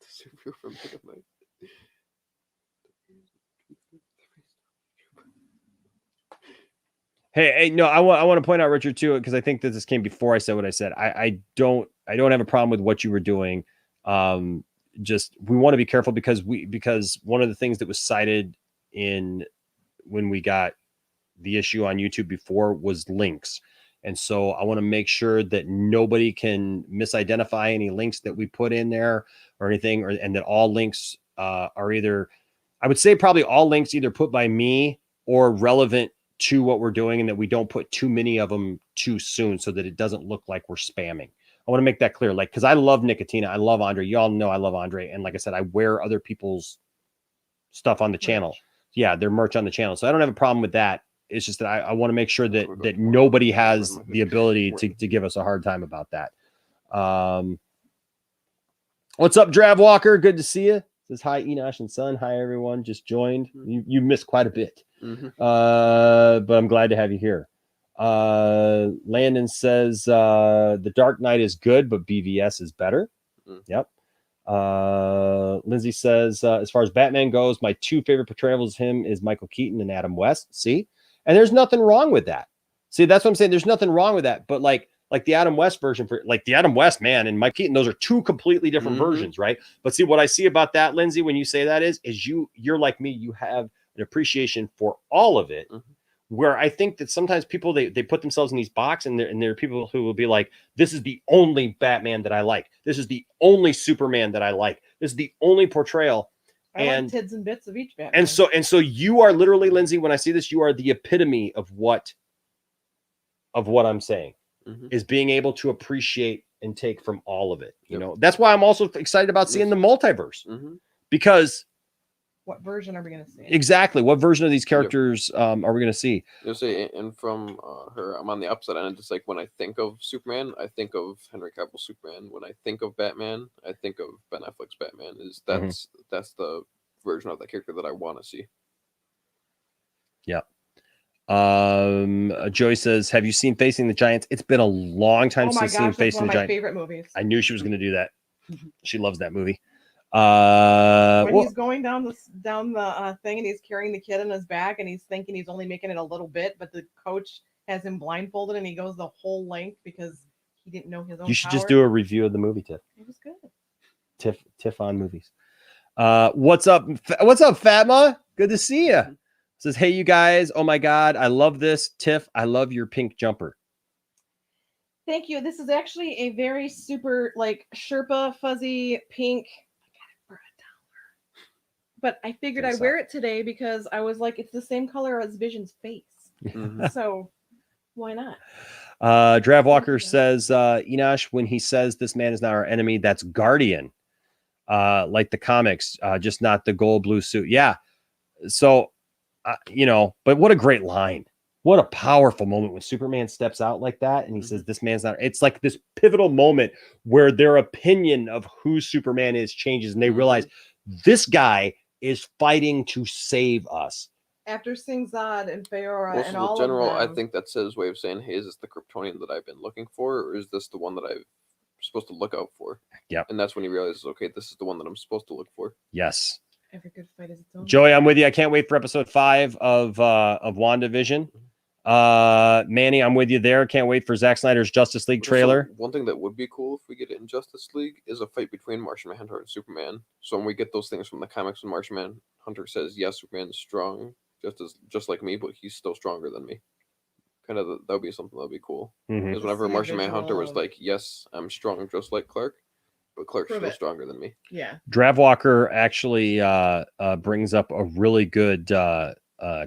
Hey, no, I want to point out, Richard, too, because I think that this came before I said what I said. I don't have a problem with what you were doing. Just we want to be careful because one of the things that was cited in when we got the issue on YouTube before was links. And so I want to make sure that nobody can misidentify any links that we put in there or anything, and that all links are either, I would say probably all links either put by me or relevant to what we're doing, and that we don't put too many of them too soon so that it doesn't look like we're spamming. I want to make that clear. Like, because I love Nicotina. I love Andre. Y'all know I love Andre. And like I said, I wear other people's stuff on the channel. Yeah, their merch on the channel. So I don't have a problem with that. It's just that I want to make sure that nobody has the ability to give us a hard time about that. What's up, Drav Walker? Good to see you. Says hi, Enosh and Son. Hi, everyone. Just joined. You missed quite a bit. But I'm glad to have you here. Landon says The Dark Knight is good, but BVS is better. Yep. Lindsay says, as far as Batman goes, my two favorite portrayals of him is Michael Keaton and Adam West. See? And there's nothing wrong with that. See, that's what I'm saying. There's nothing wrong with that. But like the Adam West version, for like the Adam West, man, and Mike Keaton, those are two completely different versions, right? But see, what I see about that, Lindsay, when you say that is you're like me, you have an appreciation for all of it. Where I think that sometimes people they put themselves in these boxes, and there are people who will be like, this is the only Batman that I like. This is the only Superman that I like. This is the only portrayal. I like tids and bits of each Batman. And so you are literally, Lindsay, when I see this, you are the epitome of what I'm saying, is being able to appreciate and take from all of it. You know, that's why I'm also excited about seeing the multiverse, because what version are we going to see? Exactly. What version of these characters are we going to see? You'll see, and from her, I'm on the upside end. Just like when I think of Superman, I think of Henry Cavill Superman. When I think of Batman, I think of Ben Affleck's Batman. That's the version of that character that I want to see. Yeah. Joey says, have you seen Facing the Giants? It's been a long time since seen Facing the Giants. One of my favorite movies. I knew she was going to do that. She loves that movie. When he's going down the thing and he's carrying the kid on his back and he's thinking he's only making it a little bit, but the coach has him blindfolded and he goes the whole length because he didn't know his own. You should just do a review of the movie, Tiff. It was good. Tiff on movies. What's up, Fatma? Good to see you. Says, hey, you guys. Oh my God, I love this. Tiff, I love your pink jumper. Thank you. This is actually a very super like Sherpa fuzzy pink. But I figured I'd wear it today because I was like, it's the same color as Vision's face. So why not? Drav Walker says, Enosh, when he says this man is not our enemy, that's Guardian. Like the comics, just not the gold blue suit. Yeah. So, but what a great line. What a powerful moment when Superman steps out like that and he says, this man's not. It's like this pivotal moment where their opinion of who Superman is changes and they realize this guy is fighting to save us. After seeing Zod and Feora and all general, of them, I think that's his way of saying, hey, is this the Kryptonian that I've been looking for, or is this the one that I'm supposed to look out for? Yeah. And that's when he realizes, okay, this is the one that I'm supposed to look for. Yes. Every good fight is its own. Joey, I'm with you. I can't wait for episode 5 of WandaVision. Manny, I'm with you there. Can't wait for Zack Snyder's Justice League trailer. One thing that would be cool if we get it in Justice League is a fight between Martian Manhunter and Superman. So when we get those things from the comics, when Martian Manhunter says, yes, Superman's strong, just like me, but he's still stronger than me. Kind of that would be something that would be cool. Because whenever Martian Manhunter was like, yes, I'm strong just like Clark, but Clark's still stronger than me. Yeah. Drav Walker actually brings up a really good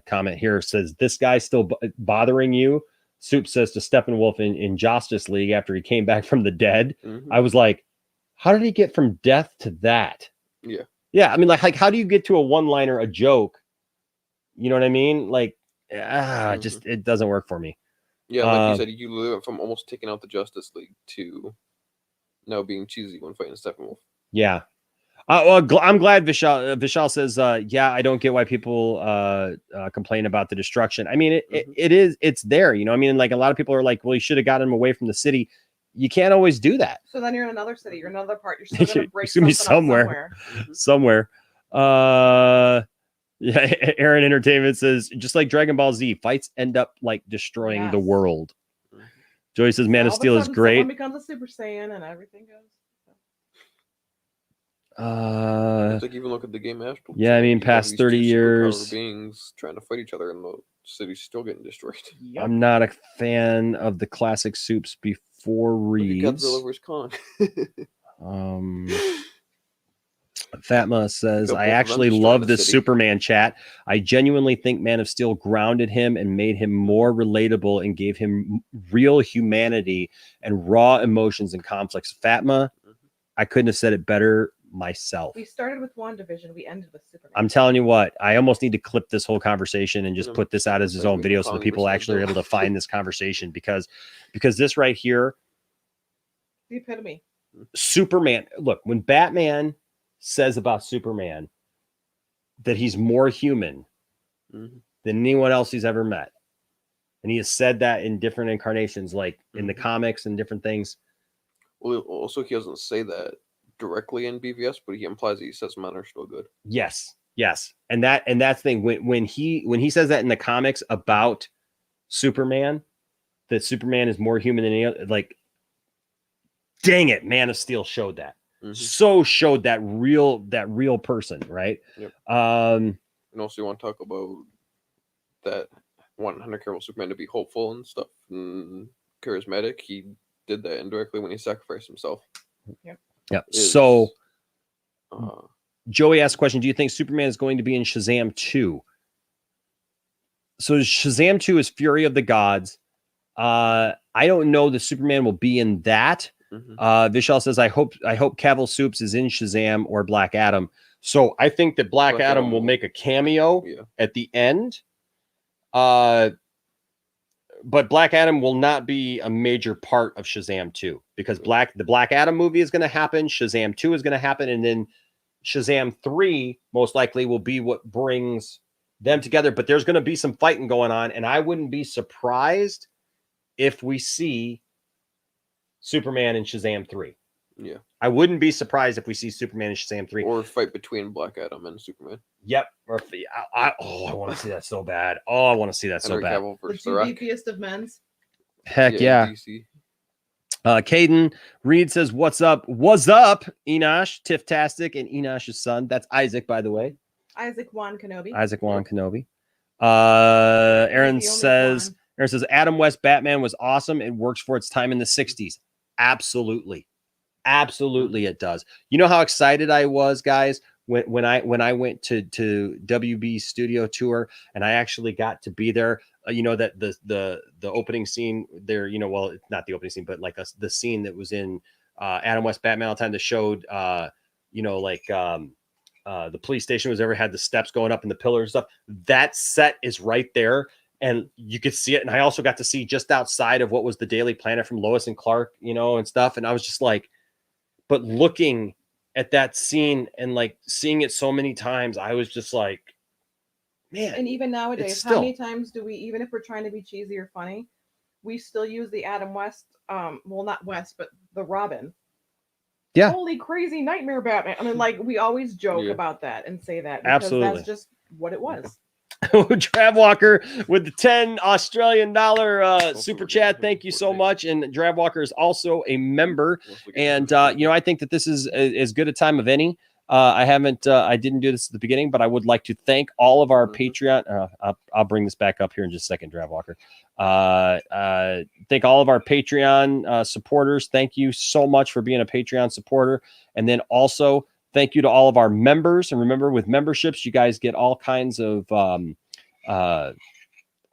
comment here. Says, this guy's still bothering you? Soup says to Steppenwolf in Justice League after he came back from the dead. I was like, how did he get from death to that? Yeah. Yeah. I mean, like how do you get to a one-liner, a joke? You know what I mean? Like, just, it doesn't work for me. Yeah. Like you said, you live from almost taking out the Justice League to now being cheesy when fighting Steppenwolf. Yeah. Well, I'm glad Vishal says, yeah, I don't get why people complain about the destruction. I mean, it's there, I mean, like a lot of people are like, well, you should have gotten him away from the city. You can't always do that. So then you're in another city, you're in another part. You're still going to break somewhere. Yeah, Aaron Entertainment says, just like Dragon Ball Z, fights end up like destroying the Yes. world. Joey says, Man of All Steel a is sudden, great. Someone becomes a Super Saiyan and everything goes. It's like even look at the game Astral. Yeah, I mean, past 30 years, beings trying to fight each other, and the city's still getting destroyed. Yep. I'm not a fan of the classic soups before Reeves. Godzilla's Kong. Fatma says, I actually love this Superman chat. I genuinely think Man of Steel grounded him and made him more relatable and gave him real humanity and raw emotions and conflicts. Fatma, I couldn't have said it better myself. We started with WandaVision. We ended with Superman. I'm telling you what, I almost need to clip this whole conversation and just put this out as his own video so that people actually are able to find this conversation because this right here, the epitome. Superman. Look, when Batman says about Superman that he's more human than anyone else he's ever met, and he has said that in different incarnations, like in the comics and different things. Well, also he doesn't say that directly in BVS, but he implies that he says men are still good. Yes, and that's the thing when he says that in the comics about Superman, that Superman is more human than any other, like, dang it, Man of Steel showed that. So showed that real person, right? Yep. And also you want to talk about that wanting Henry Cavill Superman to be hopeful and stuff and charismatic. He did that indirectly when he sacrificed himself. Yep. So Joey asked a question, do you think Superman is going to be in Shazam 2? So Shazam 2 is Fury of the Gods. I don't know that Superman will be in that. Vishal says, I hope Cavill Soups is in Shazam or Black Adam. So I think that Black Adam will make a cameo at the end. But Black Adam will not be a major part of Shazam 2 because the Black Adam movie is going to happen. Shazam 2 is going to happen. And then Shazam 3 most likely will be what brings them together. But there's going to be some fighting going on. And I wouldn't be surprised if we see Superman in Shazam 3. Yeah. I wouldn't be surprised if we see Superman in Shazam 3. Or fight between Black Adam and Superman. Yep. Or I want to see that so bad. Oh, I want to see that so bad. The two deepiest of men's. Heck yeah. Caden Reed says, what's up? What's up, Enosh? Tifftastic and Enosh's son. That's Isaac, by the way. Isaac Juan Kenobi. Aaron says, Adam West Batman was awesome. It works for its time in the 60s. Absolutely it does. You know how excited I was, guys, when I went to WB studio tour and I actually got to be there. You know that the opening scene there, you know, well, it's not the opening scene, but like the scene that was in Adam West Batman all the time that showed you know, like the police station was ever had the steps going up and the pillars and stuff. That set is right there. And you could see it. And I also got to see just outside of what was the Daily Planet from Lois and Clark, you know, and stuff. And I was just like, but looking at that scene and like seeing it so many times, I was just like, man. And even nowadays, how many times do we, even if we're trying to be cheesy or funny, we still use the Adam West, well, not West, but the Robin. Yeah. Holy crazy nightmare Batman. I mean, like, we always joke about that and say that. Because Absolutely. That's just what it was. Dravwalker with the $10 Australian super chat. Thank you so much. And Dravwalker is also a member. And, you know, I think that this is as good a time of any. I didn't do this at the beginning, but I would like to thank all of our Patreon. I'll bring this back up here in just a second, Dravwalker. Thank all of our Patreon supporters. Thank you so much for being a Patreon supporter. And then also, thank you to all of our members. And remember, with memberships, you guys get all kinds of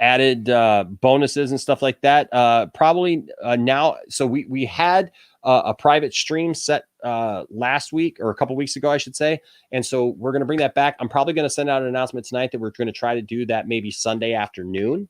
added bonuses and stuff like that. Probably now. So we had a private stream set last week or a couple weeks ago, I should say. And so we're going to bring that back. I'm probably going to send out an announcement tonight that we're going to try to do that maybe Sunday afternoon.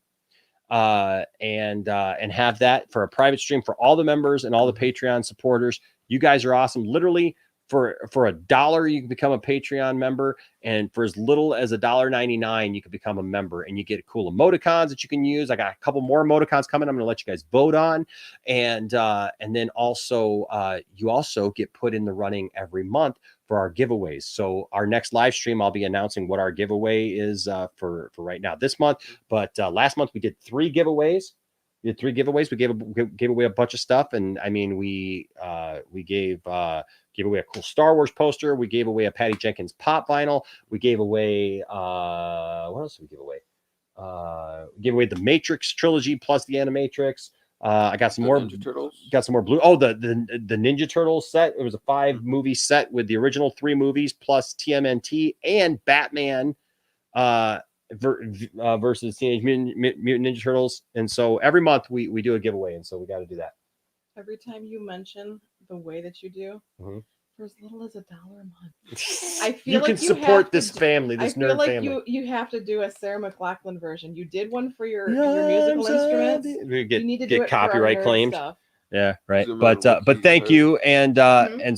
And have that for a private stream for all the members and all the Patreon supporters. You guys are awesome. Literally for $1 you can become a Patreon member, and for as little as $1.99 you can become a member, and you get cool emoticons that you can use. I got a couple more emoticons coming. I'm going to let you guys vote on, and then also you also get put in the running every month for our giveaways. So our next live stream, I'll be announcing what our giveaway is for right now this month. But last month we did 3 giveaways. We did 3 giveaways. We gave away a bunch of stuff, and I mean we gave away a cool Star Wars poster. We gave away a Patty Jenkins pop vinyl. We gave away what else did we give away? We gave away the Matrix trilogy plus the Animatrix. I got some more Ninja Turtles. Got some more blue. Oh, the Ninja Turtles set. It was a 5 movie set with the original 3 movies plus TMNT and Batman versus Teenage Mutant Ninja Turtles. And so every month we do a giveaway, and so we got to do that. Every time you mention the way that you do, for as little as $1 a month, I feel you like can support this family, I this feel nerd like family. you have to do a Sarah McLachlan version. You did one for your musical instruments. We You need to get do it copyright for our nerd claimed. stuff. Yeah, right. Zoom But in, but thank nerd. you, and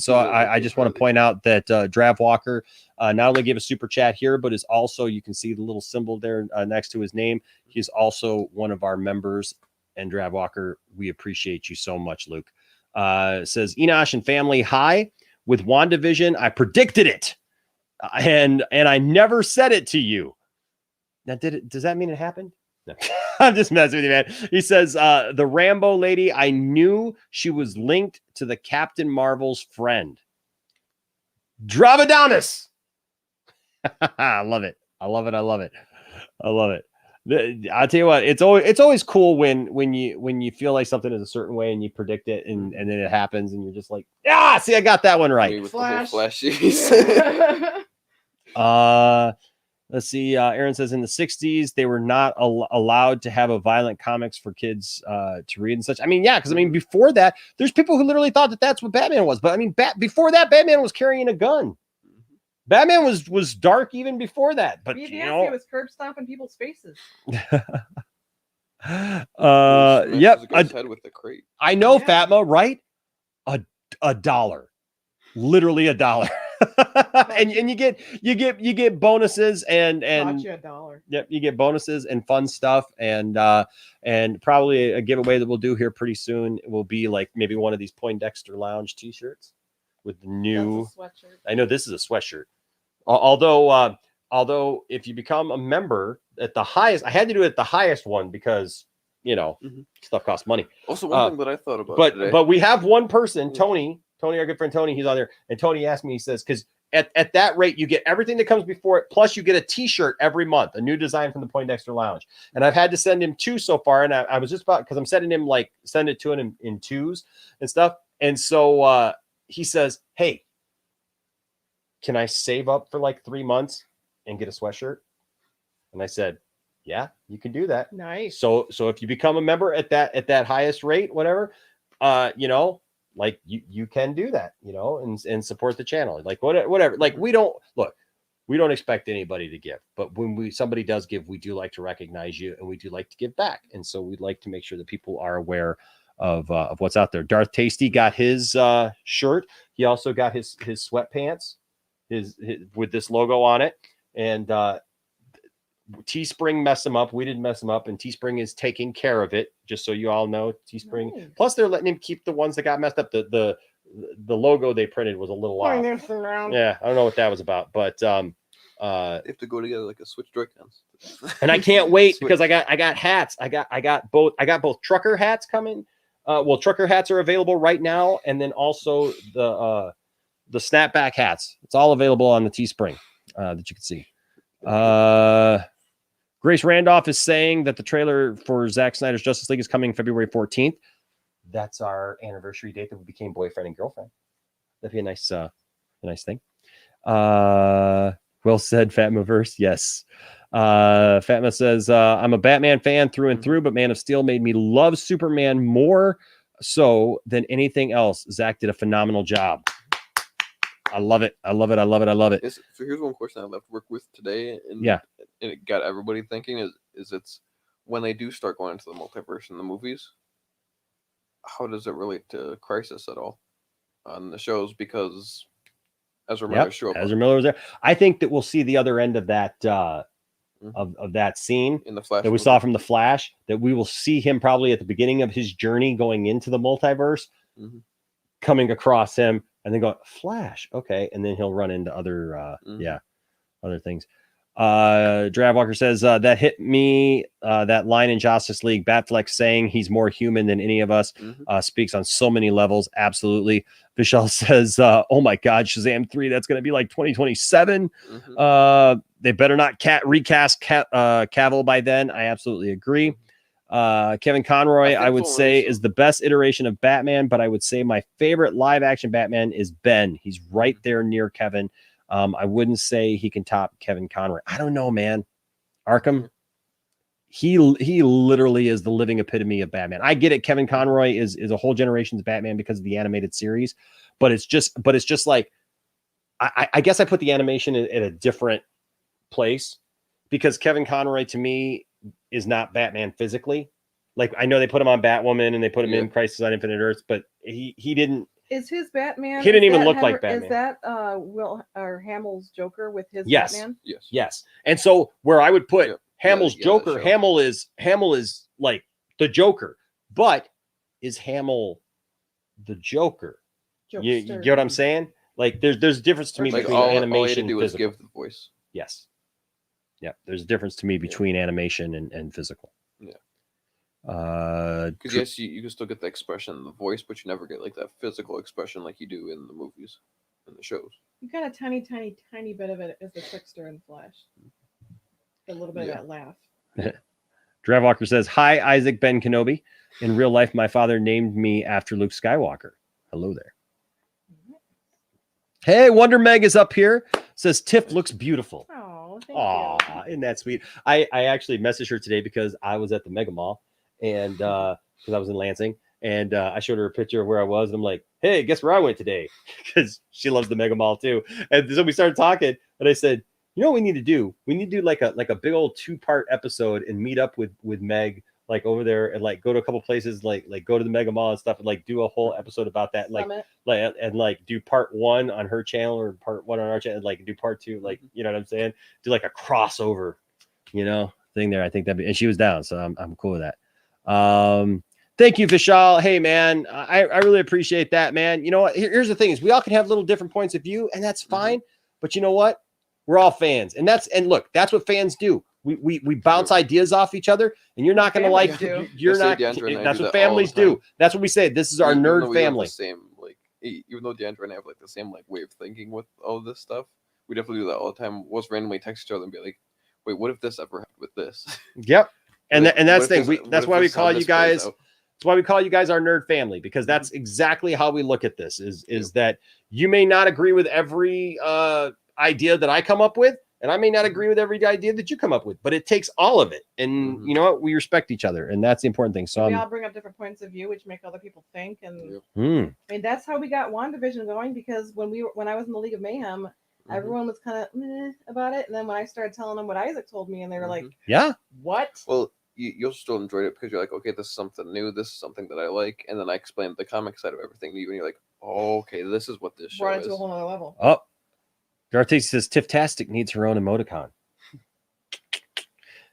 so Zoom in, I just want to point out that Drav Walker not only gave a super chat here, but is also, you can see the little symbol there next to his name. He's also one of our members. And Drav Walker, we appreciate you so much, Luke. Says Enosh and family, hi. With WandaVision, I predicted it, and I never said it to you. Now, does that mean it happened? No. I'm just messing with you, man. He says, the Rambo lady, I knew she was linked to the Captain Marvel's friend. Dravadonis. I love it. I love it. I love it. I love it. I'll tell you what, it's always cool when you feel like something is a certain way and you predict it and then it happens and you're just like, see, I got that one right. With the whole flashies. Let's see. Aaron says in the 60s, they were not allowed to have a violent comics for kids to read and such. I mean, yeah, because I mean, before that, there's people who literally thought that that's what Batman was. But I mean, before that, Batman was carrying a gun. Batman was dark even before that. But BVS, you know, it was curb stomping people's faces. Yep. Head with the crate. I know, Fatma, right? $1. Literally $1. and you get bonuses and Cost you $1. Yep, you get bonuses and fun stuff, and probably a giveaway that we'll do here pretty soon will be like maybe one of these Poindexter Lounge t-shirts with the new. I know this is a sweatshirt. Although if you become a member at the highest, I had to do it at the highest one because stuff costs money. Also, one thing that I thought about today. But we have one person, Tony, our good friend Tony, he's on there, and Tony asked me, he says, because at that rate, you get everything that comes before it, plus you get a t-shirt every month, a new design from the Poindexter Lounge. And I've had to send him 2 so far, and I was just about, because I'm send it to him in 2s and stuff. And so he says, hey, can I save up for like 3 months and get a sweatshirt? And I said, yeah, you can do that. Nice. So if you become a member at that highest rate, whatever, like you can do that, and support the channel. Like whatever. Like we don't expect anybody to give, but when somebody does give, we do like to recognize you and we do like to give back. And so we'd like to make sure that people are aware of what's out there. Darth Tasty got his shirt. He also got his sweatpants, his with this logo on it. And Teespring messed him up. We didn't mess him up, and Teespring is taking care of it. Just so you all know, Teespring. Nice. Plus, they're letting him keep the ones that got messed up. The logo they printed was a little off. Yeah, I don't know what that was about, but they have to go together like a Switch Joy-Cons. And I can't wait because I got hats. I got both trucker hats coming. Trucker hats are available right now, and then also the snapback hats. It's all available on the Teespring that you can see. Grace Randolph is saying that the trailer for Zack Snyder's Justice League is coming February 14th. That's our anniversary date that we became boyfriend and girlfriend. That'd be a nice thing. Well said, Fatmaverse. Yes. Fatma says, I'm a Batman fan through and through, but Man of Steel made me love Superman more so than anything else. Zack did a phenomenal job. I love it. I love it. I love it. I love it. So here's one question I left work with today, and it got everybody thinking: is it's when they do start going into the multiverse in the movies, how does it relate to Crisis at all on the shows? Because Ezra Miller show up. Ezra Miller was there. I think that we'll see the other end of that of that scene in the Flash that we saw from the Flash. That we will see him probably at the beginning of his journey going into the multiverse, coming across him, and then go Flash, okay, and then he'll run into other other things. Dravwalker says that hit me. That line in Justice League, Batfleck saying he's more human than any of us speaks on so many levels. Absolutely. Vishal says, "Oh my God, Shazam 3. That's going to be like 2027. They better not recast Cavill by then." I absolutely agree. Kevin Conroy, I would say, is the best iteration of Batman, but I would say my favorite live action Batman is Ben. He's right there near Kevin. I wouldn't say he can top Kevin Conroy. I don't know, man. Arkham, he literally is the living epitome of Batman. I get it. Kevin Conroy is a whole generation's Batman because of the animated series, but it's just like, I guess I put the animation in a different place because Kevin Conroy to me is not Batman physically. Like I know they put him on Batwoman and they put him in Crisis on Infinite Earths, but he didn't. Is his Batman? He didn't even look like Batman. Is that Will or Hamill's Joker with his yes. Batman? Yes. And so where I would put Hamill's Joker, Hamill is like the Joker, but is Hamill the Joker? You get what I'm saying? Like there's a difference to me between animation. All you had to do is give the voice. Yes. Yeah. There's a difference to me between animation and physical. Yeah. Because yes, you can still get the expression in the voice, but you never get like that physical expression like you do in the movies and the shows. You got a tiny bit of it as the trickster in Flash. A little bit of that laugh. Dravwalker says, "Hi, Isaac Ben Kenobi. In real life, my father named me after Luke Skywalker." Hello there. Hey, Wonder Meg is up here. Says Tiff looks beautiful. Oh, thank you. Isn't that sweet? I actually messaged her today because I was at the Mega Mall. And because I was in Lansing, and I showed her a picture of where I was, and I'm like, "Hey, guess where I went today?" Because she loves the Mega Mall too. And so we started talking, and I said, "You know what we need to do? We need to do like a big old 2-part episode and meet up with Meg like over there and like go to a couple places, like go to the Mega Mall and stuff, and like do a whole episode about that, like do part 1 on her channel or part 1 on our channel, like do part 2, like you know what I'm saying? Do like a crossover, thing there. I think that'd be." And she was down, so I'm cool with that. Thank you, Vishal. Hey man, I really appreciate that, man. You know what? Here's the thing is we all can have little different points of view, and that's fine. But you know what? We're all fans. And look, that's what fans do. We bounce ideas off each other, and you're not gonna like you're not that's what families do. That's what we say. This is our nerd family. Same, like even though Deandra and I have like the same like way of thinking with all this stuff, we definitely do that all the time. We'll just randomly text each other and be like, "Wait, what if this ever happened with this?" Yep. And that's the thing. That's why we call you guys. That's why we call you guys our nerd family, because that's exactly how we look at this. Is that you may not agree with every idea that I come up with, and I may not agree with every idea that you come up with, but it takes all of it. And you know what? We respect each other, and that's the important thing. So we all bring up different points of view, which make other people think. And I mean, that's how we got Wandavision going, because when I was in the League of Mayhem, everyone was kind of about it, and then when I started telling them what Isaac told me, and they were like, "Yeah, what?" Well, you'll still enjoy it because you're like, "Okay, this is something new. This is something that I like." And then I explained the comic side of everything to you, and you're like, "Oh, okay, this is what this show brought it is." to a whole other level. Oh, Darth says Tiff-tastic needs her own emoticon.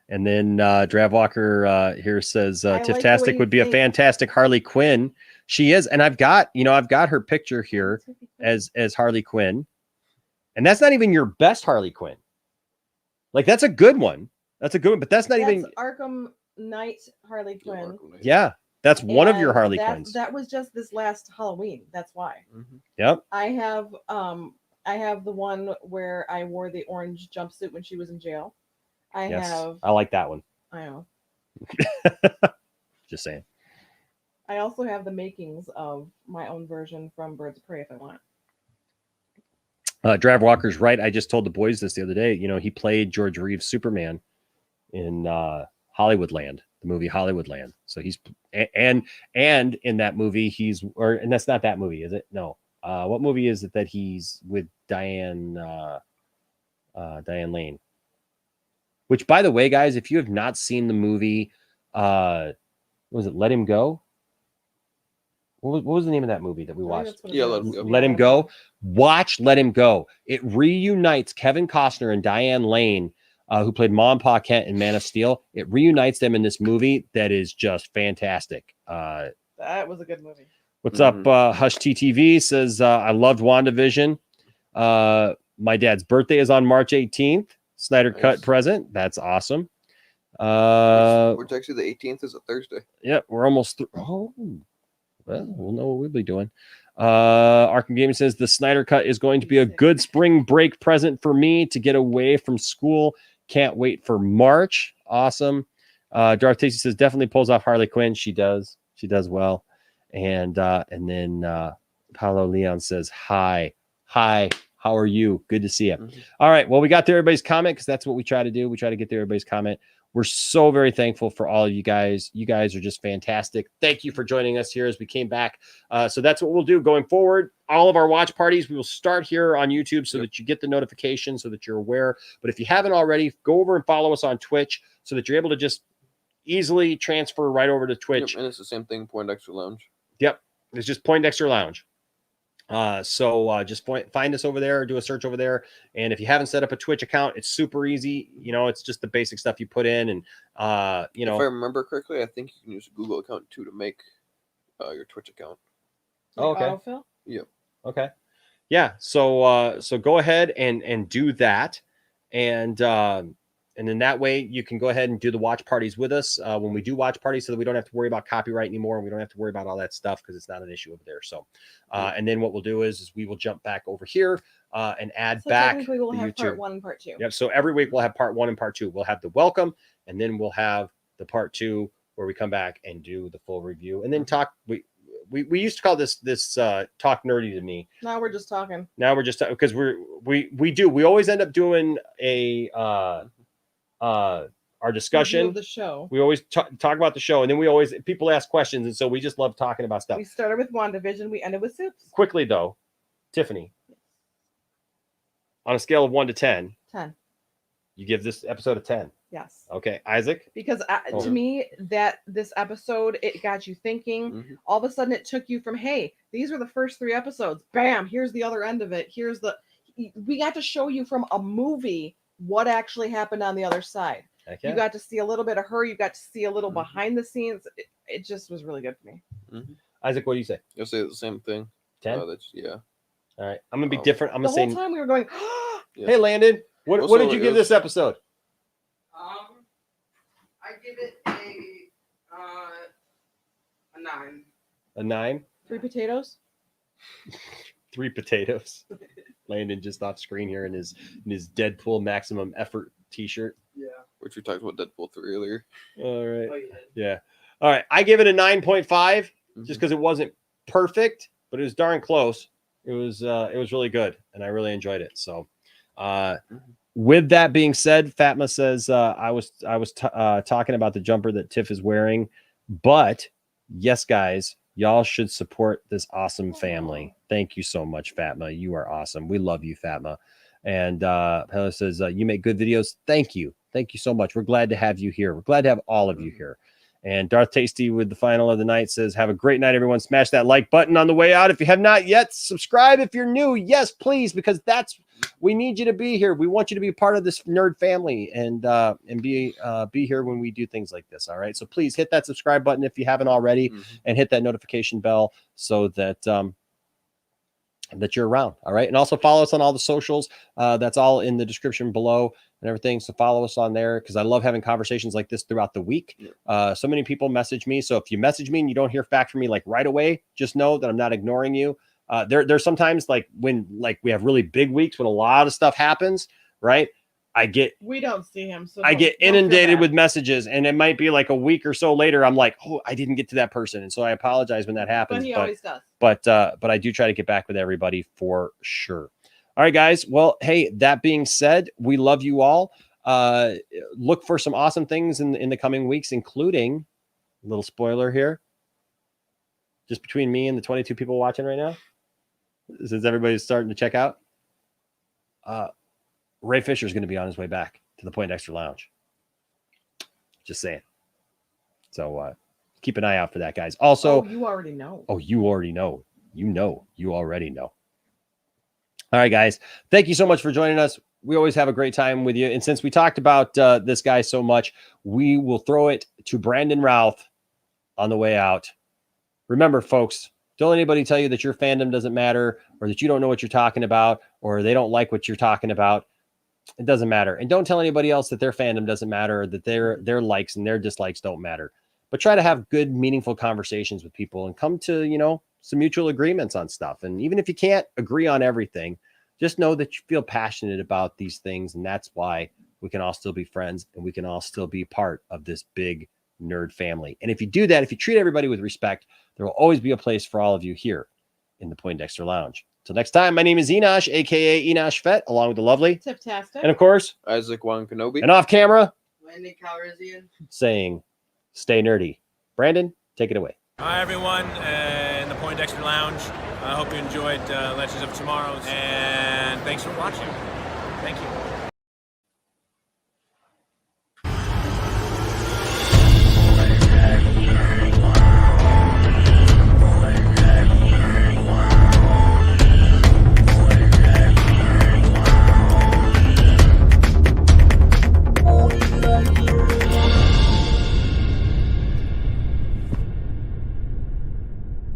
And then Dravwalker here says Tiff-tastic would be a fantastic Harley Quinn. She is, and I've got her picture here as Harley Quinn. And that's not even your best Harley Quinn. Like, that's a good one. That's a good one, but that's even Arkham Knight Harley Quinn. Yeah, that's one of your Harley Quinns. That was just this last Halloween. That's why. Yep. I have the one where I wore the orange jumpsuit when she was in jail. I like that one. I know. Just saying. I also have the makings of my own version from Birds of Prey if I want. Dravwalker's right. I just told the boys this the other day. He played George Reeves' Superman in Hollywoodland, the movie Hollywoodland. So he's and in that movie and that's not that movie, is it? No. What movie is it that he's with Diane Lane? Which, by the way, guys, if you have not seen the movie, was it Let Him Go? What was the name of that movie that we I think watched? that's what it Yeah, Let is. Him Go. Let Him Go. Watch Let Him Go. It reunites Kevin Costner and Diane Lane, who played Mom and Pa Kent in Man of Steel. It reunites them in this movie that is just fantastic. That was a good movie. What's up? Hush TTV says, I loved WandaVision. My dad's birthday is on March 18th. Snyder Cut present. That's awesome. Which actually the 18th is a Thursday. Yeah, we're almost through. Oh, well, we'll know what we'll be doing. Arkham Gaming says the Snyder Cut is going to be a good spring break present for me to get away from school. Can't wait for March. Awesome. Darth Tasty says definitely pulls off Harley Quinn. She does. She does well. And then Paulo Leon says hi. How are you? Good to see you. Mm-hmm. All right. Well, we got to everybody's comment because that's what we try to do. We try to get to everybody's comment. We're so very thankful for all of you guys. You guys are just fantastic. Thank you for joining us here as we came back. So that's what we'll do going forward. All of our watch parties, we will start here on YouTube so that you get the notification so that you're aware. But if you haven't already, go over and follow us on Twitch so that you're able to just easily transfer right over to Twitch. Yep, and it's the same thing, Poindexter Lounge. Yep. It's just Poindexter Lounge. So just find us over there, do a search over there. And if you haven't set up a Twitch account, it's super easy. You know, it's just the basic stuff you put in. And, you know, if I remember correctly, I think you can use a Google account too to make your Twitch account. Oh, okay. Autofill? Yep. Okay. Yeah. So go ahead and do that. And then that way you can go ahead and do the watch parties with us when we do watch parties so that we don't have to worry about copyright anymore. And we don't have to worry about all that stuff because it's not an issue over there. So, and then what we'll do is we will jump back over here and add back technically we'll have YouTube. part 1 and part 2. Yep. So every week we'll have part 1 and part 2. We'll have the welcome and then we'll have the part 2 where we come back and do the full review and then talk. We used to call this talk nerdy to me. Now we're just talking. Now we're just because we always end up doing our discussion of the show. We always talk about the show, and then people ask questions, and so we just love talking about stuff. We started with WandaVision, we ended with Soups. Quickly though, Tiffany, on a scale of 1 to 10, you give this episode a 10. Yes. Okay, Isaac. Because to me, that this episode, it got you thinking. Mm-hmm. All of a sudden, it took you from, hey, these were the first 3 episodes. Bam, here's the other end of it. We got to show you from a movie what actually happened on the other side. Okay. You got to see a little bit of her. You got to see a little behind the scenes. It just was really good for me. Mm-hmm. Isaac, what do you say? You'll say the same thing. 10? Yeah. All right. I'm going to be different. I'm going to say... The whole time we were going, Hey, Landon, what did you give this episode? I give it a 9. A 9? 3 potatoes? 3 potatoes. Landon just off screen here in his Deadpool maximum effort t-shirt. Yeah. Which we talked about Deadpool 3 earlier. All right. Oh, yeah. All right. I give it a 9.5 just because it wasn't perfect, but it was darn close. It was really good, and I really enjoyed it. So with that being said, Fatma says I was talking about the jumper that Tiff is wearing, but yes, guys, y'all should support this awesome family. Thank you so much, Fatma. You are awesome. We love you, Fatma. And Hella says, you make good videos. Thank you. Thank you so much. We're glad to have you here. We're glad to have all of you here. And Darth Tasty with the final of the night says, have a great night, everyone. Smash that like button on the way out. If you have not yet, subscribe if you're new. Yes, please, because we need you to be here. We want you to be a part of this nerd family and be here when we do things like this. All right. So please hit that subscribe button if you haven't already and hit that notification bell so that that you're around. All right. And also follow us on all the socials. That's all in the description below and everything. So follow us on there because I love having conversations like this throughout the week. So many people message me. So if you message me and you don't hear back from me like right away, just know that I'm not ignoring you. There's sometimes like when we have really big weeks when a lot of stuff happens, right? We don't see him. So I get inundated with messages, and it might be like a week or so later. I'm like, oh, I didn't get to that person. And so I apologize when that happens. But he always does. But I do try to get back with everybody for sure. All right, guys. Well, hey, that being said, we love you all. Look for some awesome things in the coming weeks, including a little spoiler here. Just between me and the 22 people watching right now, since everybody's starting to check out. Ray Fisher is going to be on his way back to the Poindexter Lounge. Just saying. So keep an eye out for that, guys. Also, you already know. Oh, you already know. You already know. All right, guys. Thank you so much for joining us. We always have a great time with you. And since we talked about this guy so much, we will throw it to Brandon Routh on the way out. Remember, folks, don't let anybody tell you that your fandom doesn't matter or that you don't know what you're talking about or they don't like what you're talking about. It doesn't matter. And don't tell anybody else that their fandom doesn't matter or that their likes and their dislikes don't matter. But try to have good, meaningful conversations with people and come to, some mutual agreements on stuff. And even if you can't agree on everything, just know that you feel passionate about these things. And that's why we can all still be friends and we can all still be part of this big nerd family. And if you do that, if you treat everybody with respect, there will always be a place for all of you here in the Poindexter Lounge. Till next time, my name is Enosh, aka Enosh Fett, along with the lovely Tiptastic. and of course, Isaac Wan Kenobi. and off camera, Wendy Calrissian. saying, stay nerdy. Brandon, take it away. Hi, everyone, in the Poindexter Lounge. I hope you enjoyed Legends of Tomorrow, and thanks for watching. Thank you.